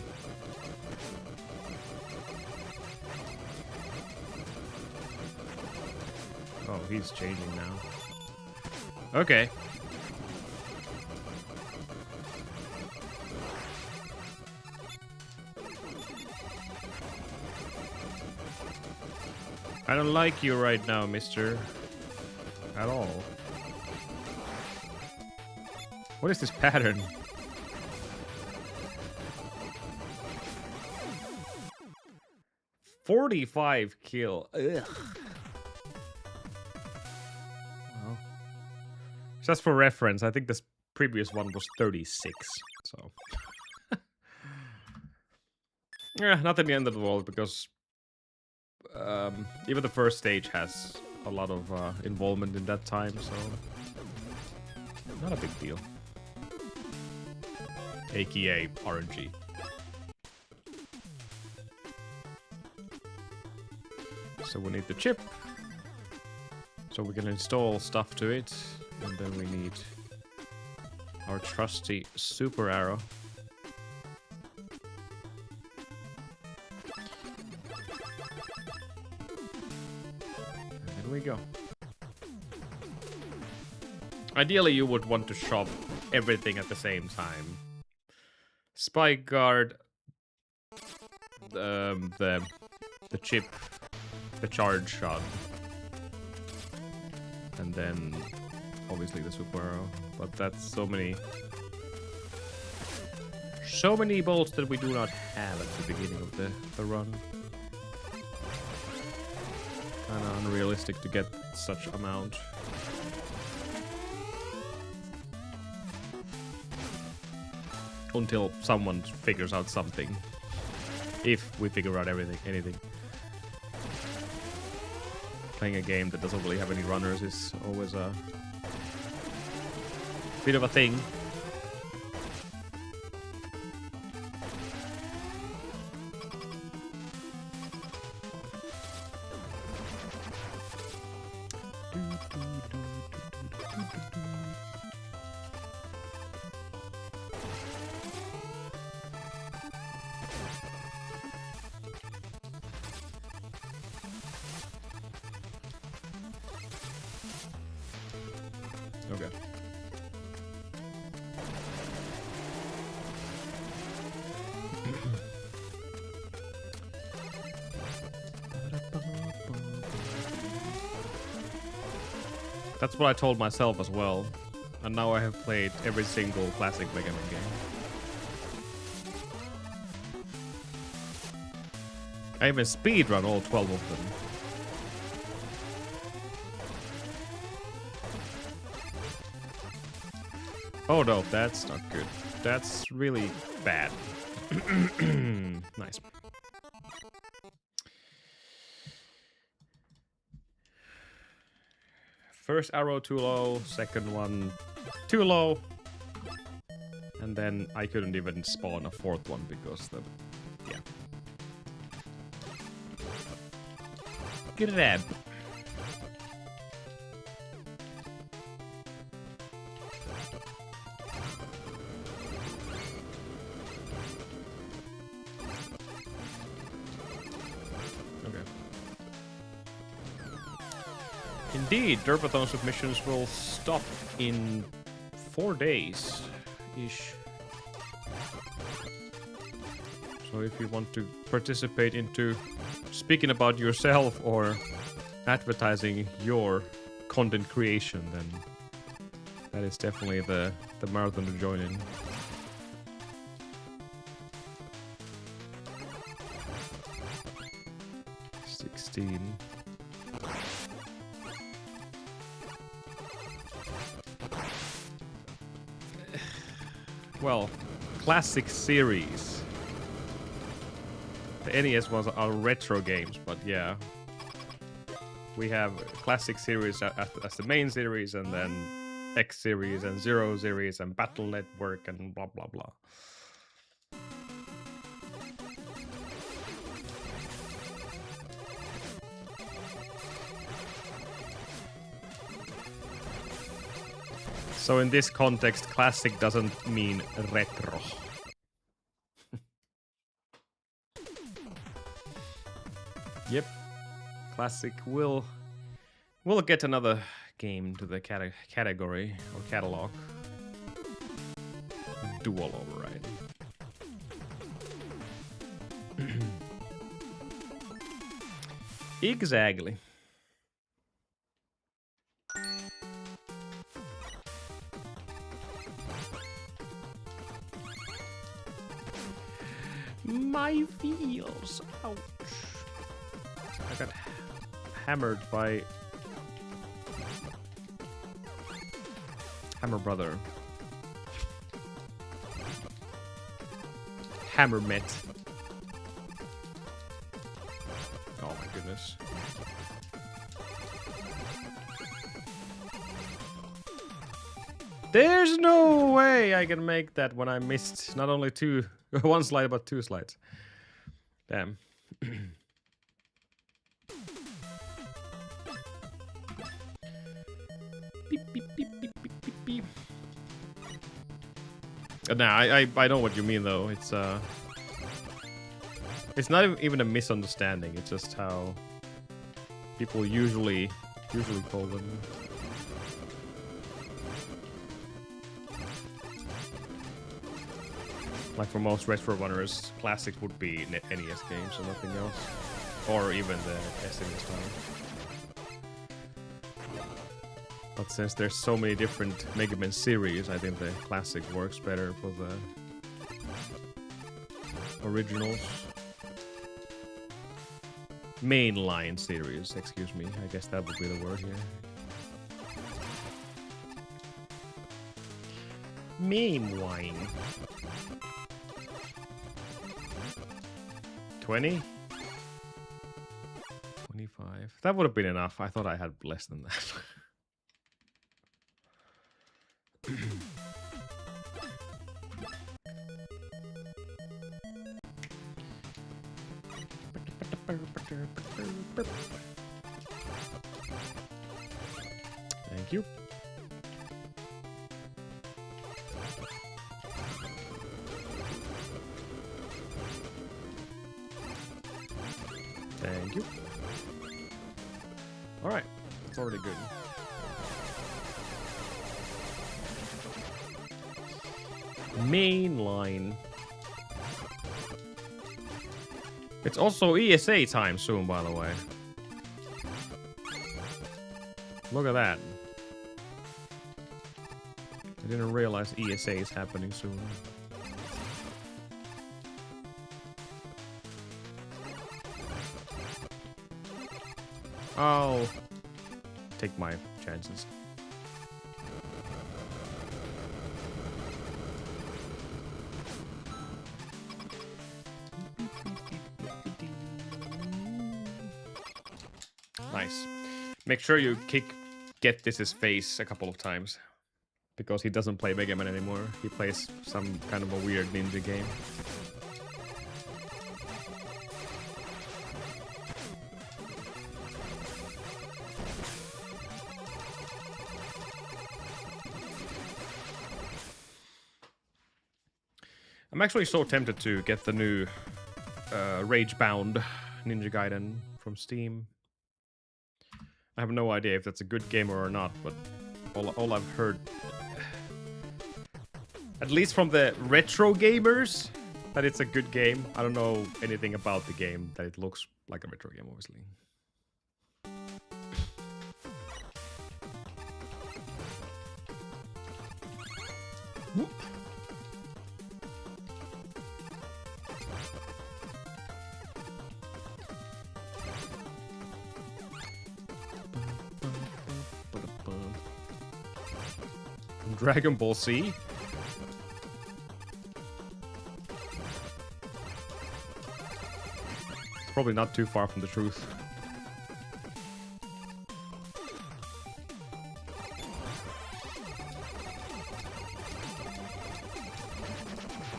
Oh, he's changing now. Okay. I don't like you right now, mister. At all. What is this pattern? $45 kill. Ugh. Well, just for reference, I think this previous one was 36. So, yeah, not in the end of the world because even the first stage has a lot of involvement in that time, so not a big deal. aka RNG. So we need the chip, so we can install stuff to it, and then we need our trusty super arrow. And there we go. Ideally, you would want to shop everything at the same time. Spike guard, the chip, the charge shot, and then obviously the super arrow. But that's so many bolts that we do not have at the beginning of the run. Kinda unrealistic to get such amount. Until someone figures out something. If we figure out anything. Playing a game that doesn't really have any runners is always a bit of a thing. Okay. That's what I told myself as well. And now I have played every single classic Megaman game. I even speedrun all 12 of them. Oh no, that's not good. That's really bad. Nice. First arrow too low, second one too low. And then I couldn't even spawn a fourth one because the... yeah. Get it out. Indeed, derpathon submissions will stop in 4 days-ish. So if you want to participate into speaking about yourself or advertising your content creation, then that is definitely the marathon to join in. Well, classic series. The NES ones are retro games, but yeah. We have classic series as the main series, and then X series and Zero series and Battle Network and blah blah blah. So in this context, classic doesn't mean retro. Yep, classic will get another game to the category or catalog. Dual override. Exactly. My feels. Ouch. I got hammered by Hammer Brother. Hammer Met. Oh my goodness. There's no way I can make that when I missed not only one slide, but 2 slides. Damn. Nah, I know what you mean though. It's not even a misunderstanding. It's just how people usually call them. Like for most retro runners, classics would be NES games and nothing else, or even the SNES time. But since there's so many different Megaman series, I think the classic works better for the originals. Mainline series, excuse me. I guess that would be the word here. Mainline. 20? 25. That would have been enough. I thought I had less than that. Thank you. Thank you. All right, it's already good. Mainline. It's also ESA time soon, by the way. Look at that. I didn't realize ESA is happening soon. I'll take my chances. Nice. Make sure you get this's face a couple of times. Because he doesn't play Megaman anymore. He plays some kind of a weird ninja game. I'm actually so tempted to get the new Rage-bound Ninja Gaiden from Steam. I have no idea if that's a good game or not, but all I've heard, at least from the retro gamers, that it's a good game. I don't know anything about the game, that it looks like a retro game, obviously. Whoop. Dragon Ball Z? It's probably not too far from the truth.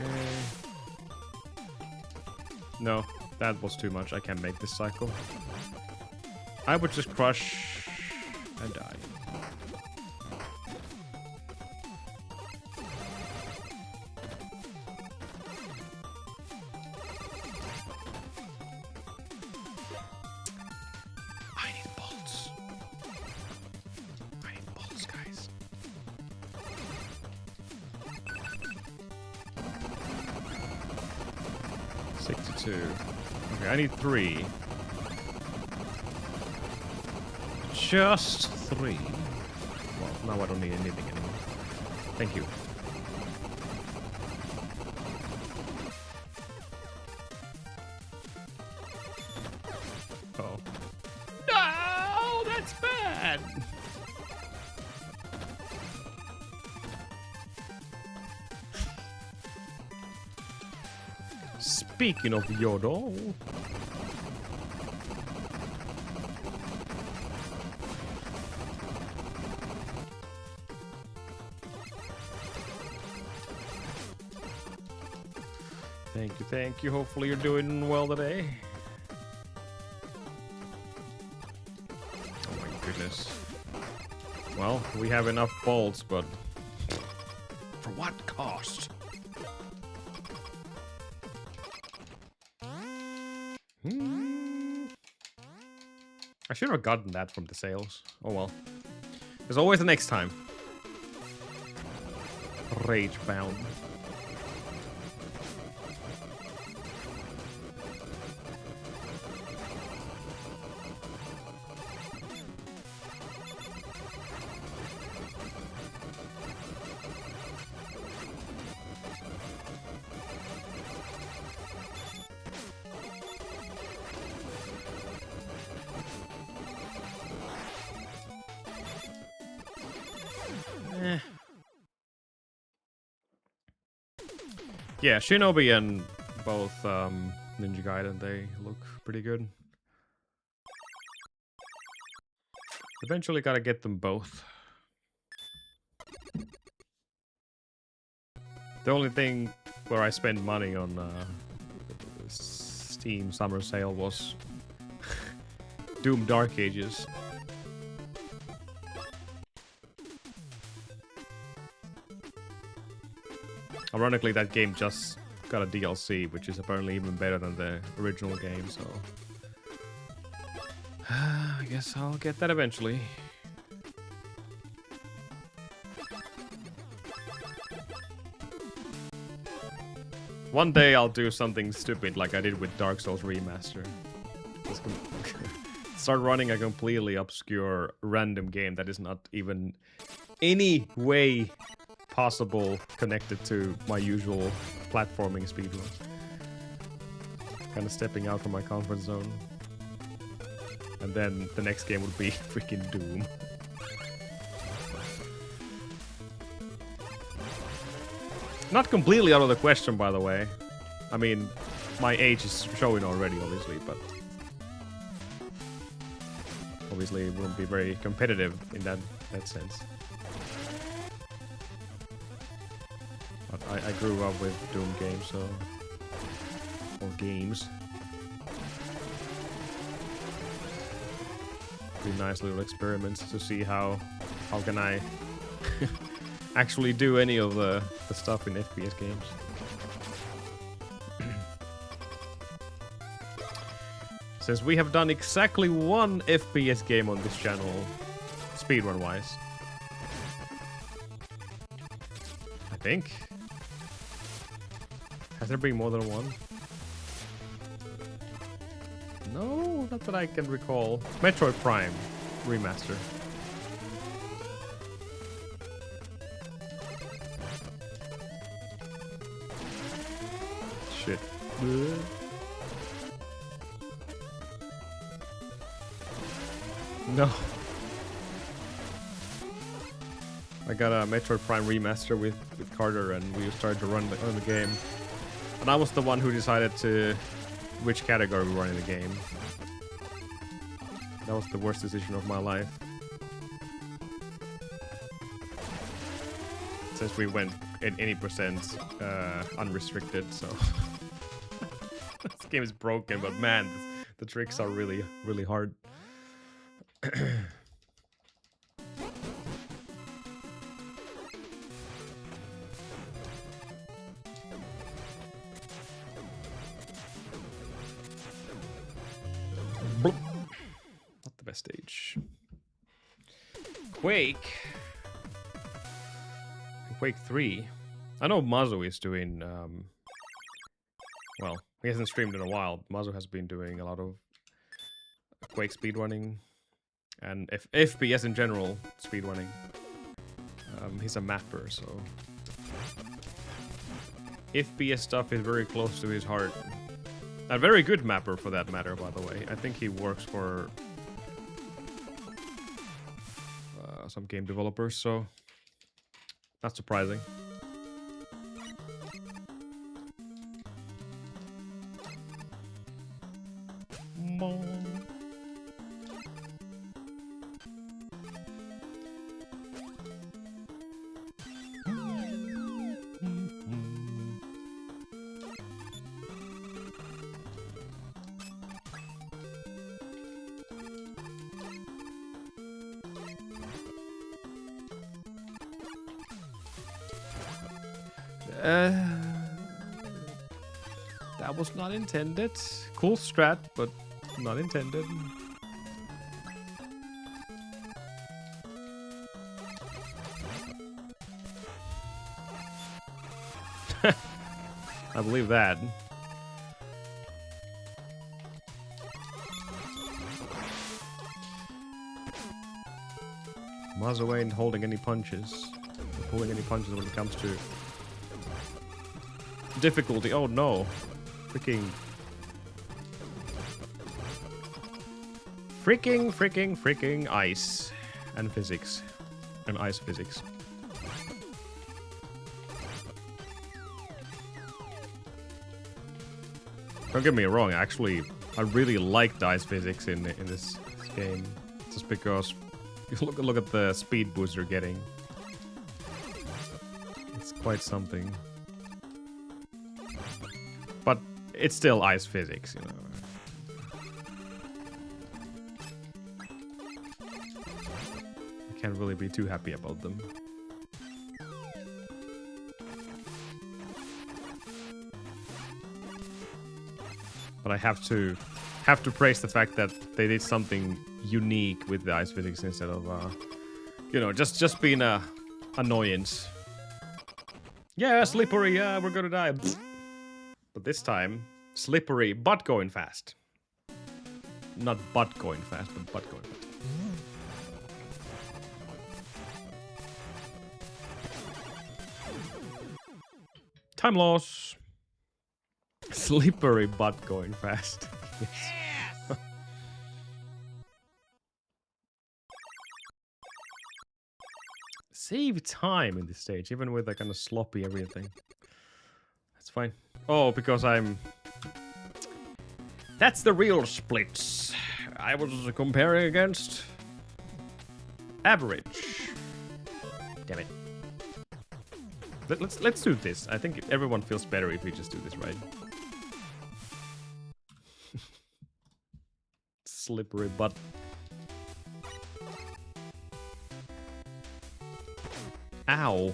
Okay. No, that was too much. I can't make this cycle. I would just crush and die. I need 3. Just 3. Well, now I don't need anything anymore. Thank you. Oh. No, that's bad. Speaking of Yodel. Thank you, thank you. Hopefully you're doing well today. Oh my goodness. Well, we have enough bolts, but for what cost? I should have gotten that from the sales. Oh well. There's always the next time. Rage bound. Yeah, Shinobi and both Ninja Gaiden, they look pretty good. Eventually gotta get them both. The only thing where I spend money on Steam Summer Sale was Doom Dark Ages. Ironically, that game just got a DLC, which is apparently even better than the original game, so... I guess I'll get that eventually. One day I'll do something stupid like I did with Dark Souls Remaster. Just start running a completely obscure random game that is not even any way possible connected to my usual platforming speedrun. Kind of stepping out from my comfort zone. And then the next game would be freaking Doom. Not completely out of the question, by the way. I mean, my age is showing already, obviously, but... obviously, it wouldn't be very competitive in that sense. But I grew up with Doom games, so... or games. Pretty nice little experiments to see how can I actually do any of the stuff in FPS games. Since we have done exactly one FPS game on this channel, speedrun wise. I think. Has there been more than one? No, not that I can recall. Metroid Prime Remaster. Shit. No. I got a Metroid Prime Remaster with Carter, and we started to run the game. And I was the one who decided to which category we run in the game. That was the worst decision of my life. Since we went at any percent unrestricted, so... This game is broken, but man, the tricks are really, really hard. Not the best stage. Quake 3. I know Mazu is doing well, he hasn't streamed in a while. Mazu has been doing a lot of Quake speedrunning and FPS in general speedrunning. He's a mapper, so FPS stuff is very close to his heart. A very good mapper, for that matter, by the way. I think he works for some game developers, so not surprising. That was not intended. Cool strat, but not intended. I believe that. Mazo ain't holding any punches. Or pulling any punches when it comes to difficulty. Oh no. Freaking ice and physics. And ice physics. Don't get me wrong, actually, I really like ice physics in this game. Just because you look at the speed boost you're getting. It's quite something. But it's still ice physics, you know. I can't really be too happy about them. But I have to praise the fact that they did something unique with the ice physics instead of you know, just being a annoyance. Yeah, slippery, yeah, we're gonna die. But this time, slippery, but going fast. Not but going fast, but going fast. Time loss. Slippery, but going fast. Yes. Save time in this stage, even with like kind of sloppy everything. That's fine. Oh, because I'm... That's the real splits. I was comparing against... average. Damn it. Let's do this. I think everyone feels better if we just do this, right? Slippery butt. Ow.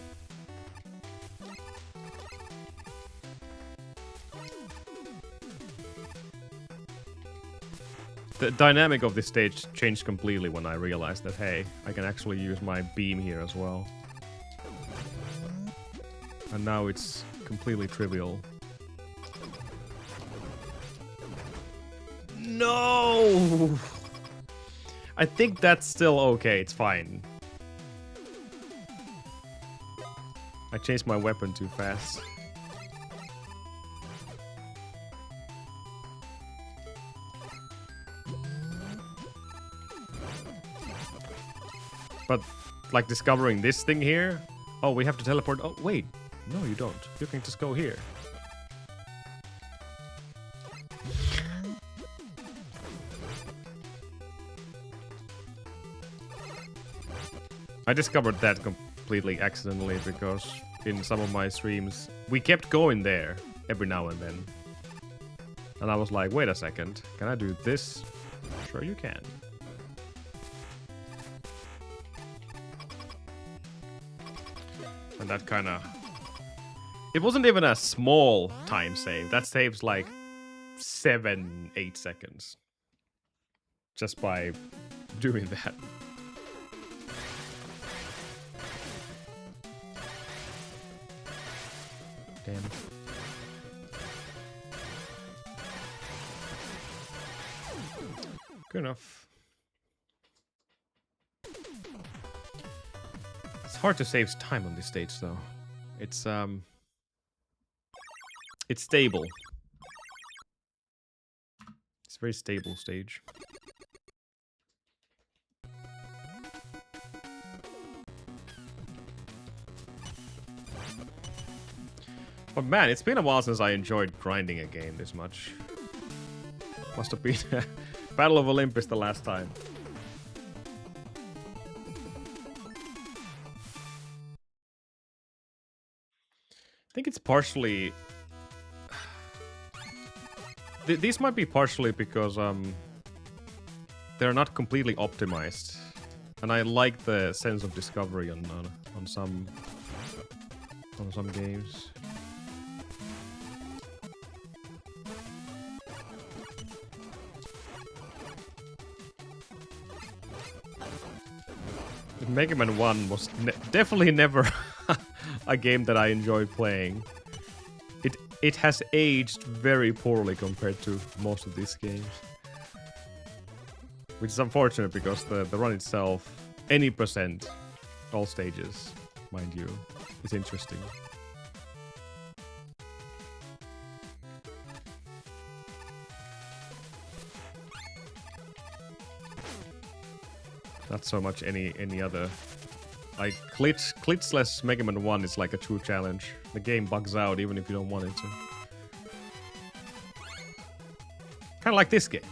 The dynamic of this stage changed completely when I realized that, hey, I can actually use my beam here as well. And now it's completely trivial. No! I think that's still okay, it's fine. I changed my weapon too fast. But, like, discovering this thing here... Oh, we have to teleport... Oh, wait. No, you don't. You can just go here. I discovered that completely accidentally because in some of my streams, we kept going there every now and then. And I was like, wait a second, can I do this? Sure you can. And that kind of... It wasn't even a small time save. That saves like 7-8 seconds. Just by doing that. Damn. Good enough. It's hard to save time on this stage, though. It's stable. It's a very stable stage. But man, it's been a while since I enjoyed grinding a game this much. Must have been Battle of Olympus the last time. I think it's partially... These might be partially because they're not completely optimized. And I like the sense of discovery on some games. Megaman 1 was definitely never a game that I enjoyed playing. It has aged very poorly compared to most of these games. Which is unfortunate because the run itself, any percent, all stages, mind you, is interesting. Not so much any other. Like Klitzless Megaman 1 is like a true challenge. The game bugs out even if you don't want it to. Kinda like this game.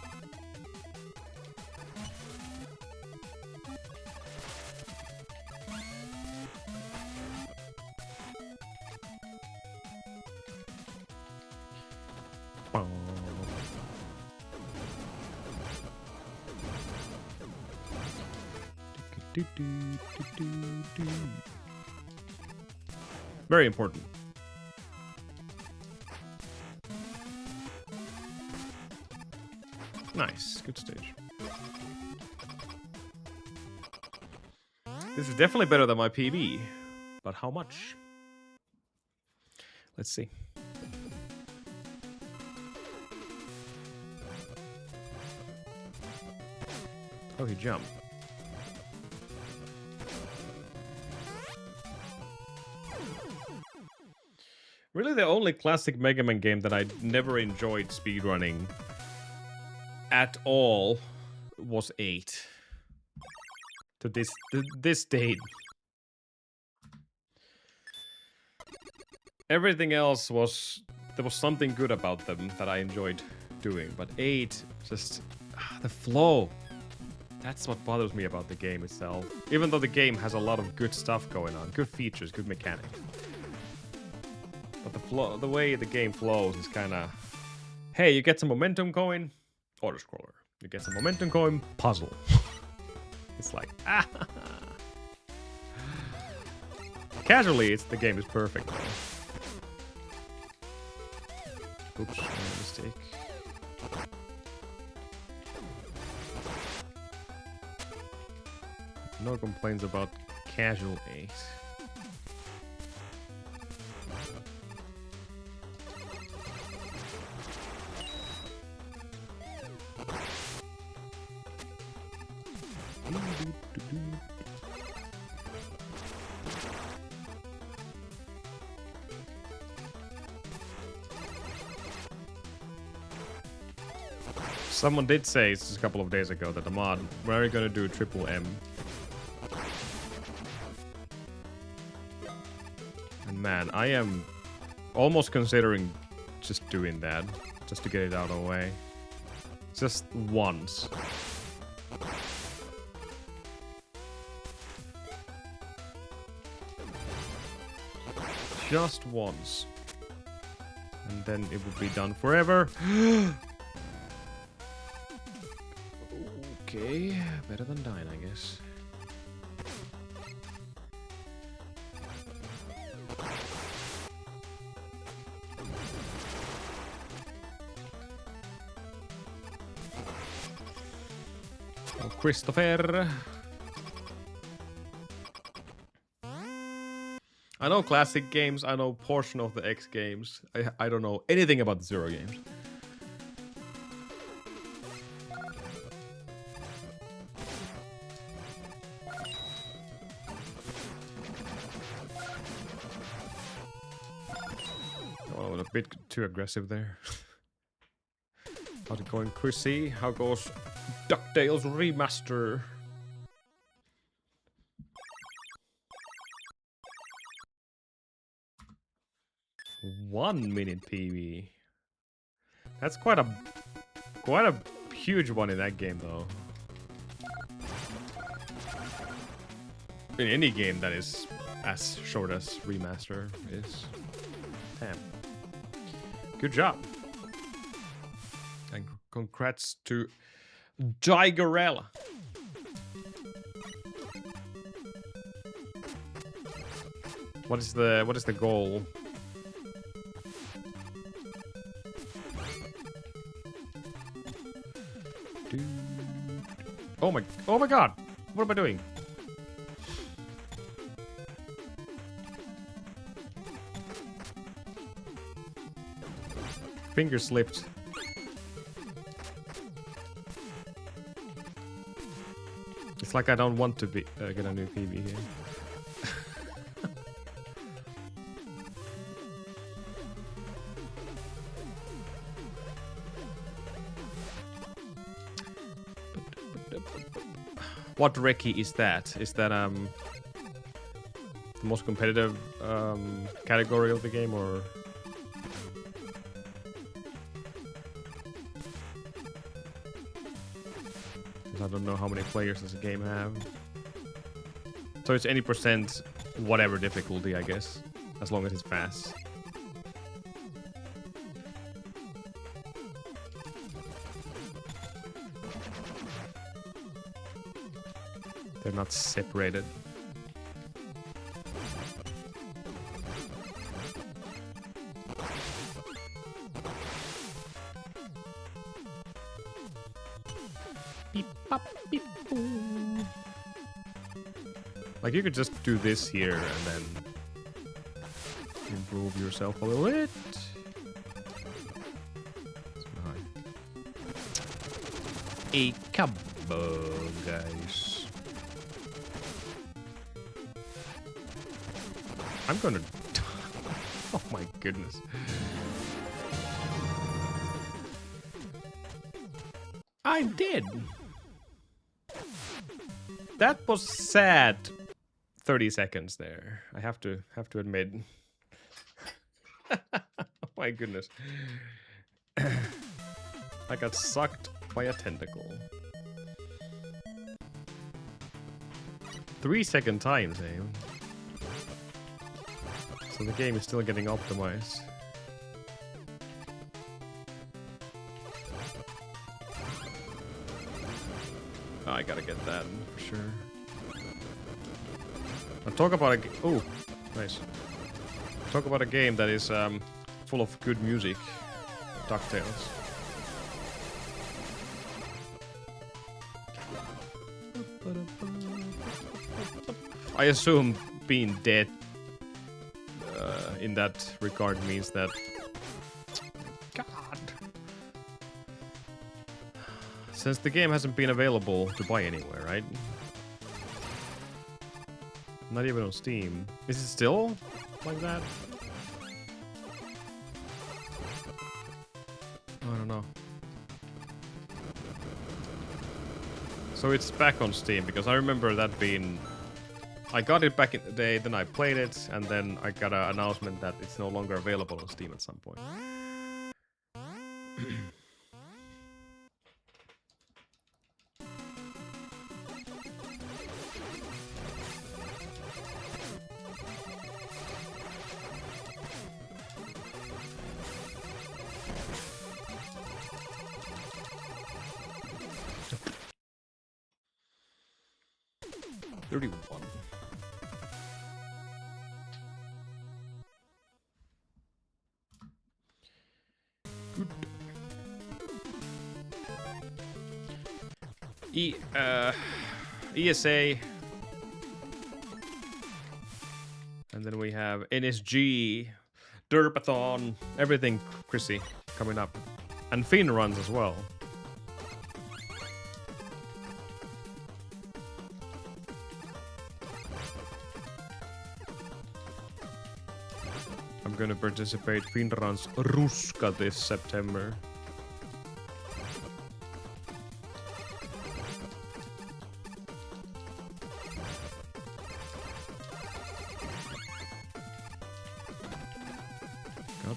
Very important. Nice, good stage. This is definitely better than my PB, but how much? Let's see. Oh, he jumped. Really, the only classic Mega Man game that I never enjoyed speedrunning at all was 8. To this date. Everything else was... There was something good about them that I enjoyed doing. But 8, just... the flow. That's what bothers me about the game itself. Even though the game has a lot of good stuff going on. Good features, good mechanics. But the way the game flows is kind of... Hey, you get some momentum going, auto-scroller. You get some momentum going, puzzle. It's like, ah. Casually, the game is perfect. Oops, mistake. No complaints about casual 8. Someone did say just a couple of days ago that Ahmad, when are you gonna do triple M? And man, I am almost considering just doing that, just to get it out of the way. Just once. Just once. And then it would be done forever. Okay, better than dying, I guess. Oh, Christopher. I know classic games, I know portion of the X games. I don't know anything about the Zero games. Oh, a bit too aggressive there. How's it going, Chrissy? How goes DuckTales Remaster? One minute PB. That's quite a huge one in that game, though. In any game that is as short as Remaster is. Damn. Good job. And congrats to Gigarella. What is the goal? Oh my god! What am I doing? finger slipped. It's like I don't want to be get a new PB here. What recce is that? Is that the most competitive category of the game, or? 'Cause I don't know how many players does the game have. So it's any percent, whatever difficulty, I guess, as long as it's fast. They're not separated. Beep, bop, beep, boom. Like, you could just do this here and then improve yourself a little bit. A cabo, guys. I'm gonna... Oh my goodness. I'm dead. That was sad. 30 seconds there. I have to admit. Oh my goodness. I got sucked by a tentacle. 3-second time save. So the game is still getting optimized. Oh, I gotta get that for sure. Now talk about a oh, nice. Talk about a game that is full of good music. DuckTales. I assume being dead in that regard means that... God! Since the game hasn't been available to buy anywhere, right? Not even on Steam. Is it still like that? I don't know. So it's back on Steam, because I remember that being... I got it back in the day, then I played it, and then I got an announcement that it's no longer available on Steam at some point. ESA, and then we have NSG, derpathon, everything Chrissy coming up, and Speedruns as well. I'm gonna participate Speedruns Ruska this September.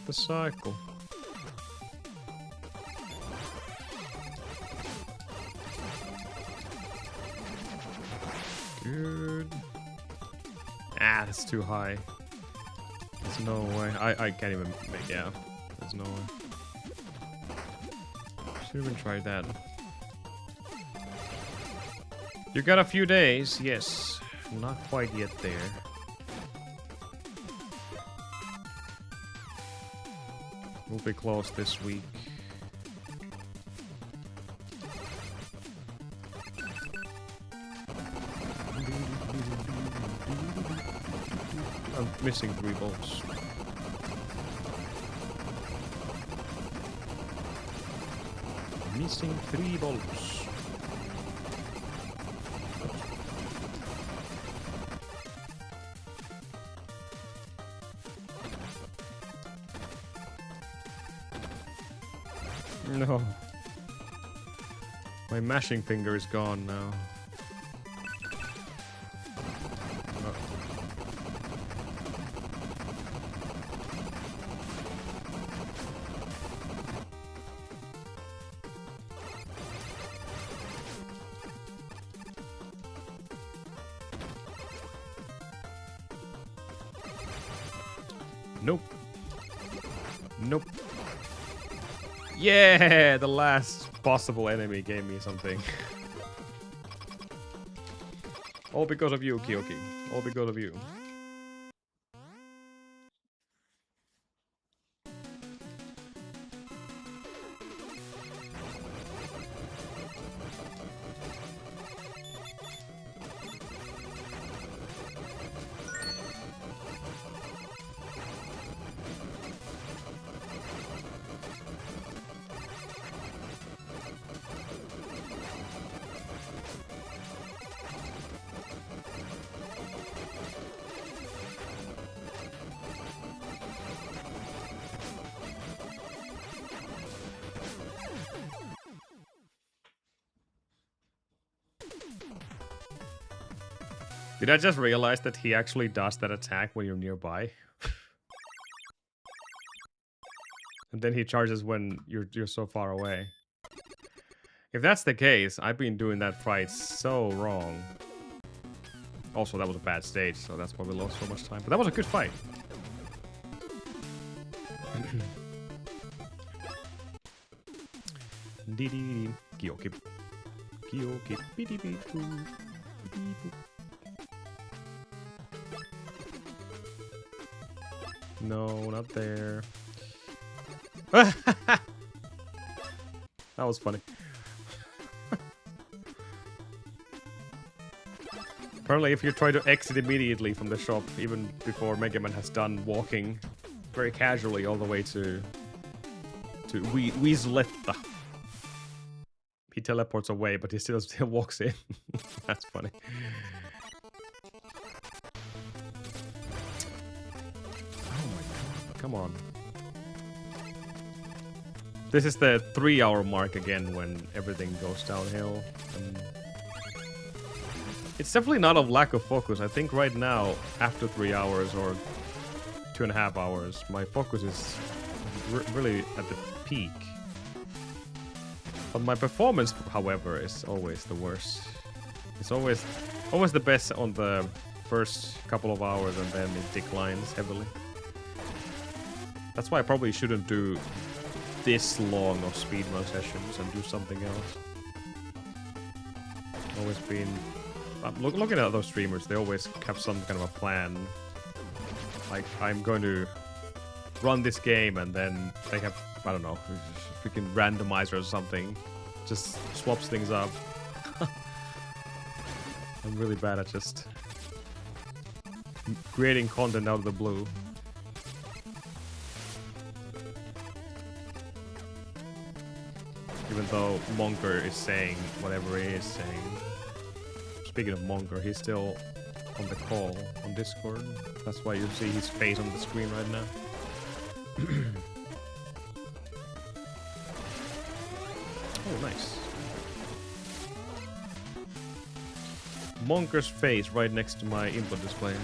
The cycle. Good. Ah, that's too high. There's no way. I can't even make it out. There's no way. Should even try that. You got a few days, yes. Not quite yet there. We'll be close this week. I'm missing 3 bolts. Missing 3 bolts. No. My mashing finger is gone now. Oh. Nope. Nope. Yeah, the last possible enemy gave me something. All because of you, Kyoki. All because of you. Did I just realize that he actually does that attack when you're nearby? And then he charges when you're so far away. If that's the case, I've been doing that fight so wrong. Also, that was a bad stage, so that's why we lost so much time. But that was a good fight. Kyoki. Kyoki. No, not there. That was funny. Apparently, if you try to exit immediately from the shop, even before Megaman has done walking very casually all the way to Weasletta, he teleports away, but he still walks in. That's funny. Come on. This is the 3-hour mark again when everything goes downhill. It's definitely not a lack of focus. I think right now, after 3 hours or 2.5 hours, my focus is really at the peak. But my performance, however, is always the worst. It's always the best on the first couple of hours and then it declines heavily. That's why I probably shouldn't do this long of speedrun sessions and do something else. Always been... looking at other streamers, they always have some kind of a plan. Like, I'm going to run this game and then they have, I don't know, freaking randomizer or something. Just swaps things up. I'm really bad at just creating content out of the blue. Even though Monker is saying whatever he is saying. Speaking of Monker, he's still on the call on Discord. That's why you see his face on the screen right now. Oh, nice. Monker's face right next to my input display.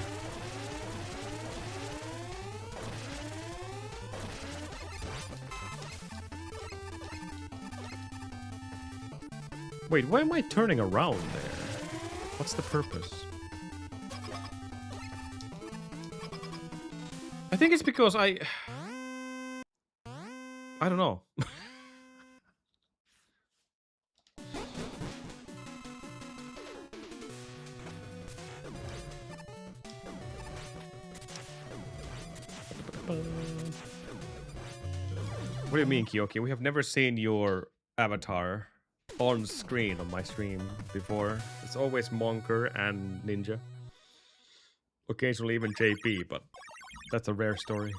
Wait, why am I turning around there? What's the purpose? I think it's because I don't know. What do you mean, Kyoki? We have never seen your avatar on screen on my stream before. It's always Monker and Ninja. Occasionally even JP, but that's a rare story.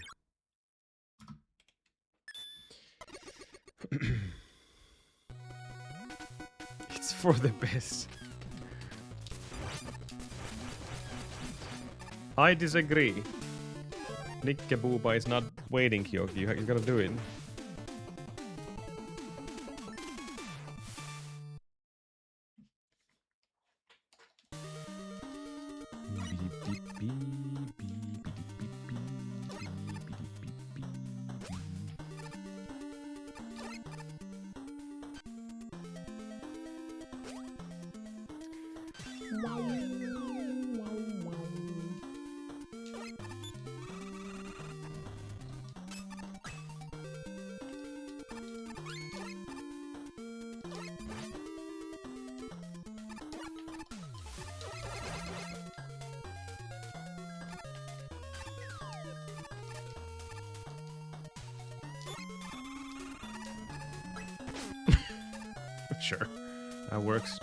for the best. I disagree. Nikkebuba is not waiting, Kyoki. You gotta do it. Sure, that works.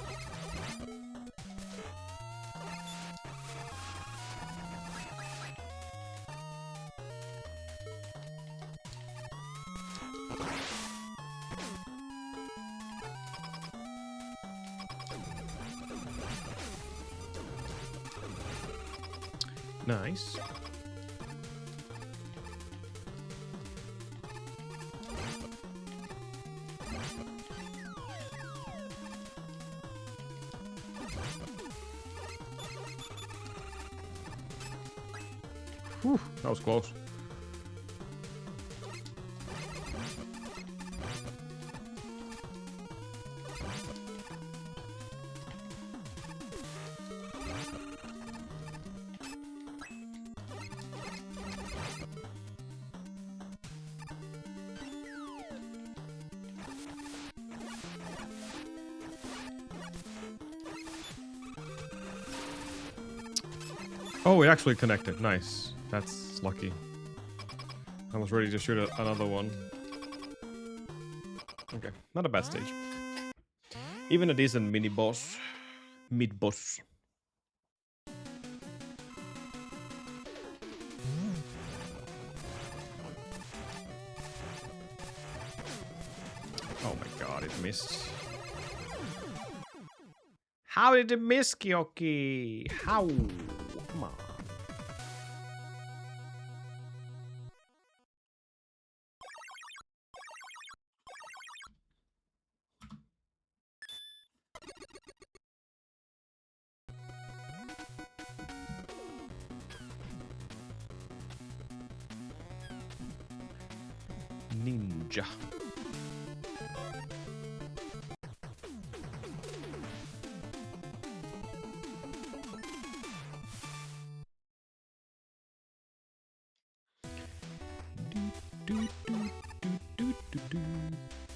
Nice. Whew, that was close. Oh, it actually connected. Nice. That's lucky. I was ready to shoot another one. Okay, not a bad stage. Even a decent mini boss. Mid boss. Oh my god, it missed. How did it miss, Kyoki? How? Come on. Ninja.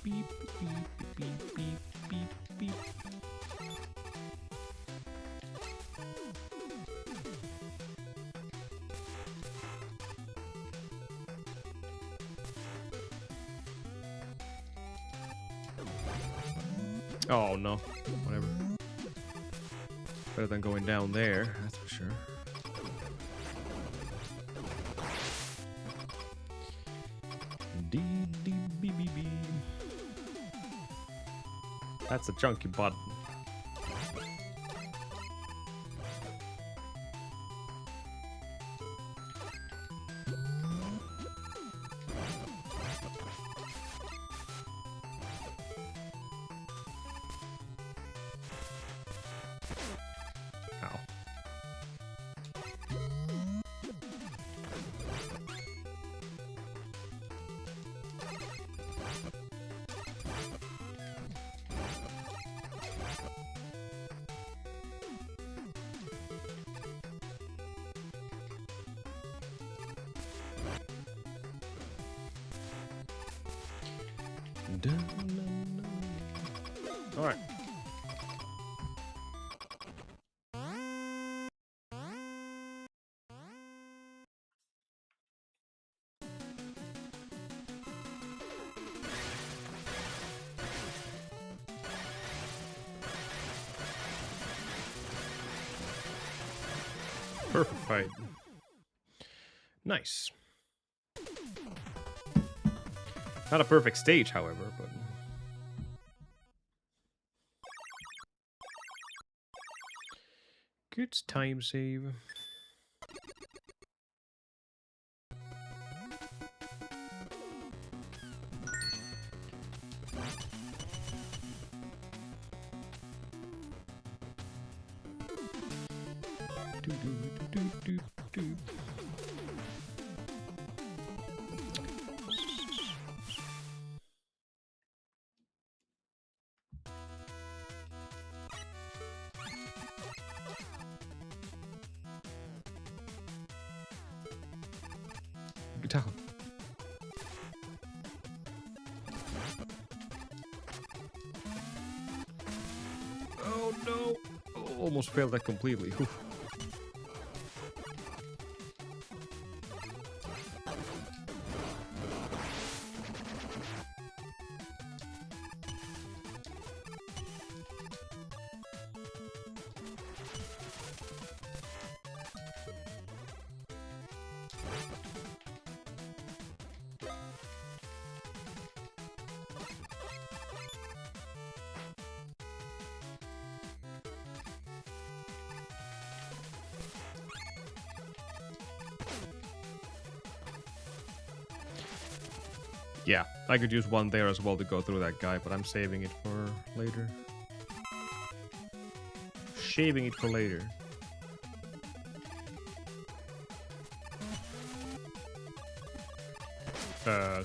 Beep, beep, beep, beep, beep, beep. Oh no, whatever. Better than going down there, that's for sure. D-D-B-B-B. That's a chunky button. Ow. All right. Perfect fight. Nice. Not a perfect stage, however, but Good time save. Guitar. Oh no! Oh, almost failed that completely. Whew. Yeah, I could use one there as well to go through that guy, but I'm saving it for later. Shaving it for later.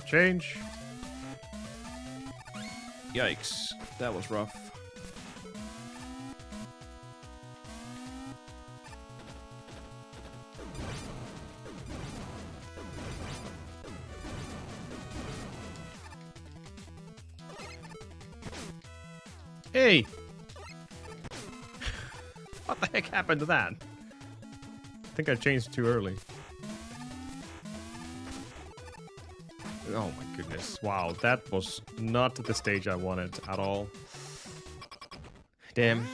Change. Yikes, that was rough. Hey! What the heck happened to that? I think I changed too early. Oh my goodness. Wow, that was not the stage I wanted at all. Damn.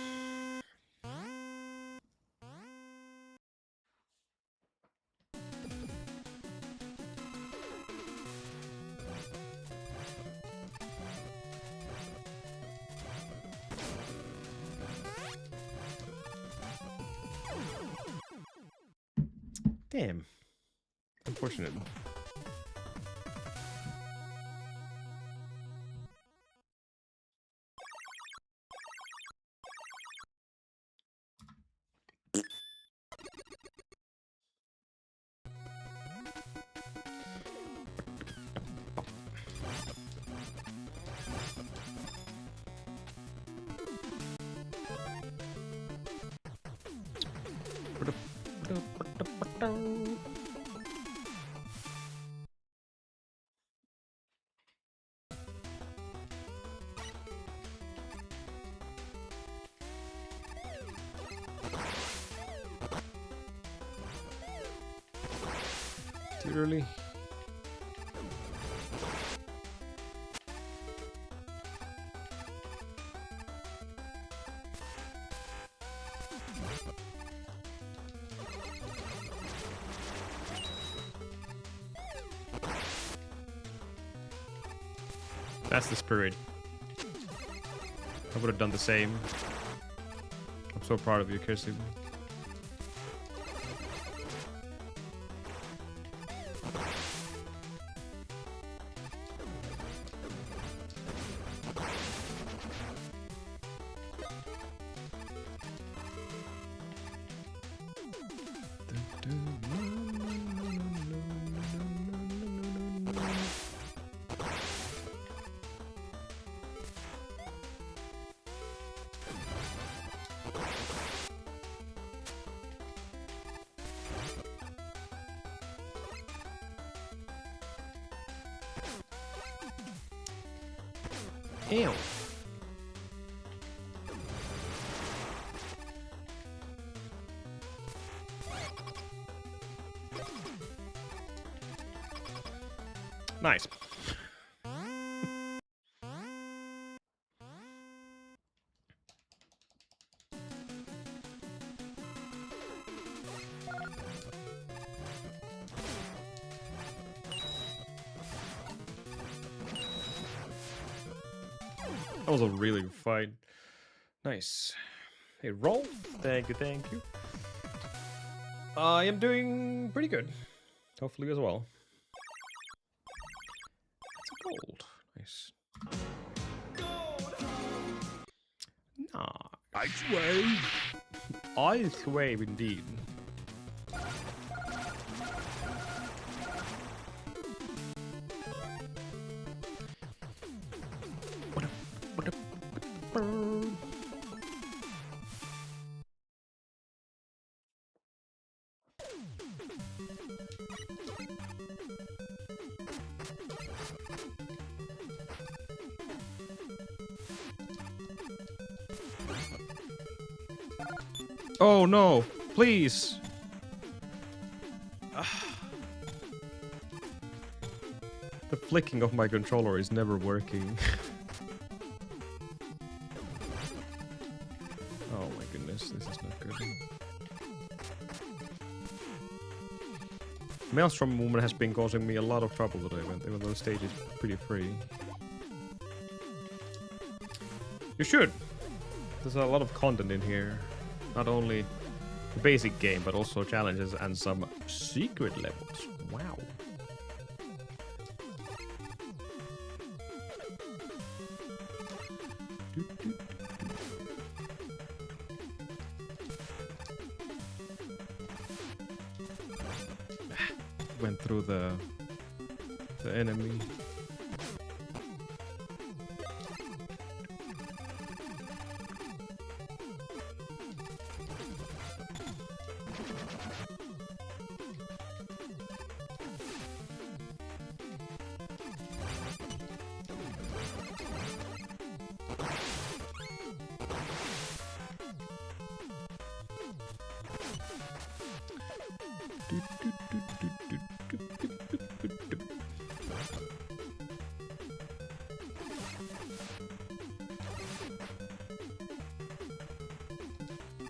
Damn. Unfortunate. Too early. That's the spirit. I would have done the same. I'm so proud of you, Kirsty. Ew. Nice. That was a really good fight. Nice. Hey, roll. Thank you, thank you. I am doing pretty good. Hopefully as well. It's a gold. Nice. Nah. Ice wave. Ice wave indeed. Oh no, please. The flicking of my controller is never working. Oh my goodness, this is not good. Maelstrom movement has been causing me a lot of trouble today, even though the stage is pretty free. You should. There's a lot of content in here. Not only the basic game, but also challenges and some secret levels. Wow. Went through the enemy.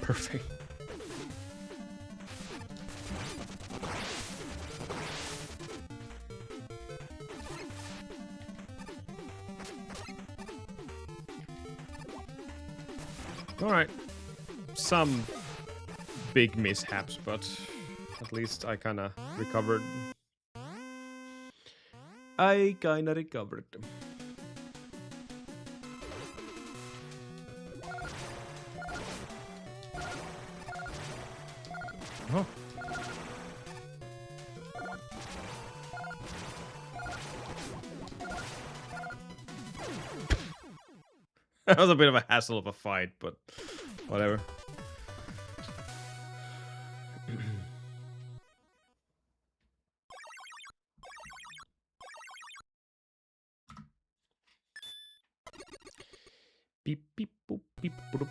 Perfect. All right. Some big mishaps, but at least I kind of recovered. I kind of recovered. Oh. That was a bit of a hassle of a fight, but whatever. Beep beep boop beep boop.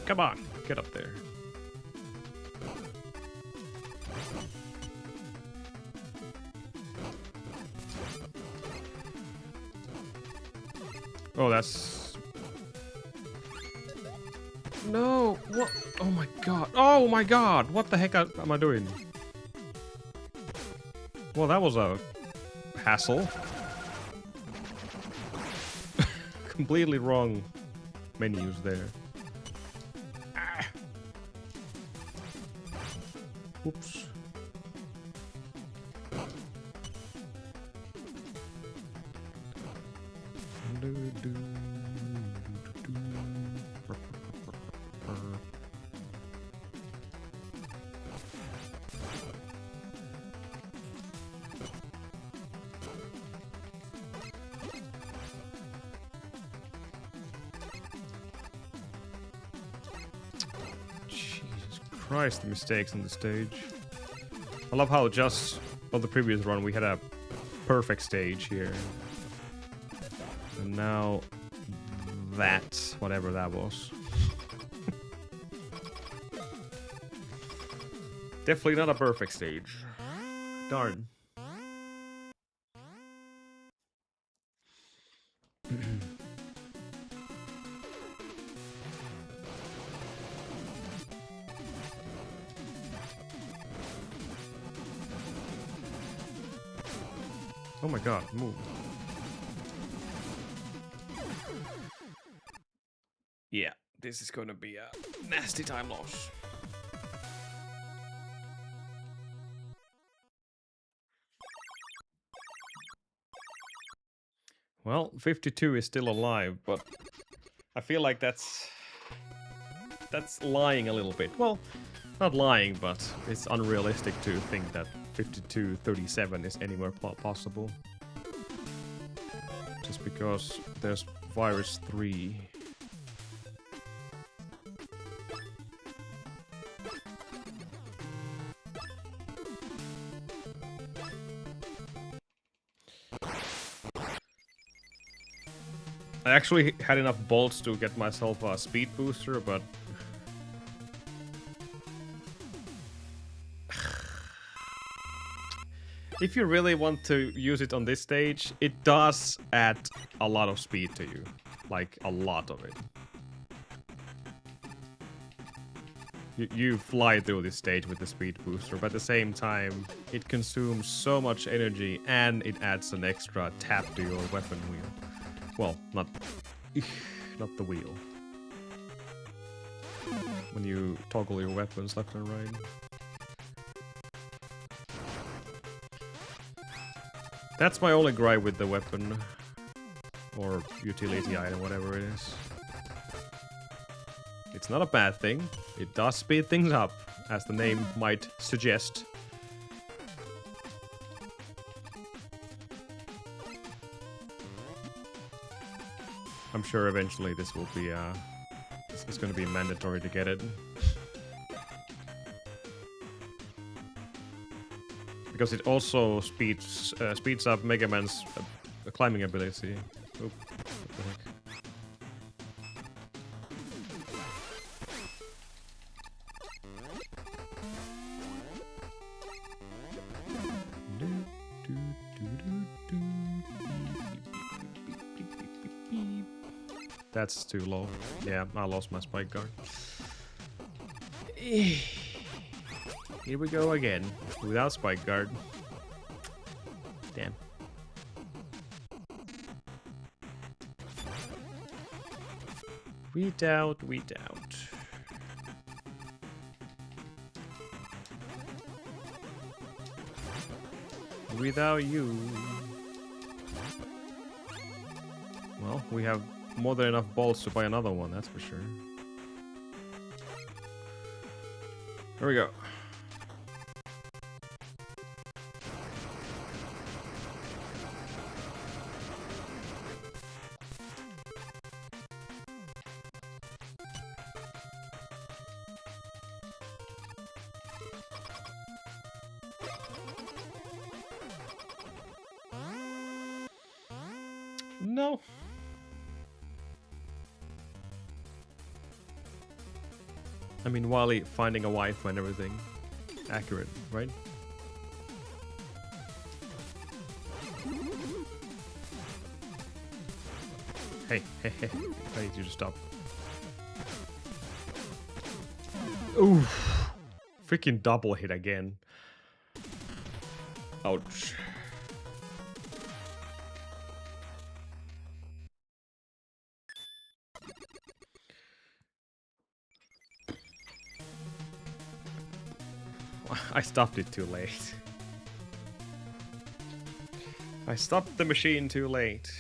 Come on, get up there. Oh, that's... No, what? Oh my god. Oh my god, what the heck am I doing? Well, that was a hassle. Completely wrong menus there. Oops. Christ, the mistakes on the stage. I love how just on the previous run we had a perfect stage here. And now that, whatever that was. Definitely not a perfect stage. Darn. Oh my god, move. Yeah, this is gonna be a nasty time loss. Well, 52 is still alive, but I feel like that's lying a little bit. Well, not lying, but it's unrealistic to think that 52-37 is anywhere possible. Just because there's Virus 3. I actually had enough bolts to get myself a speed booster, but if you really want to use it on this stage, it does add a lot of speed to you. Like, a lot of it. You fly through this stage with the speed booster, but at the same time, it consumes so much energy and it adds an extra tap to your weapon wheel. Well, not the wheel. When you toggle your weapons left and right. That's my only gripe with the weapon. Or utility item, whatever it is. It's not a bad thing. It does speed things up, as the name might suggest. I'm sure eventually this will be, it's gonna be mandatory to get it. Because it also speeds up Megaman's climbing ability. Oop, what the heck? That's too low. Yeah, I lost my spike guard. Here we go again, without spike guard. Damn. We doubt. Without you. Well, we have more than enough bolts to buy another one, that's for sure. Here we go. No. I mean, Wally finding a wife and everything. Accurate, right? Hey, I need you to stop. Oof. Freaking double hit again. Ouch. I stopped it too late. I stopped the machine too late.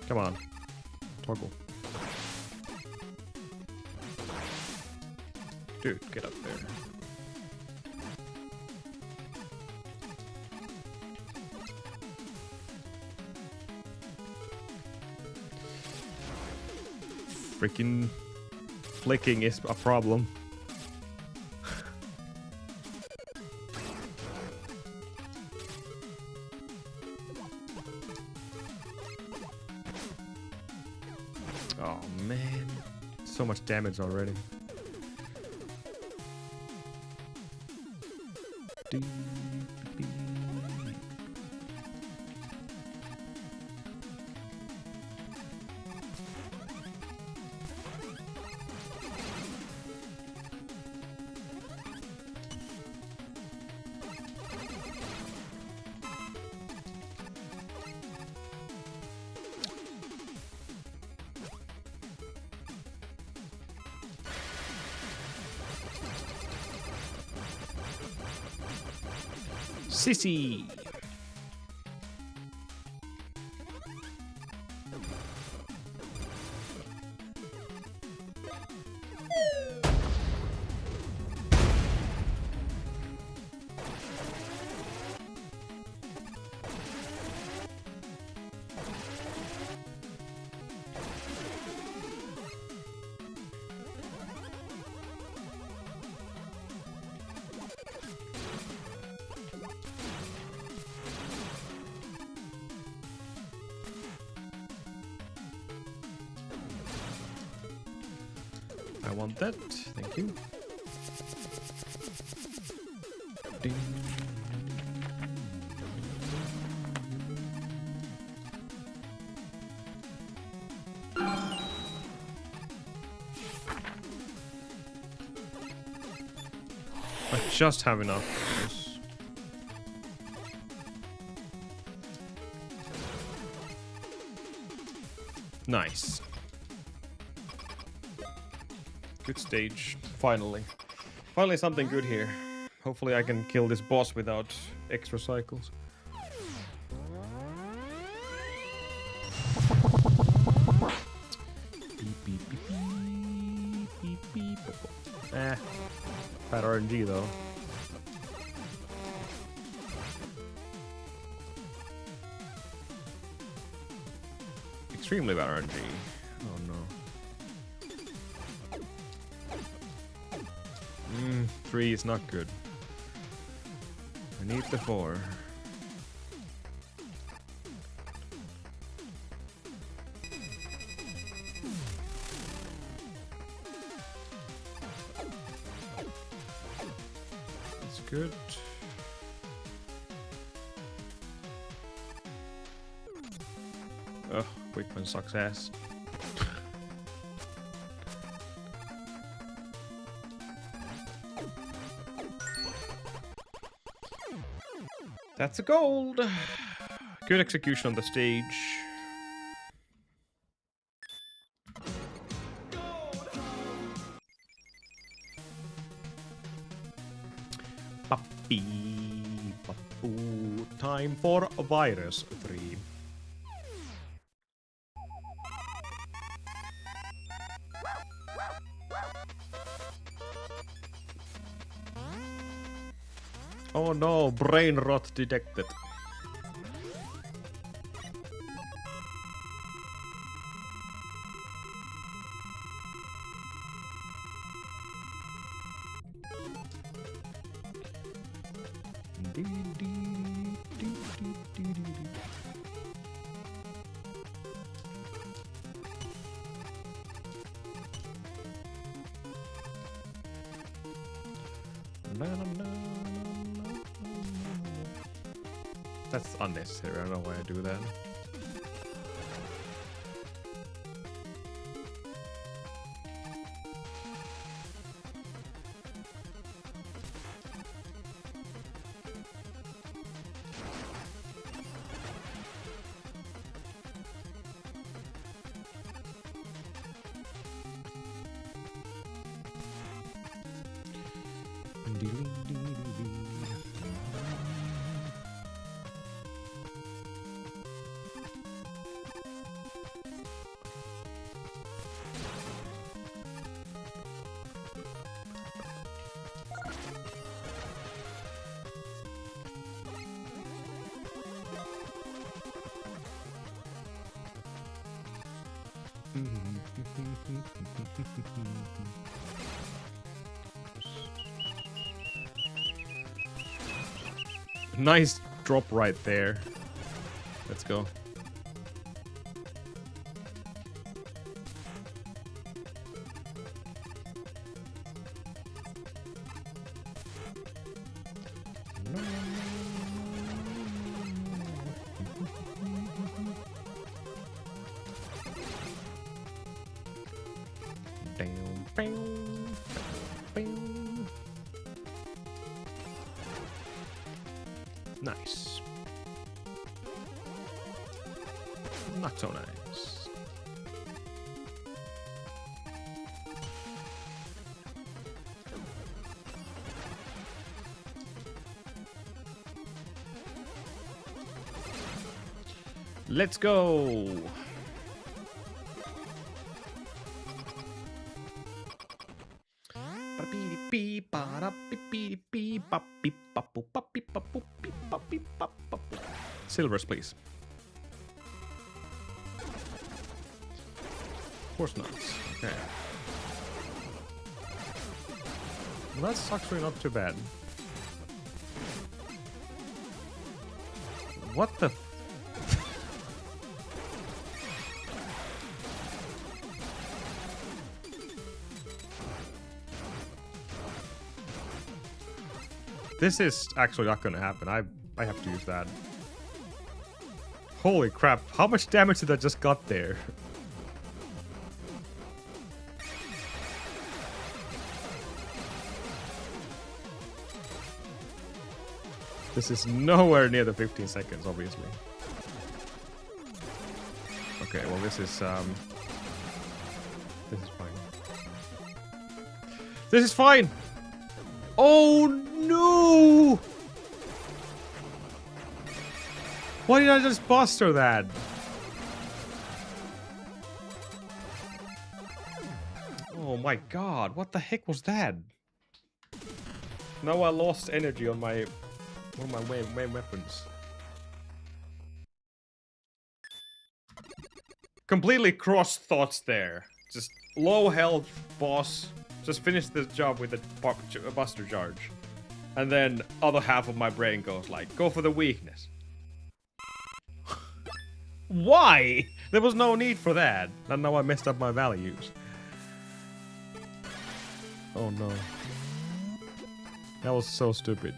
Come on. Toggle. Dude, get up there. Freaking flicking is a problem. Oh man, so much damage already. Sissy. I want that. Thank you. Ding. I just have enough for this. Nice. Good stage. Finally. Finally something good here. Hopefully I can kill this boss without extra cycles. Beep, beep, beep, beep, beep, beep. Eh. Bad RNG though. Extremely bad RNG. Oh no. 3 is not good. I need the 4. That's good. Ugh, Quickman sucks ass. That's a gold. Good execution on the stage. Papi, papu. Time for Virus 3. Oh no, brain rot detected. That's unnecessary. I don't know why I do that. Nice drop right there. Let's go. Nice. Not so nice. Let's go. Silvers, please. Of course not. Okay. Well, that's actually not too bad. What the? This is actually not gonna happen. I have to use that. Holy crap, how much damage did I just got there? This is nowhere near the 15 seconds, obviously. Okay, well this is fine. This is fine! Oh no! Why did I just buster that? Oh my god, what the heck was that? Now I lost energy on my one of my main weapons. Completely cross thoughts there. Just low health boss. Just finish the job with a buster charge. And then other half of my brain goes like, go for the weakness. Why? There was no need for that. And now I messed up my values. Oh no. That was so stupid.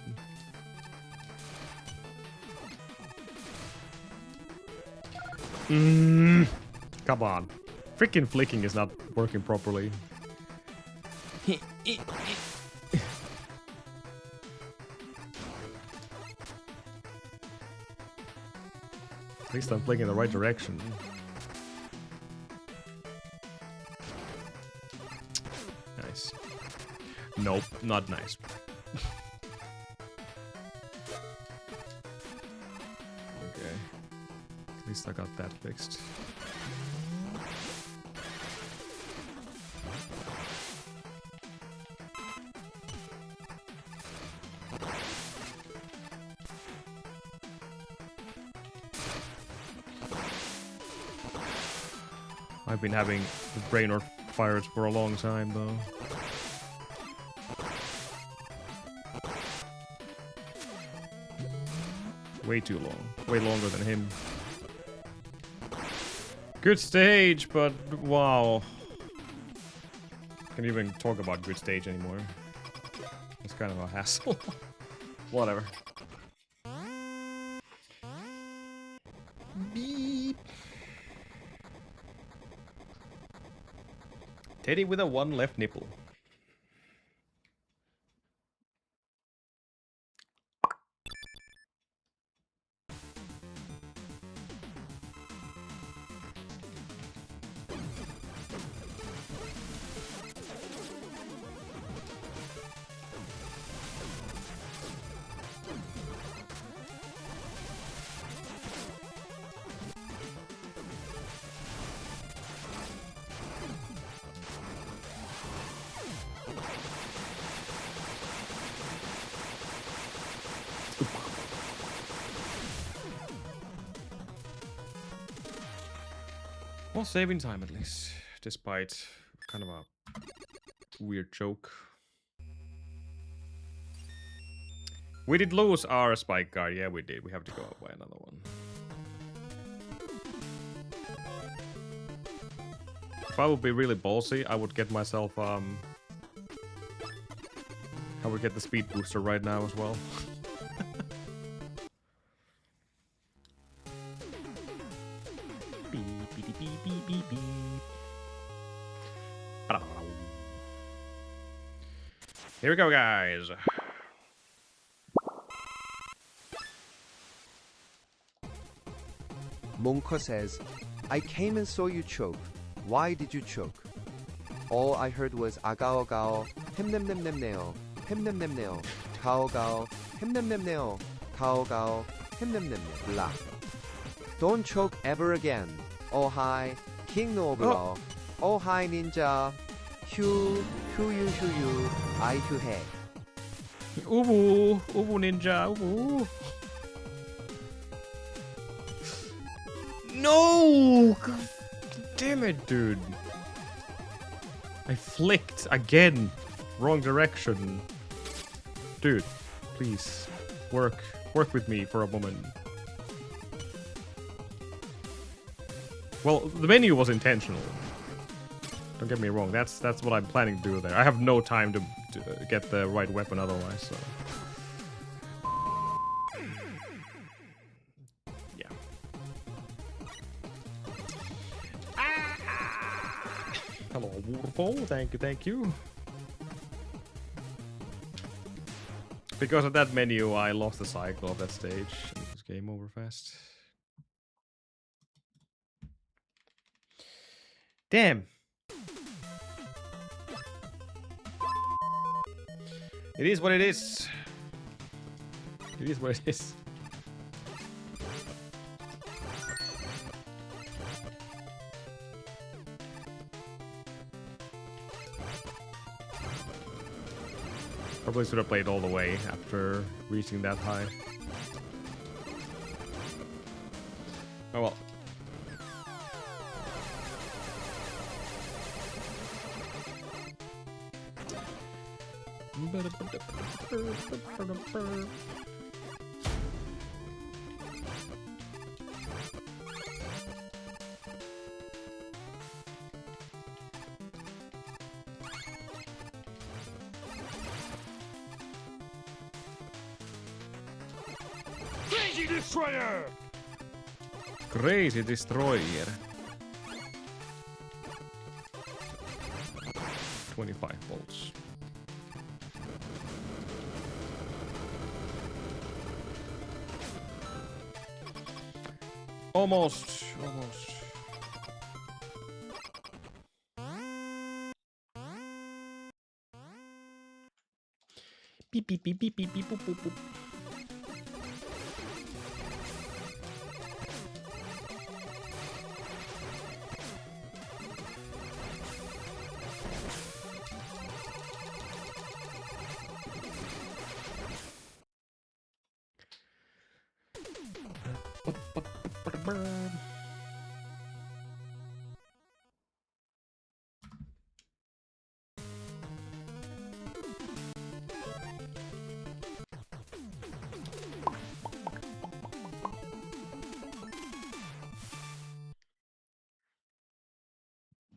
Come on. Freaking flicking is not working properly. At least I'm flicking in the right direction. Nice. Nope, not nice. Okay. At least I got that fixed. I've been having brain or fires for a long time, though. Way too long. Way longer than him. Good stage, but wow. Can't even talk about good stage anymore. It's kind of a hassle. Whatever. Beep. Teddy with a one left nipple. Well, saving time at least, despite kind of a weird joke. We did lose our spike guard. Yeah, we did. We have to go up by another one. If I would be really ballsy, I would get myself I would get the speed booster right now as well. Here we go, guys. Monka says, I came and saw you choke. Why did you choke? All I heard was agao gao, himnemnemnemneo, himnemnemneo, gao gao, himnemnemneo, gao gao, himnemnemneo, blah. Don't choke ever again. Oh hi, King Noblo. Oh hi ninja. Hugh, Hugh, I Hugh hey. Ubu ninja, ubu. No! God damn it, dude. I flicked again. Wrong direction. Dude, please. Work with me for a moment. Well, the menu was intentional. Don't get me wrong. That's what I'm planning to do there. I have no time to get the right weapon otherwise, so. Yeah. Hello, waterfall. Thank you. Because of that menu, I lost the cycle of that stage. And it was game over fast. Damn. It is what it is. It is what it is. Probably should have played all the way after reaching that high. Oh well. Crazy Destroyer! Crazy Destroyer. 25 volts. Almost. Beep beep beep beep beep beep boop boop boop.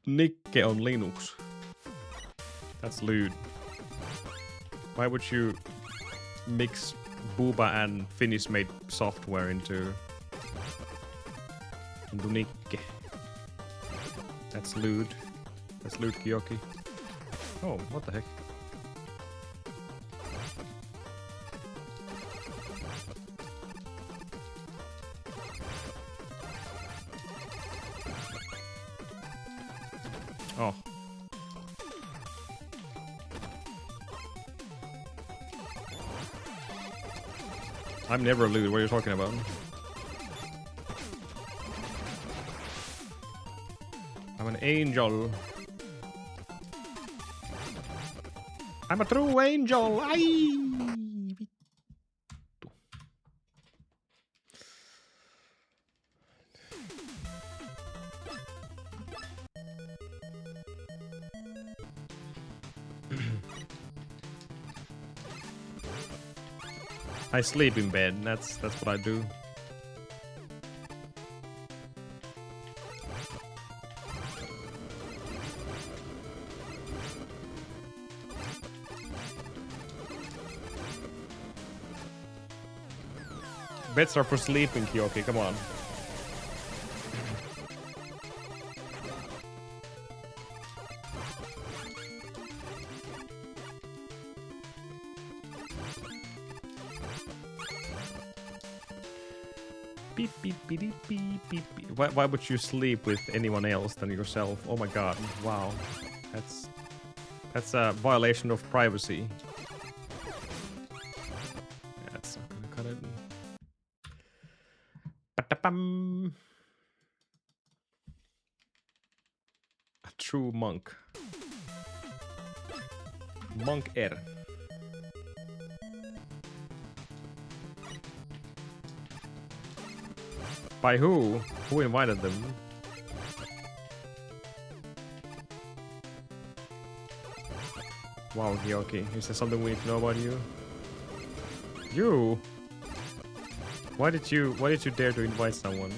Nikke on Linux. That's lewd. Why would you mix Booba and Finnish made software into Nikke? That's lewd. That's lewd, Kyoki. Oh, what the heck? Oh. I'm never lewd. What are you talking about? I'm an angel. I'm a true angel. Aye. I sleep in bed. That's what I do. Beds are for sleeping, Kyoki. Come on. Beep, beep, beep, beep, beep, beep, beep. Why would you sleep with anyone else than yourself? Oh my god! Wow, that's a violation of privacy. That's not gonna cut it. Ba-da-bum. A true monk. Monk R. By who? Who invited them? Wow, Gyoki. Is there something we need to know about you? You? Why did you dare to invite someone?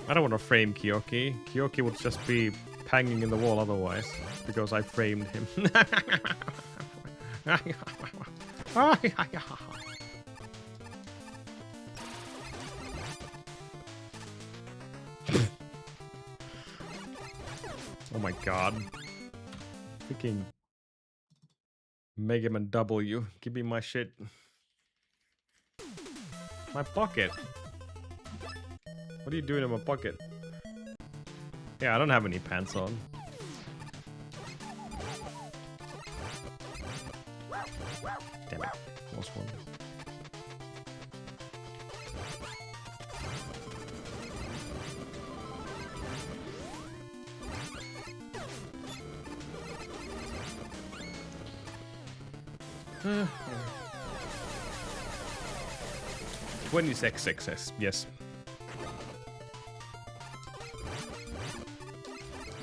I don't want to frame Kyoki. Kyoki would just be hanging in the wall otherwise, because I framed him. Oh my god. Freaking Megaman W. Give me my shit. My pocket. What are you doing in my pocket? Yeah, I don't have any pants on. Damn it. Close one. Uh, 26XS, yes.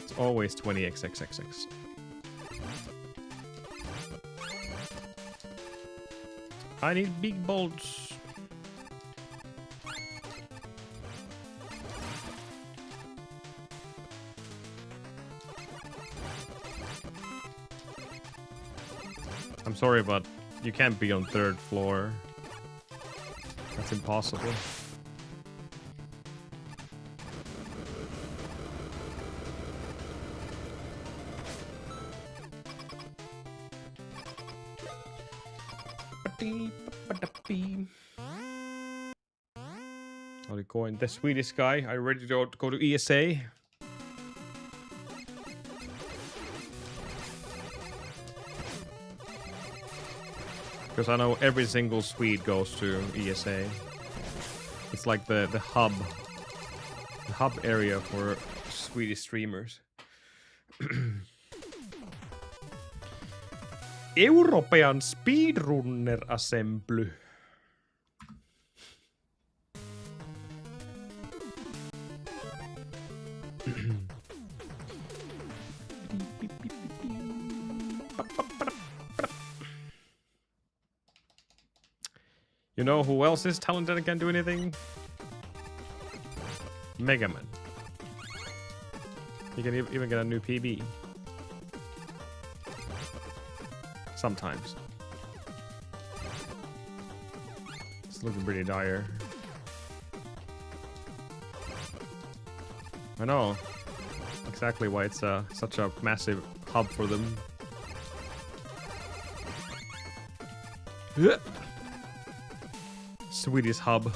It's always 20XXXX. I need big bolts. I'm sorry, but you can't be on 3rd floor. That's impossible. Are you going? The Swedish guy, are you ready to go to ESA? Because I know every single Swede goes to ESA. It's like the hub area for Swedish streamers. European Speedrunner Assembly. You know who else is talented and can do anything? Megaman. He can even get a new PB. Sometimes. It's looking pretty dire. I know. Exactly why it's such a massive hub for them. Swedish hub.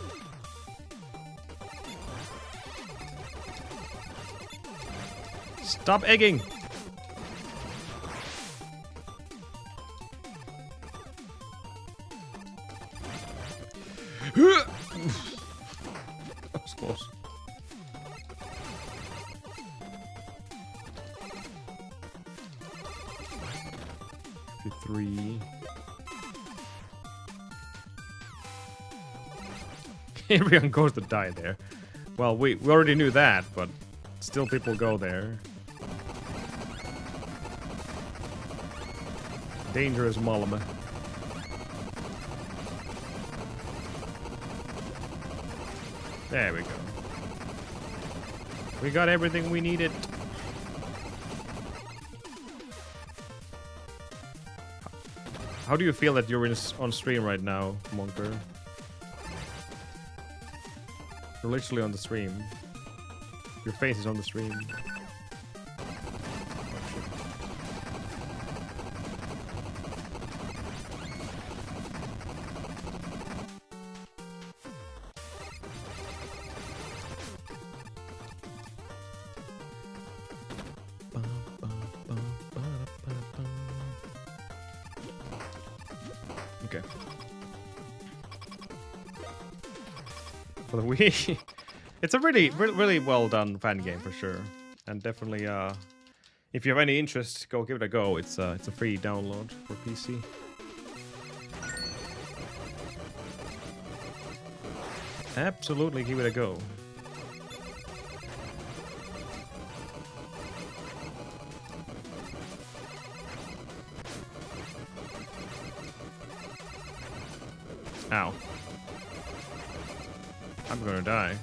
Stop egging! That was close. Three. Everyone goes to die there. Well, we already knew that, but still people go there. Dangerous Malmö. There we go. We got everything we needed. How do you feel that you're on stream right now, Monker? You're literally on the stream. Your face is on the stream. Okay. For the Wii, it's a really well done fan game for sure, and definitely if you have any interest, go give it a go. It's a free download for PC. Absolutely, give it a go. Ow. I'm gonna die.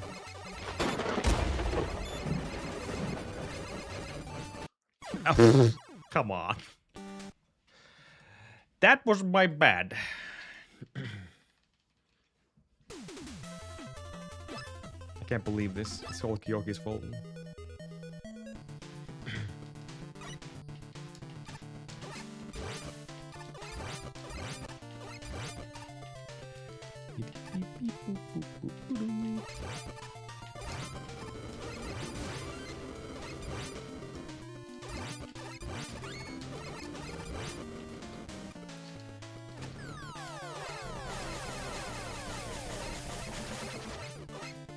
Oh, come on. That was my bad. I can't believe this. It's all Kyoki's fault.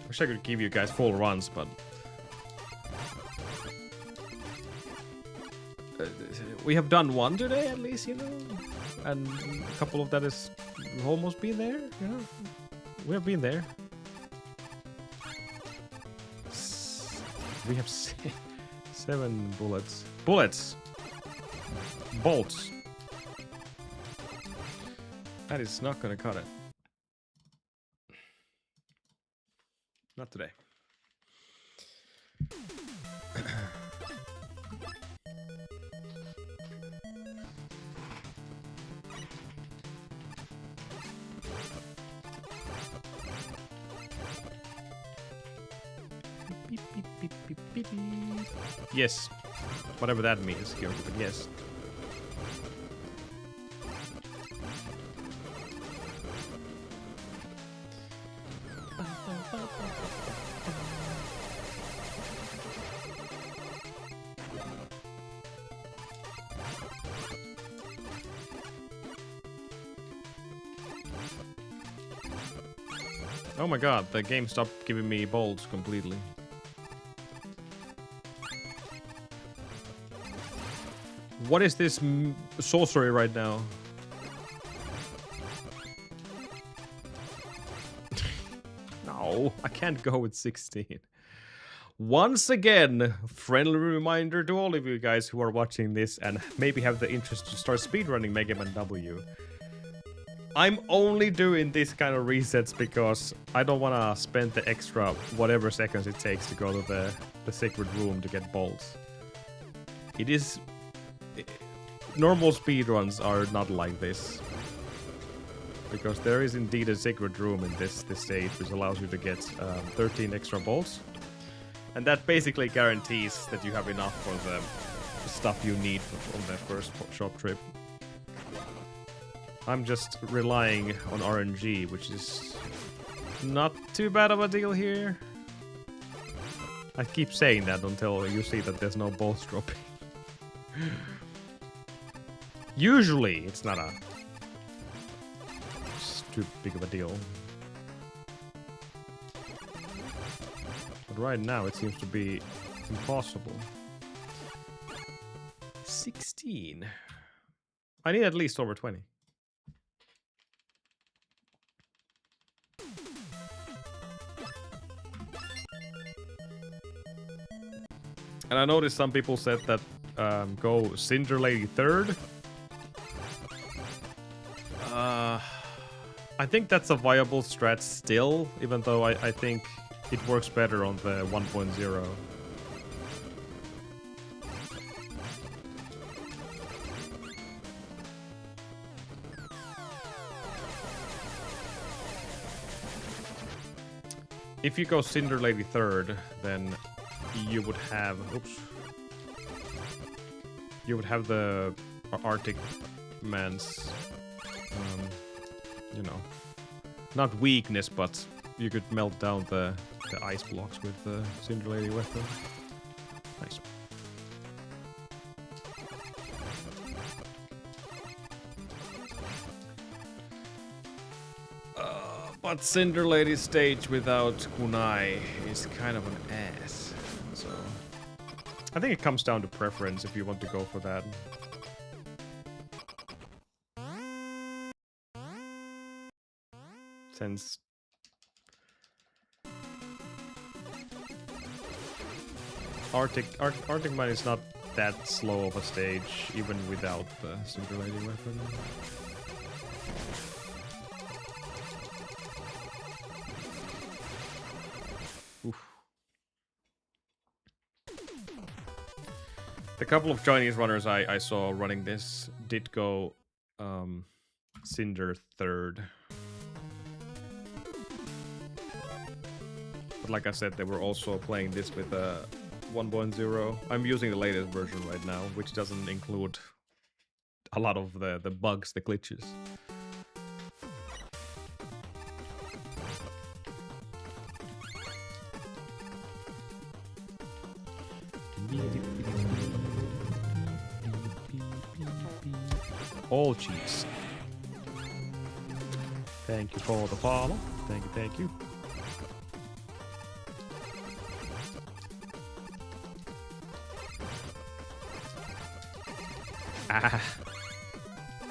Wish I could give you guys full runs, but we have done one today at least, you know, and a couple of that is almost been there, you know. We have been there. We have 7 bullets. Bullets! Bolts! That is not gonna cut it. Not today. Yes. Whatever that means, Kyoki, but yes. Oh my god, the game stopped giving me bolts completely. What is this sorcery right now? No, I can't go with 16. Once again, friendly reminder to all of you guys who are watching this and maybe have the interest to start speedrunning Megaman W. I'm only doing this kind of resets because I don't want to spend the extra whatever seconds it takes to go to the sacred room to get bolts. It is... Normal speedruns are not like this. Because there is indeed a sacred room in this stage which allows you to get 13 extra bolts. And that basically guarantees that you have enough for the stuff you need on that first shop trip. I'm just relying on RNG, which is not too bad of a deal here. I keep saying that until you see that there's no bolts dropping. Usually, it's not too big of a deal. But right now, it seems to be impossible. 16. I need at least over 20. And I noticed some people said that go Cinder Lady third. I think that's a viable strat still, even though I think it works better on the 1.0. If you go Cinder Lady third, then you would have... Oops. You would have the Arctic Man's... you know... Not weakness, but you could melt down the ice blocks with the Cinder Lady weapon. Nice. But Cinder Lady stage without kunai is kind of an ass. So I think it comes down to preference if you want to go for that. Since Arctic Man is not that slow of a stage, even without the Cinder Lady weapon. Oof. The couple of Chinese runners I saw running this did go Cinder third. But like I said, they were also playing this with 1.0. I'm using the latest version right now, which doesn't include a lot of the bugs, the glitches. All cheese. Thank you for the follow. Thank you, thank you. Ah.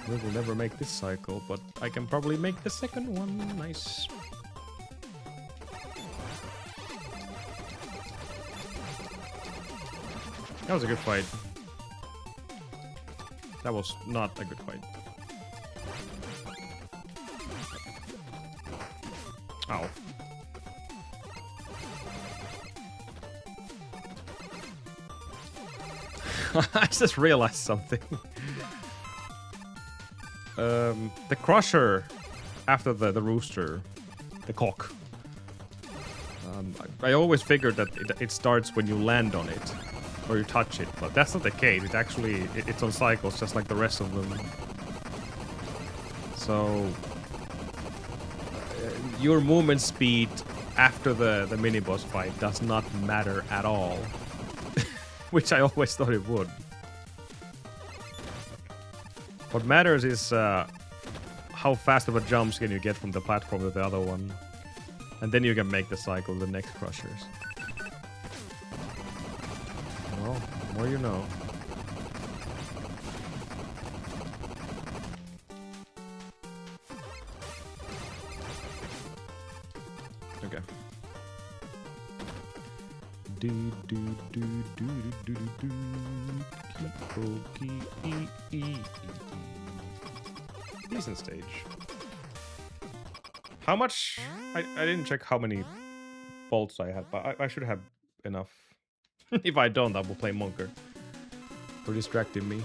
We will never make this cycle, but I can probably make the second one. Nice. That was a good fight. That was not a good fight. Ow. I just realized something. The crusher after the rooster, the cock. I always figured that it starts when you land on it or you touch it, but that's not the case. It actually it's on cycles just like the rest of them. So your movement speed after the mini boss fight does not matter at all. Which I always thought it would. What matters is how fast of a jumps can you get from the platform to the other one. And then you can make the cycle the next crushers. Well, the more you know. Okay. Decent stage. How much? I didn't check how many bolts I had, but I should have enough. If I don't, I will play Monker. For distracting me.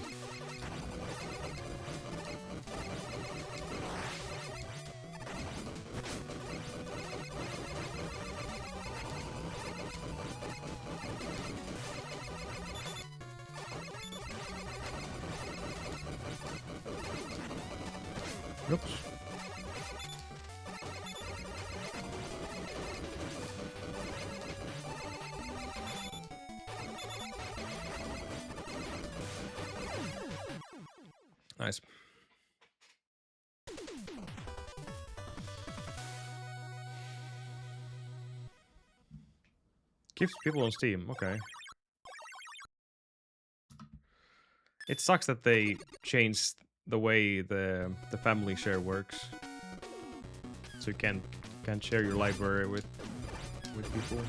Oops. Nice. Keeps people on Steam, okay. It sucks that they changed the way the family share works. So you can't share your library with people.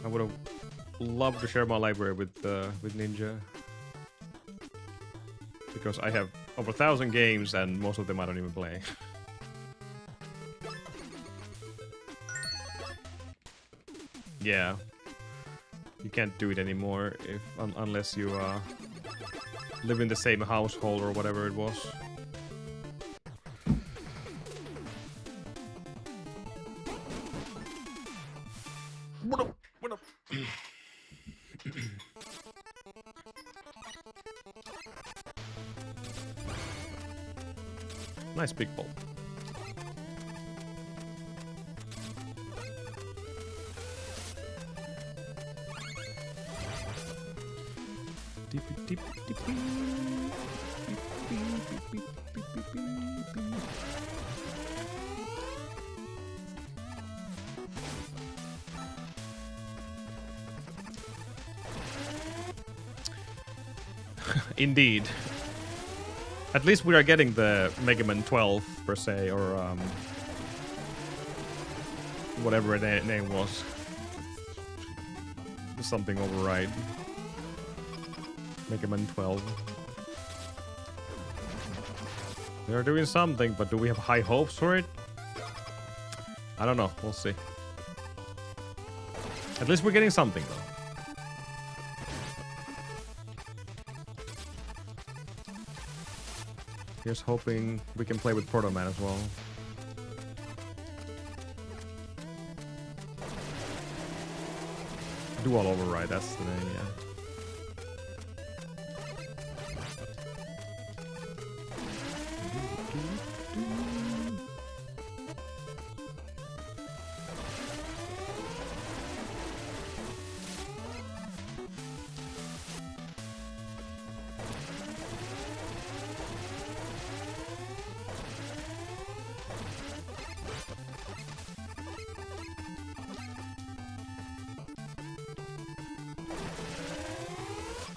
I would have loved to share my library with Ninja. Because I have over 1,000 games and most of them I don't even play. Yeah. You can't do it anymore if unless you live in the same household or whatever it was. What up? What up? Nice big ball. Indeed. At least we are getting the Megaman 12 per se, or whatever the name was. Something override. Megaman 12. They're doing something, but do we have high hopes for it? I don't know. We'll see. At least we're getting something, though. Here's hoping we can play with Proto Man as well. Dual Override, that's the name, yeah.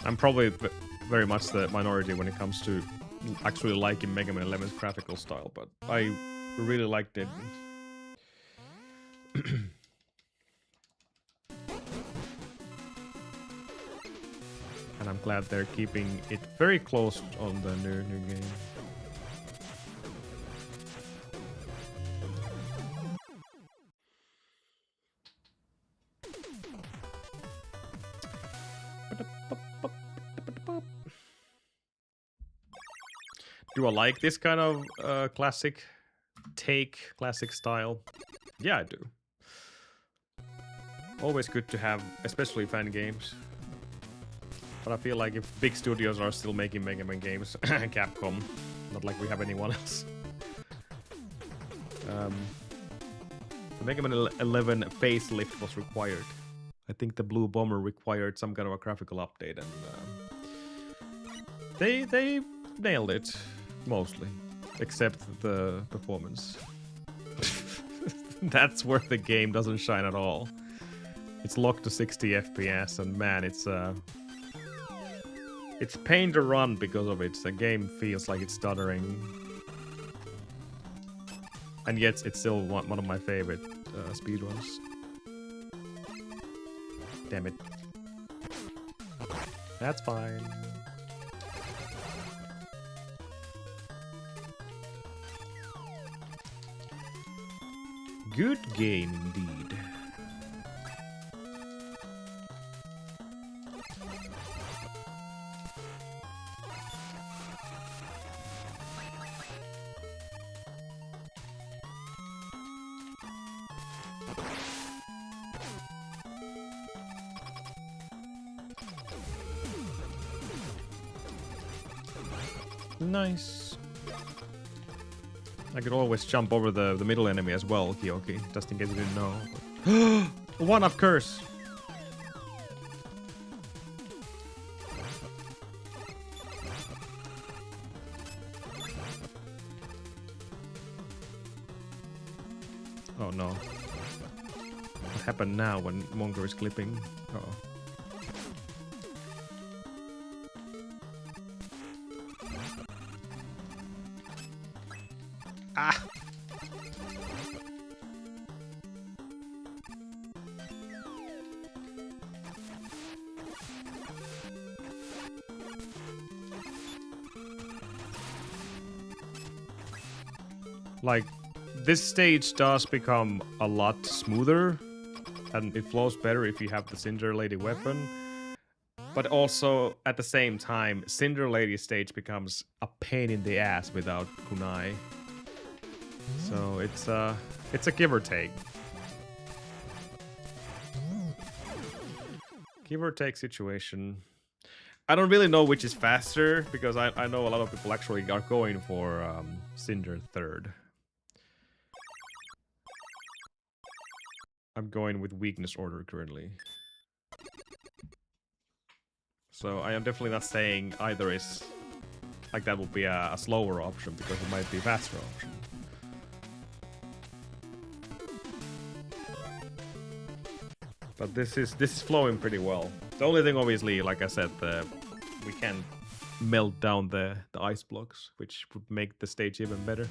I'm probably very much the minority when it comes to actually liking Mega Man 11's graphical style, but I really liked it. And I'm glad they're keeping it very close on the new game. Do I like this kind of classic style? Yeah, I do. Always good to have, especially fan games. But I feel like if big studios are still making Mega Man games, Capcom, not like we have anyone else. The Mega Man 11 facelift was required. I think the Blue Bomber required some kind of a graphical update, and they nailed it. Mostly, except the performance. That's where the game doesn't shine at all. It's locked to 60 FPS, and man, it's pain to run because of it. The game feels like it's stuttering, and yet it's still one of my favorite speedruns. Damn it. That's fine. Good game indeed. Nice. I could always jump over the middle enemy as well, Kyoki, just in case you didn't know. One-up curse! Oh no. What happened now when Monger is clipping? Uh-oh. Ah! Like, this stage does become a lot smoother, and it flows better if you have the Cinder Lady weapon. But also, at the same time, Cinder Lady stage becomes a pain in the ass without kunai. So it's a give or take. Give or take situation. I don't really know which is faster, because I know a lot of people actually are going for Cinder third. I'm going with weakness order currently. So I am definitely not saying either is... Like that will be a slower option, because it might be a faster option. But this is flowing pretty well. The only thing, obviously, like I said, we can melt down the ice blocks, which would make the stage even better.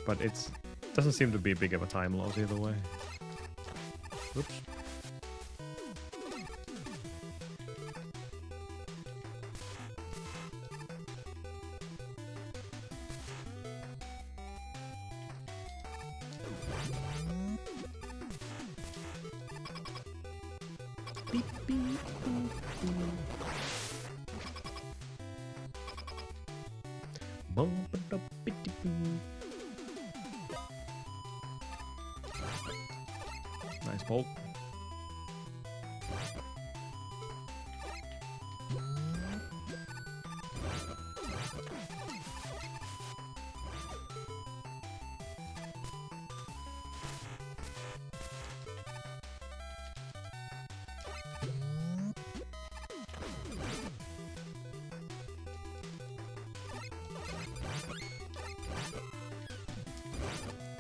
But it doesn't seem to be big of a time loss either way. Oops. Nice bolt.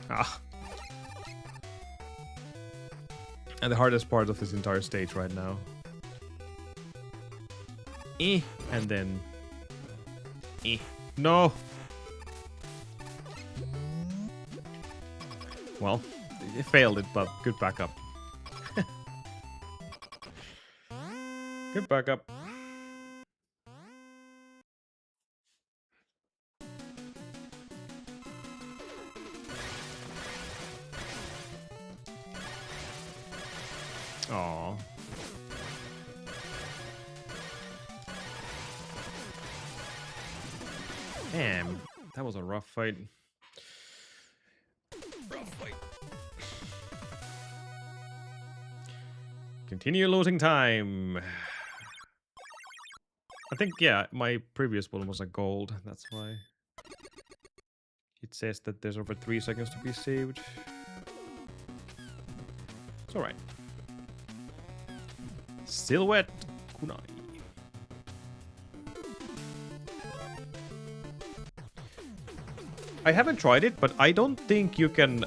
Ah. And the hardest part of this entire stage right now. And then... No! Well, it failed it, but good backup. Good backup. Aww. Damn, that was a rough fight. Continue losing time. I think, yeah, my previous one was a gold. That's why. It says that there's over 3 seconds to be saved. It's alright. Silhouette kunai. I haven't tried it, but I don't think you can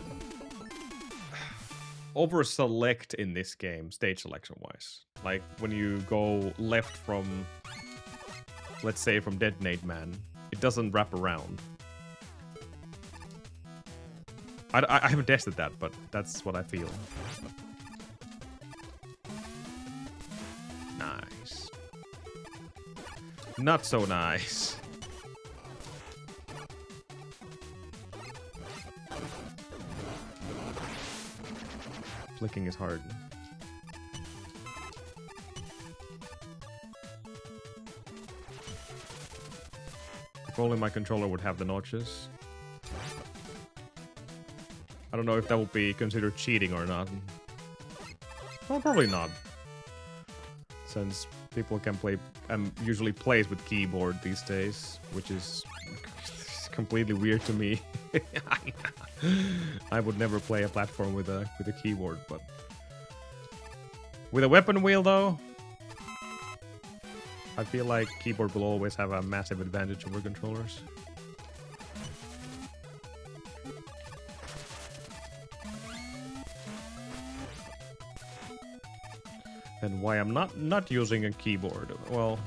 over-select in this game, stage selection-wise. Like, when you go left from, let's say, from Detonate Man, it doesn't wrap around. I haven't tested that, but that's what I feel. Nice. Not so nice. Flicking is hard. If only my controller would have the notches. I don't know if that would be considered cheating or not. Well, probably not. Since people can play, usually plays with keyboard these days, which is completely weird to me. I would never play a platform with a keyboard, but with a weapon wheel though, I feel like keyboard will always have a massive advantage over controllers. And why I'm not using a keyboard? Well,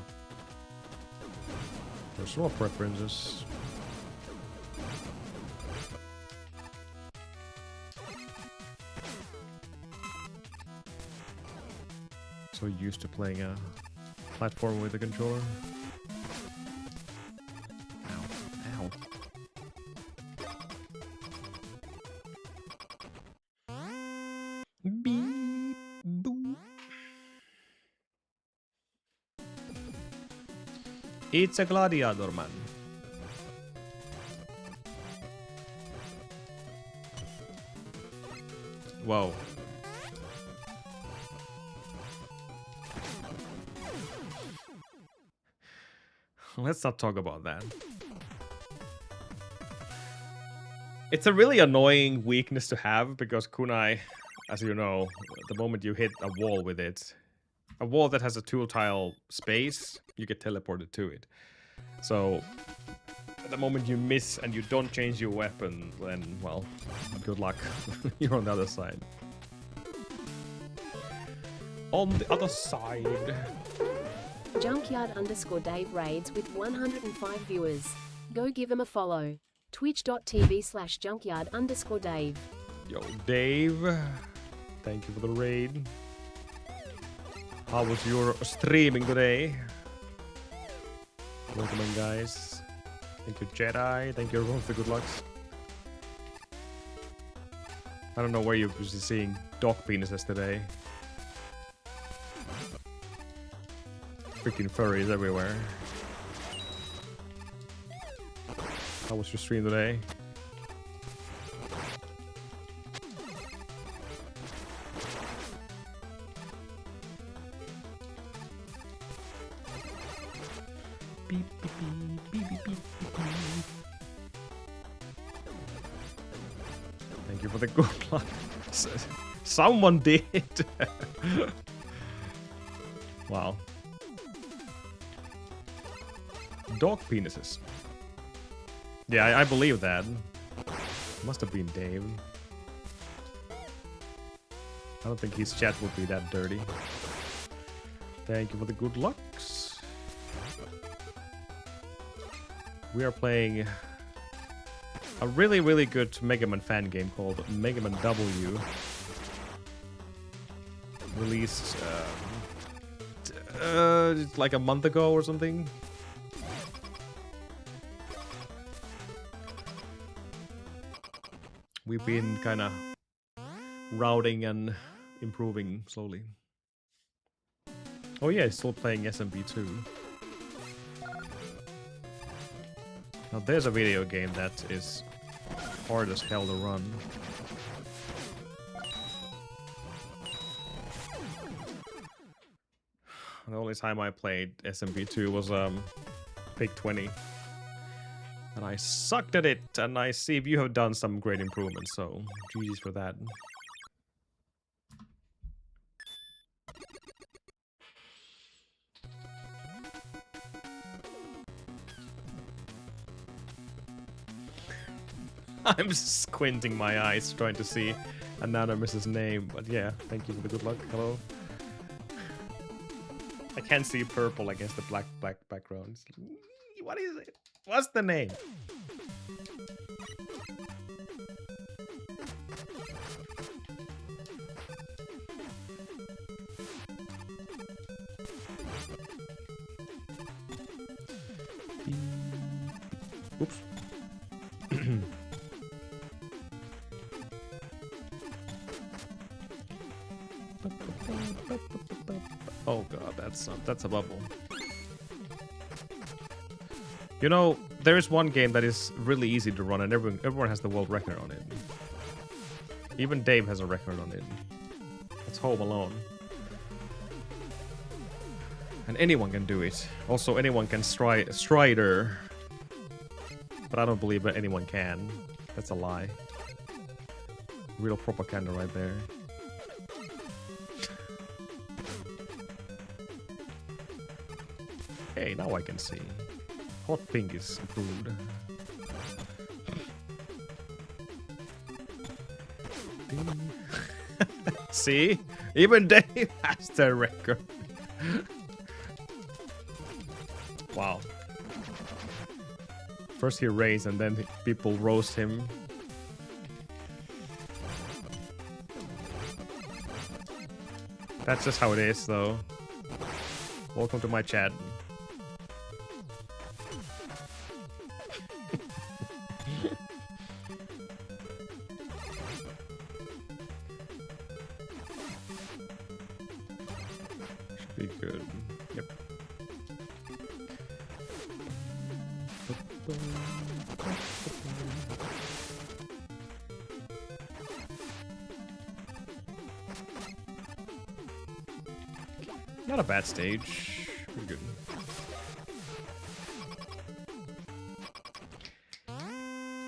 personal preferences. So used to playing a platform with a controller. Beep, boop. It's a gladiator, man. Whoa. Let's not talk about that. It's a really annoying weakness to have because kunai, as you know, the moment you hit a wall with it, a wall that has a tool tile space, you get teleported to it. So, at the moment you miss and you don't change your weapon, then, well, good luck. You're on the other side. On the other side. Junkyard_Dave raids with 105 viewers. Go give him a follow. Twitch.tv/junkyard_Dave. Yo, Dave. Thank you for the raid. How was your streaming today? Welcome in, guys. Thank you, Jedi. Thank you, everyone, for the good lucks. I don't know where you're seeing dog penises today. Freaking furries everywhere. How was your stream today? Beep, beep, beep, beep, beep, beep, beep. Thank you for the good luck. Someone did. Wow. Dog penises. Yeah, I believe that. Must have been Dave. I don't think his chat would be that dirty. Thank you for the good lucks. We are playing a really, really good Megaman fan game called Megaman W. Released like a month ago or something. We've been kind of routing and improving slowly. Oh yeah, still playing SMB2. Now there's a video game that is hard as hell to run. The only time I played SMB2 was Pick 20. And I sucked at it, and I see you have done some great improvements, so GG's for that. I'm squinting my eyes trying to see Anonymous's name, but yeah, thank you for the good luck. Hello. I can't see purple against the black background. What is it? What's the name? Oops. Oh god, that's a bubble. You know, there is one game that is really easy to run and everyone has the world record on it. Even Dave has a record on it. That's Home Alone. And anyone can do it. Also, anyone can Strider. But I don't believe that anyone can. That's a lie. Real propaganda right there. Hey, now I can see. Hot pink is improved. See? Even Dave has the record. Wow. First he raised and then people roast him. That's just how it is, though. Welcome to my chat. be good. Yep. Not a bad stage. Pretty good.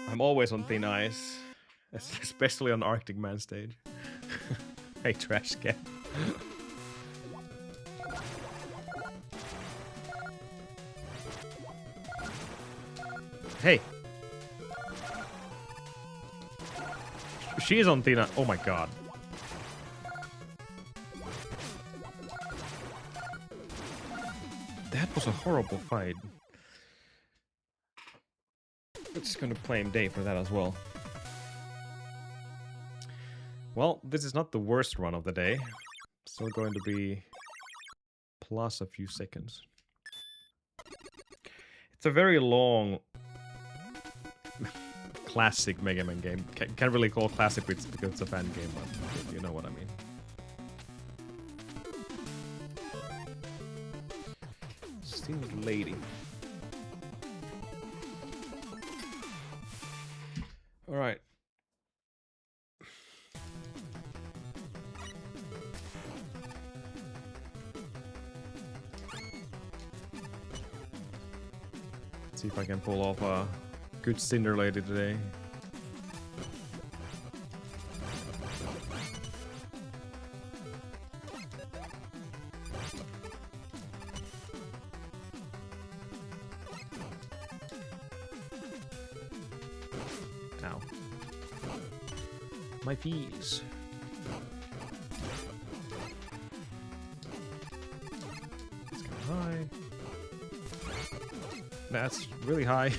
I'm always on thin ice, especially on Arctic Man stage. Hey, trash can. Hey. She is on thin ice. Oh my god. That was a horrible fight. We're just gonna blame Dave for that as well. Well, this is not the worst run of the day. Still going to be plus a few seconds. It's a very long classic Mega Man game. Can't really call it classic because it's a fan game, but you know what I mean. Steamed lady. All right. Let's see if I can pull off a good Cinder Lady today. Ow. My fees. Let's go high. That's really high.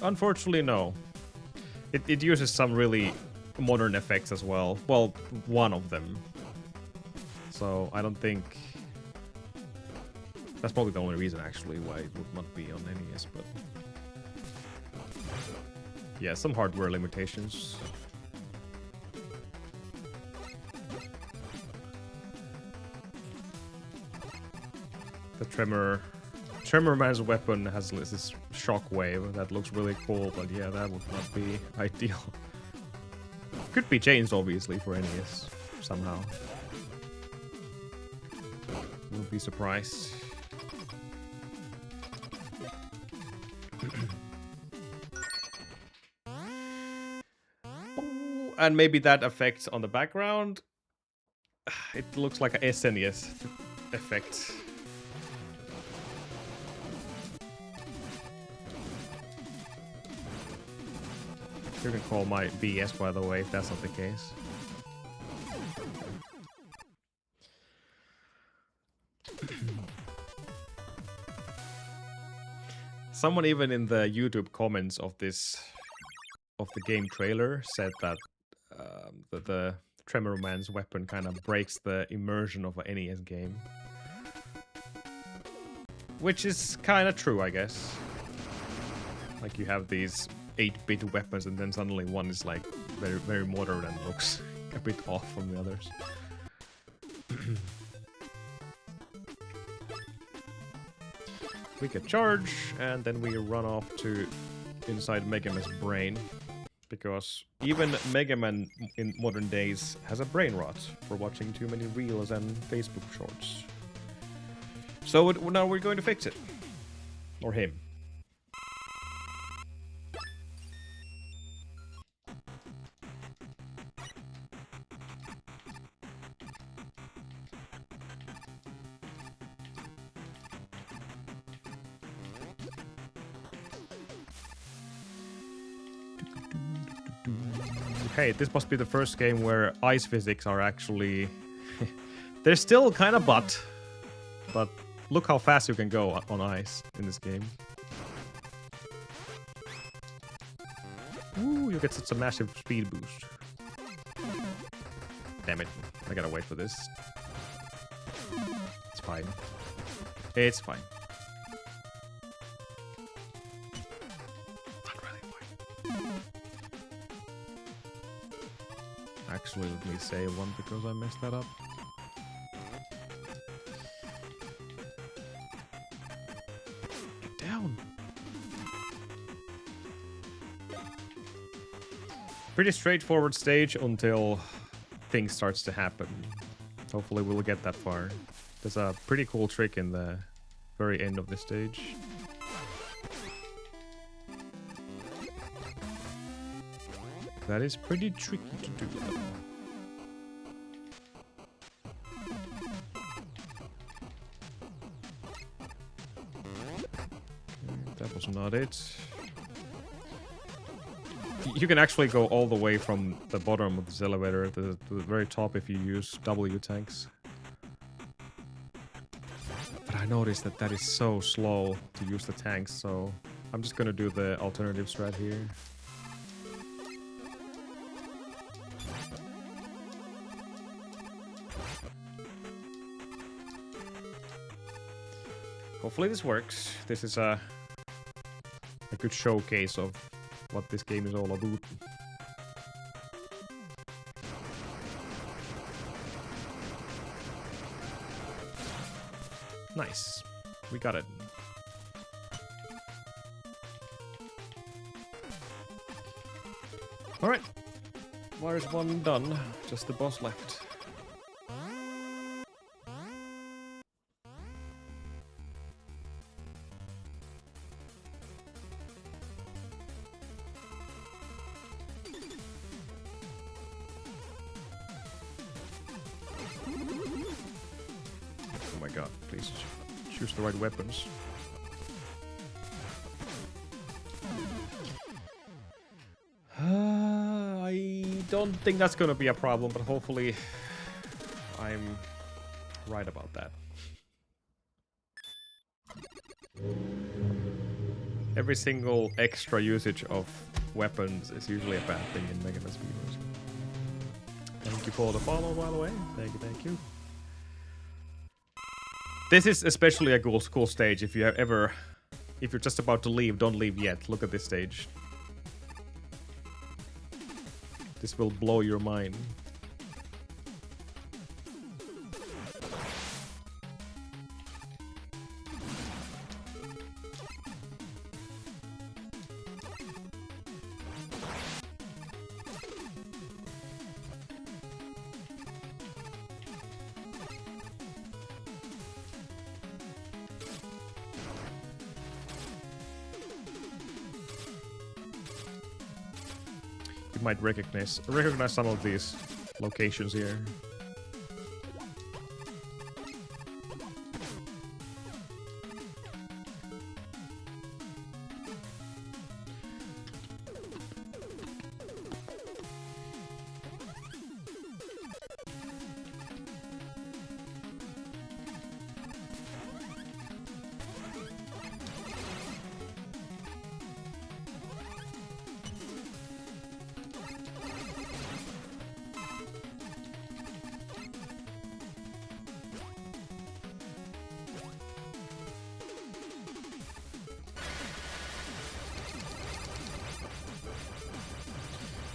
Unfortunately, no. It uses some really modern effects as well. Well, one of them. So I don't think... That's probably the only reason, actually, why it would not be on NES, but... Yeah, some hardware limitations. The Tremor Man's weapon has this shockwave that looks really cool, but yeah, that would not be ideal. Could be changed, obviously, for NES somehow. Wouldn't be surprised. And maybe that effect on the background. It looks like a SNES effect. You can call my BS, by the way, if that's not the case. Someone even in the YouTube comments of the game trailer said that the Tremor Man's weapon kind of breaks the immersion of an NES game. Which is kind of true, I guess. Like you have these 8-bit weapons and then suddenly one is like very, very modern and looks a bit off from the others. We get charge and then we run off to inside Megaman's brain. Because even Mega Man in modern days has a brain rot for watching too many reels and Facebook shorts. So now we're going to fix it. Or him. Hey, this must be the first game where ice physics are actually... They're still kind of but look how fast you can go on ice in this game. Ooh, you get such a massive speed boost. Damn it, I gotta wait for this. It's fine. It's fine. actually let me save one because I messed that up. Get down. Pretty straightforward stage until things starts to happen. Hopefully we'll get that far. There's a pretty cool trick in the very end of the stage. That is pretty tricky to do. That was not it. You can actually go all the way from the bottom of this elevator to the very top if you use W tanks. But I noticed that that is so slow to use the tanks, so I'm just gonna do the alternative strat here. Hopefully this works. This is a good showcase of what this game is all about. Nice. We got it. Alright. Where's one done? Just the boss left. Oh my god, please choose the right weapons. I don't think that's gonna be a problem, but hopefully I'm right about that. Every single extra usage of weapons is usually a bad thing in Megaman Speedruns. Thank you for the follow, by the way. Thank you, thank you. This is especially a cool stage. If you're just about to leave, don't leave yet. Look at this stage. This will blow your mind. You might recognize some of these locations here.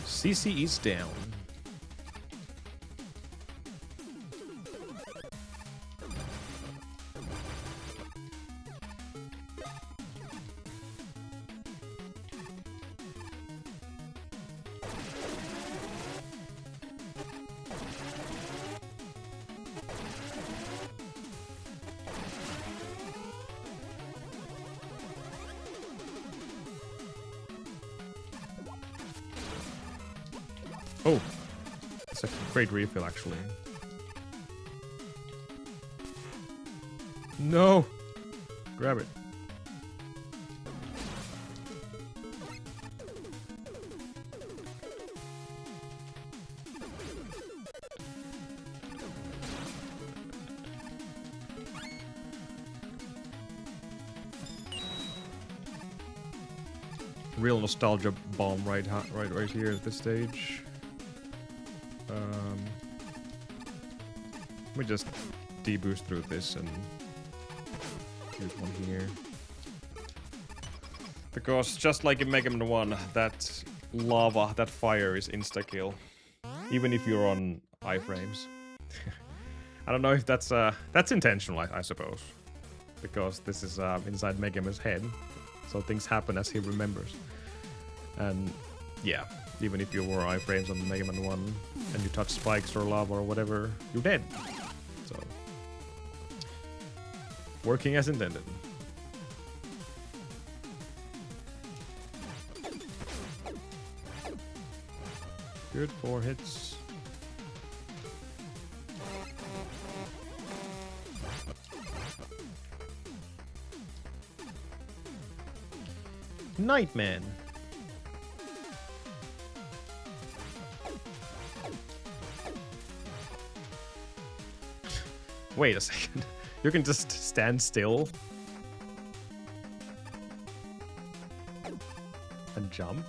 CC is down. Oh, it's a great refill, actually. No! Grab it. Real nostalgia bomb right here at this stage. Let me just deboost through this and use one here. Because just like in Megaman 1, that lava, that fire is insta-kill. even if you're on iframes. I don't know if that's intentional, I suppose, because this is inside Megaman's head, so things happen as he remembers. And yeah, even if you were iframes on Megaman 1 and you touch spikes or lava or whatever, you're dead. So working as intended. Good, 4 hits. Nightman. Wait a second. You can just stand still and jump.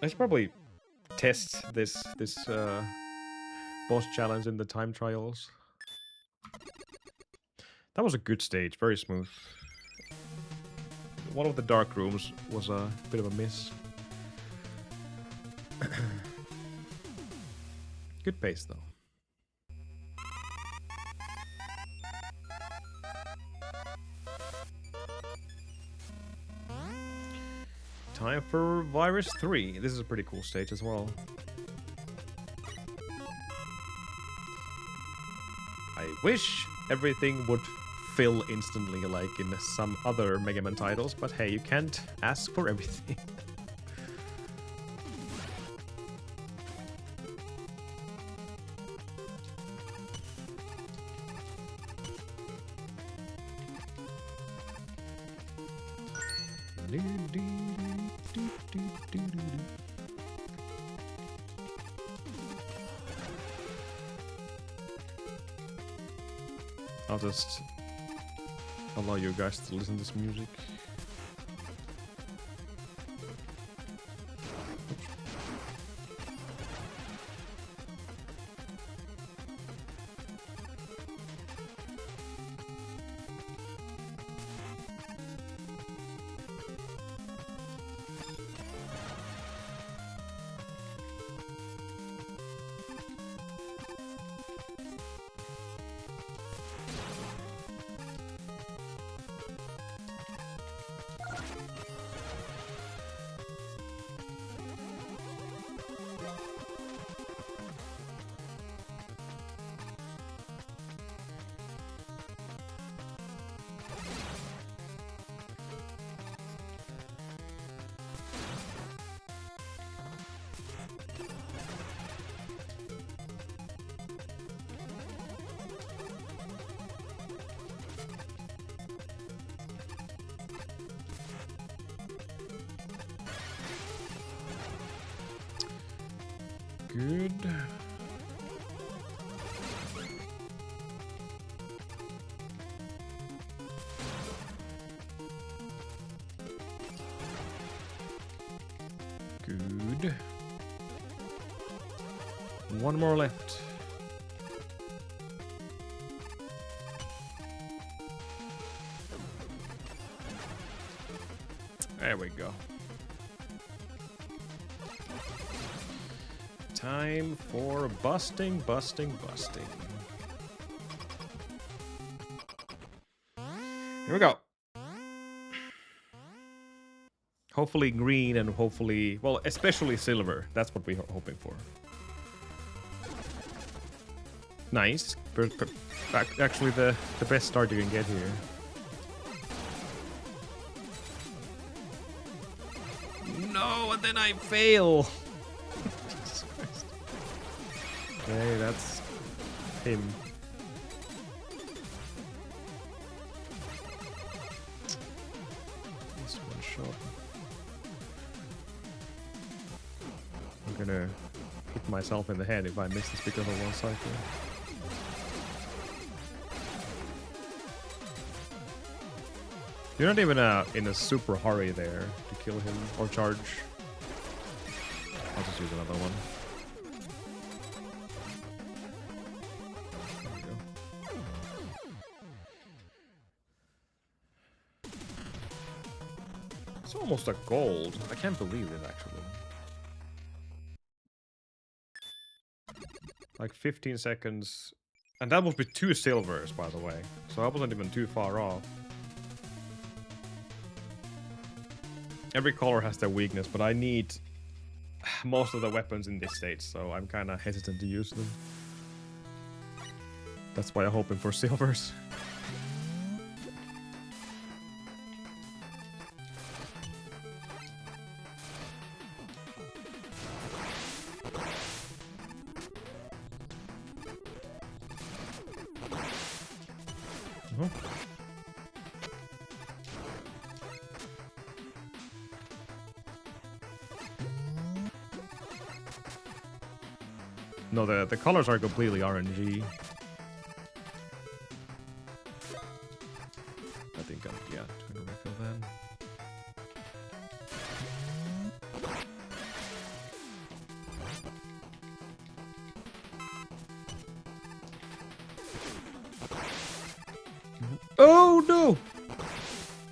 I should probably test this boss challenge in the time trials. That was a good stage, very smooth. One of the dark rooms was a bit of a miss. Good pace though. Time for Virus 3. This is a pretty cool stage as well. I wish everything would fill instantly like in some other Mega Man titles, but hey, you can't ask for everything. I'll just allow you guys to listen to this music. Good. Good. One more left. There we go. Time for busting. Here we go. Hopefully green and hopefully, well, especially silver. That's what we're hoping for. Nice. Actually, the best start you can get here. No, and then I fail. Okay, that's him. This one shot. I'm gonna hit myself in the head if I miss this because of one cycle. You're not even in a super hurry there to kill him or charge. I'll just use another one. It's almost a gold. I can't believe it, actually. Like 15 seconds. And that would be 2 silvers, by the way. So I wasn't even too far off. Every color has their weakness, but I need most of the weapons in this stage, so I'm kind of hesitant to use them. That's why I'm hoping for silvers. No, the colors are completely RNG. I think I'm, yeah, gonna refill that. Oh no!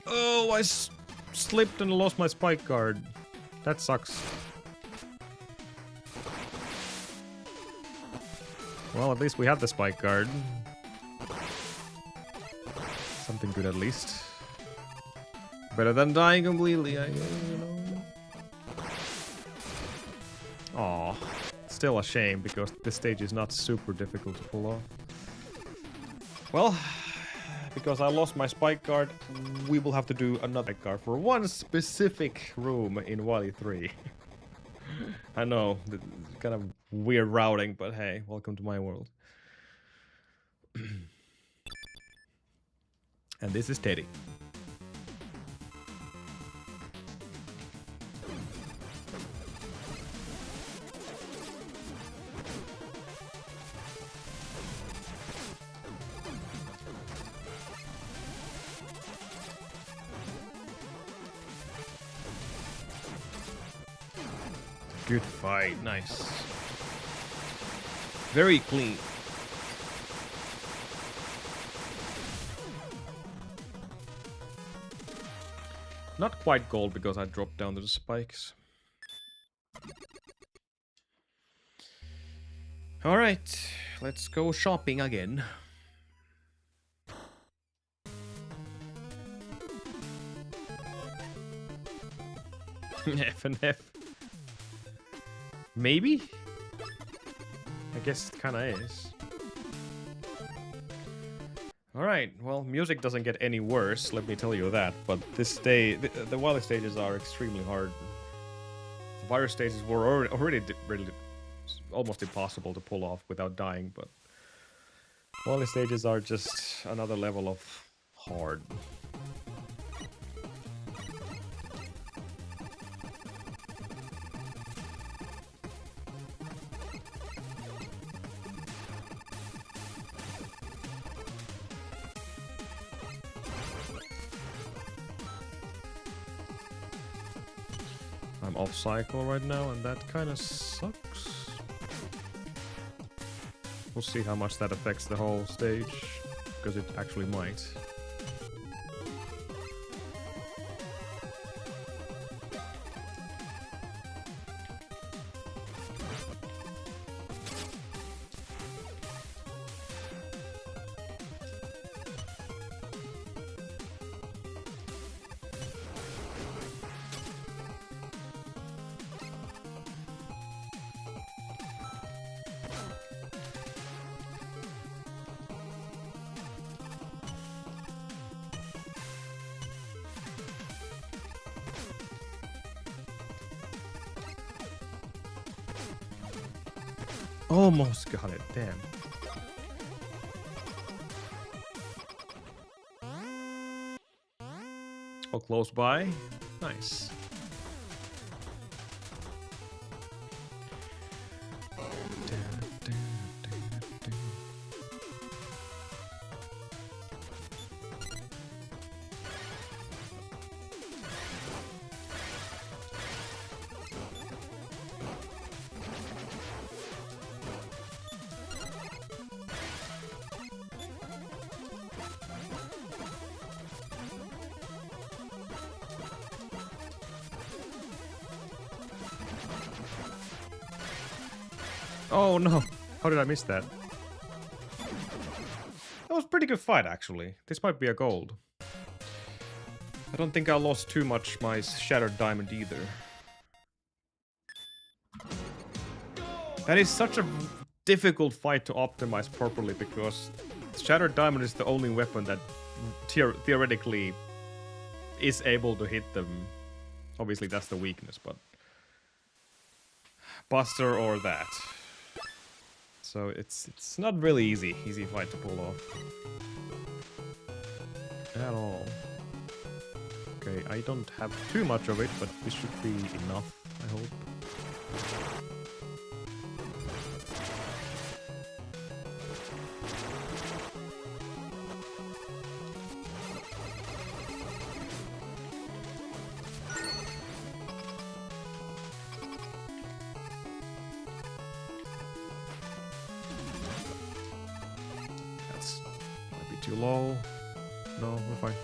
Oh, I slipped and lost my spike guard. That sucks. Well, at least we have the spike guard. Something good at least. Better than dying completely, I guess, you know. Aw. Still a shame, because this stage is not super difficult to pull off. Well, because I lost my spike guard, we will have to do another spike guard for one specific room in Wily 3. I know, kind of weird routing, but hey, welcome to my world. And this is Teddy. Good fight, nice. Very clean. Not quite gold because I dropped down to the spikes. Alright, let's go shopping again. F and F. Maybe? I guess it kinda is. Alright, well, music doesn't get any worse, let me tell you that, but this day, the Wily stages are extremely hard. The virus stages were already really almost impossible to pull off without dying, but Wily stages are just another level of hard. I'm off cycle right now, and that kind of sucks. We'll see how much that affects the whole stage, because it actually might. Almost got it, damn. Oh, close by. Nice. Oh no! How did I miss that? That was a pretty good fight, actually. This might be a gold. I don't think I lost too much my Shattered Diamond either. That is such a difficult fight to optimize properly because Shattered Diamond is the only weapon that theoretically is able to hit them. Obviously that's the weakness, but Buster or that. So it's not really easy fight to pull off. At all. Okay, I don't have too much of it, but this should be enough, I hope. That's might be too low. No, we're fine.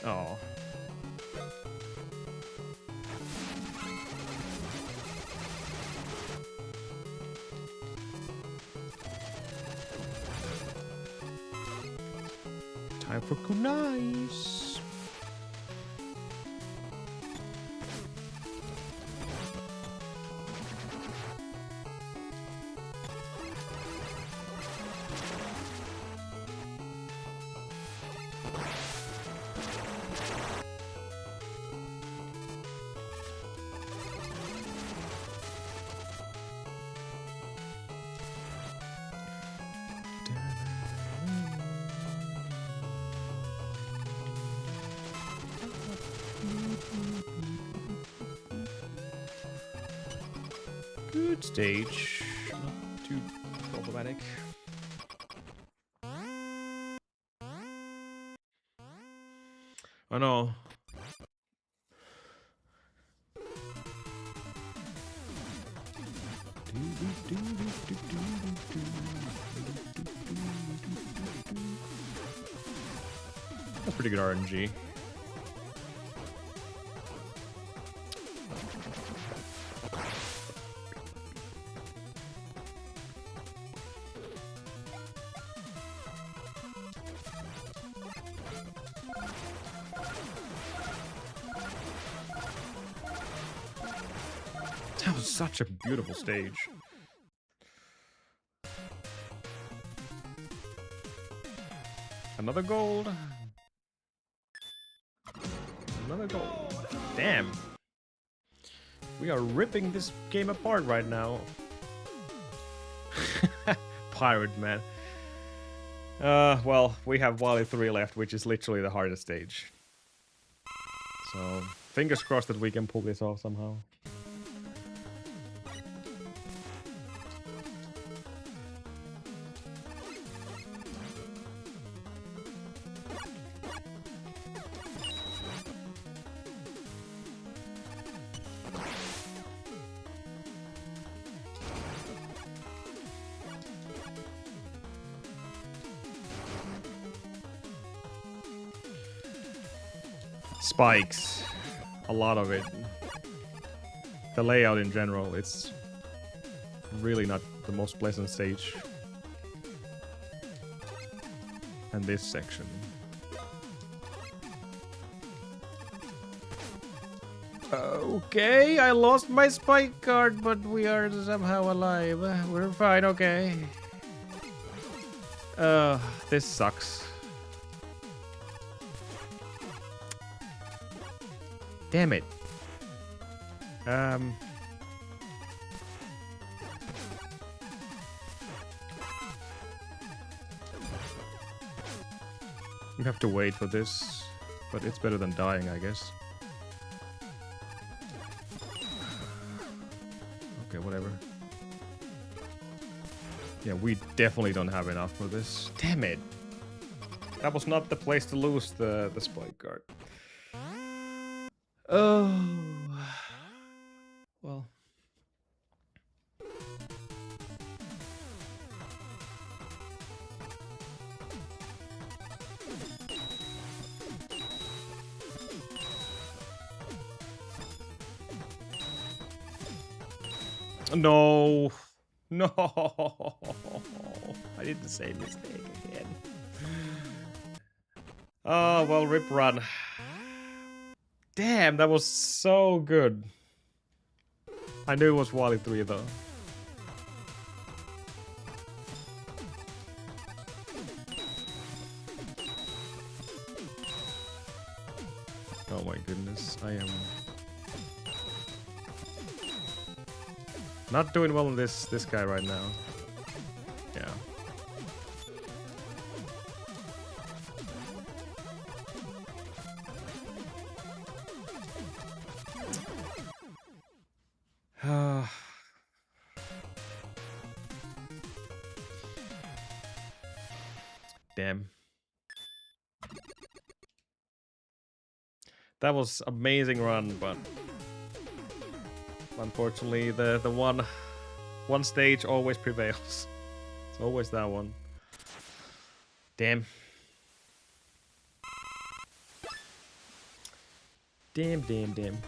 Oh. Time for kunais. Good stage. Not too problematic. Oh no. That's pretty good RNG. That was such a beautiful stage. Another gold. Another gold. Damn. We are ripping this game apart right now. Pirate, man. Well, we have Wally 3 left, which is literally the hardest stage. So, fingers crossed that we can pull this off somehow. Spikes. A lot of it. The layout in general, it's really not the most pleasant stage. And this section. Okay, I lost my spike card, but we are somehow alive. We're fine, okay. This sucks. Damn it. You have to wait for this, but it's better than dying, I guess. Okay, whatever. Yeah, we definitely don't have enough for this. Damn it. That was not the place to lose the spike card. Oh. No. No. I did the same mistake again. Oh, well, rip run. Damn, that was so good. I knew it was Wally 3 though. Oh my goodness, I am not doing well in this guy right now. Yeah. Damn. That was amazing run, but unfortunately the one stage always prevails. It's always that one. Damn. Damn.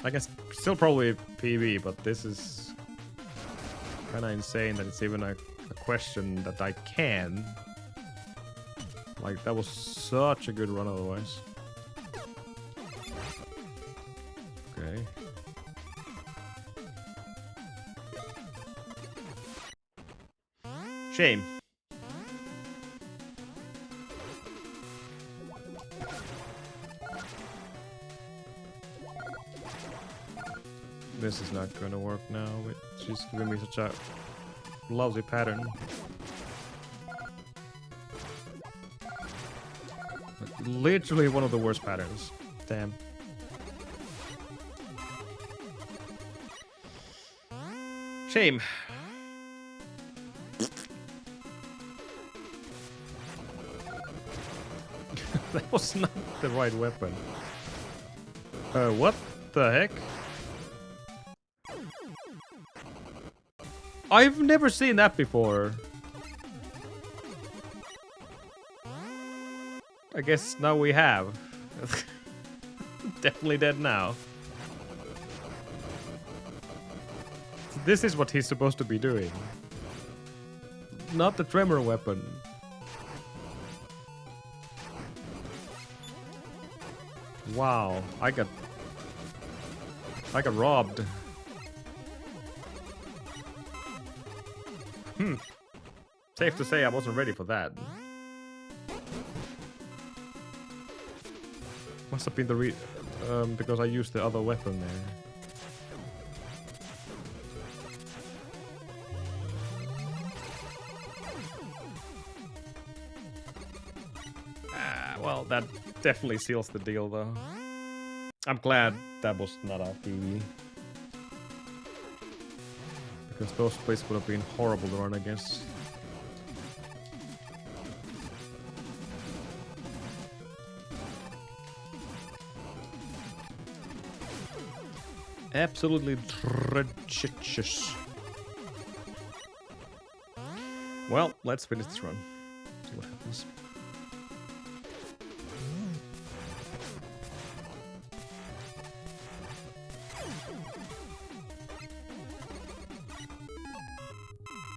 I guess still probably PB, but this is kind of insane that it's even a question that I can. Like, that was such a good run otherwise. Okay. Shame. This is not gonna work now. She's giving me such a lousy pattern. Like, literally one of the worst patterns. Damn. Shame. That was not the right weapon. What the heck? I've never seen that before. I guess now we have. Definitely dead now. This is what he's supposed to be doing. Not the tremor weapon. Wow, I got robbed. Safe to say I wasn't ready for that. Must have been the because I used the other weapon there. Well, that definitely seals the deal, though. I'm glad that was not a PB. Because those plays would have been horrible to run against. Absolutely treacherous. Well, let's finish this run. See what happens.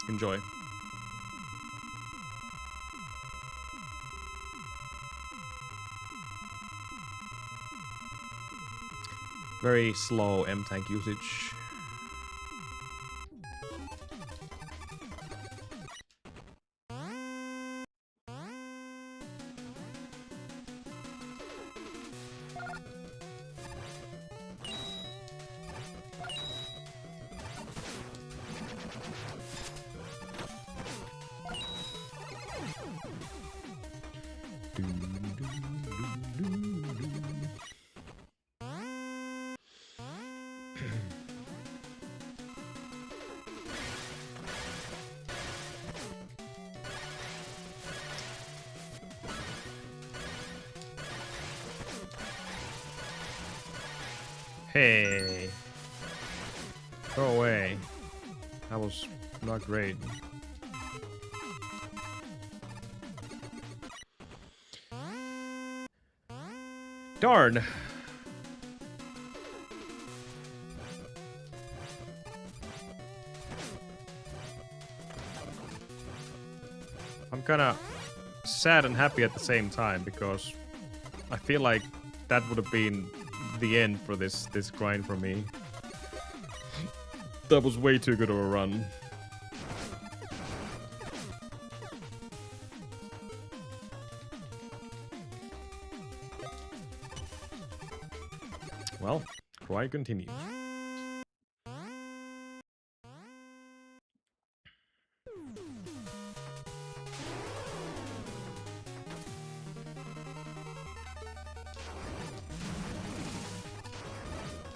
Enjoy. Very slow M-tank usage. Hey. Go away. That was not great. Darn. I'm kind of sad and happy at the same time because I feel like that would have been the end for this grind for me. That was way too good of a run. Well, try continues.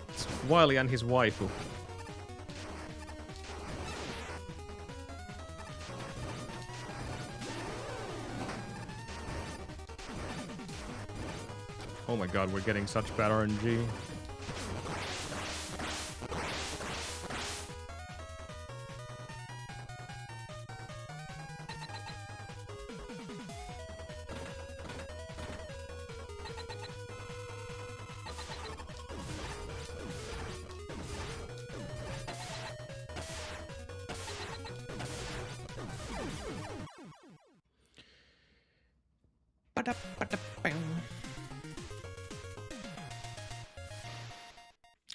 It's Wily and his waifu. Oh my god, we're getting such bad RNG.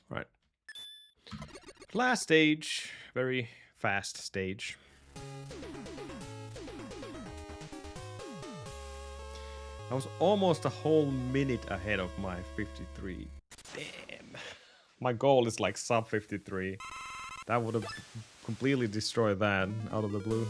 Right. Last stage. Very fast stage. I was almost a whole minute ahead of my 53. Damn. My goal is like sub 53. That would have completely destroyed that out of the blue.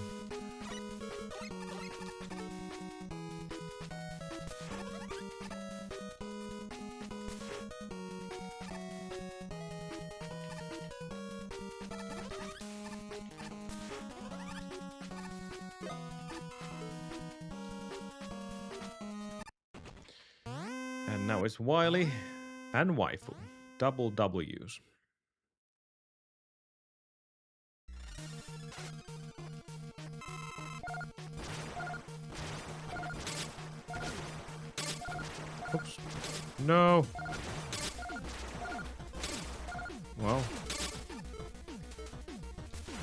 And now it's Wily and Waifu. Double W's. Oops. No. Well.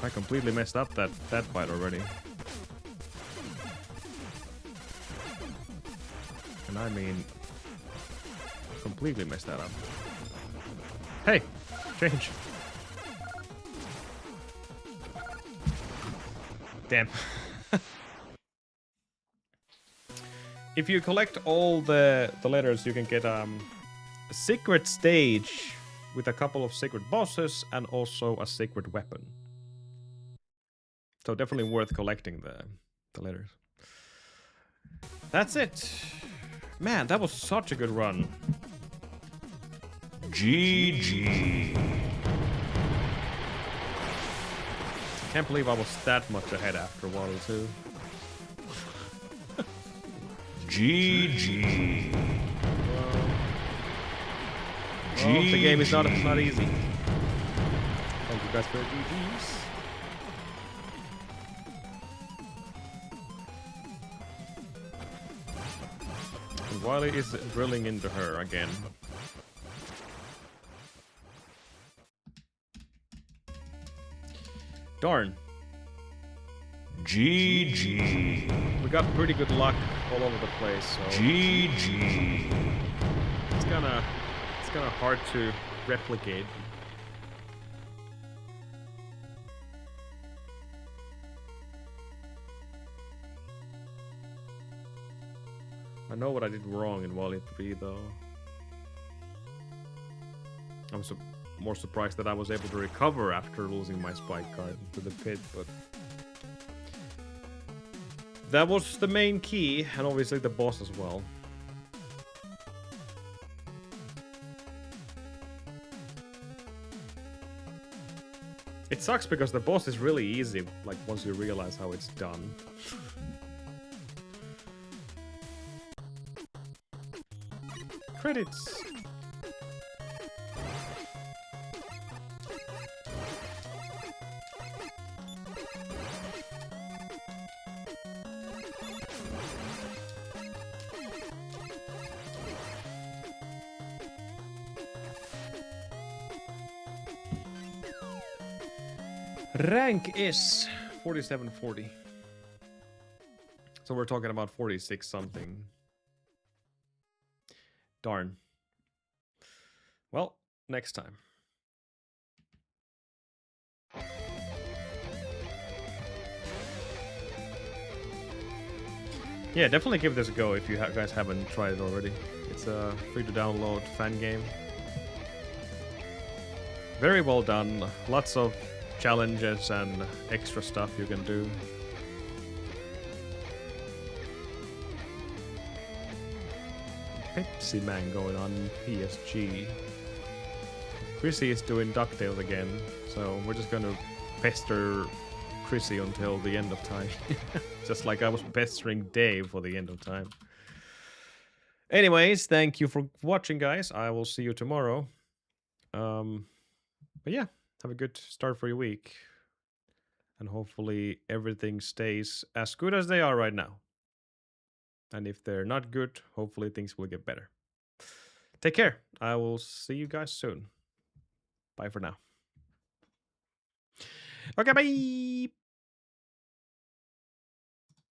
I completely messed up that fight already. And I mean... completely messed that up. Hey! Change! Damn. If you collect all the letters, you can get a secret stage with a couple of secret bosses and also a secret weapon. So definitely worth collecting the letters. That's it. Man, that was such a good run. GG. Can't believe I was that much ahead after a while too. GG. Well, the game is not easy. Thank you guys for the GGs. And Wily is drilling into her again. Darn. GG. We got pretty good luck all over the place, so GG. It's kinda hard to replicate. I know what I did wrong in Wally 3 though. I'm more surprised that I was able to recover after losing my spike card into the pit, but that was the main key, and obviously the boss as well. It sucks because the boss is really easy, like once you realize how it's done. Credits! Rank is 4740. So we're talking about 46 something. Darn. Well, next time. Yeah, definitely give this a go if you guys haven't tried it already. It's a free to download fan game. Very well done. Lots of challenges and extra stuff you can do. Pepsi Man going on PSG. Chrissy is doing DuckTales again, so we're just gonna pester Chrissy until the end of time. Just like I was pestering Dave for the end of time. Anyways, thank you for watching, guys. I will see you tomorrow. But yeah, have a good start for your week. And hopefully everything stays as good as they are right now. And if they're not good, hopefully things will get better. Take care. I will see you guys soon. Bye for now. Okay, bye.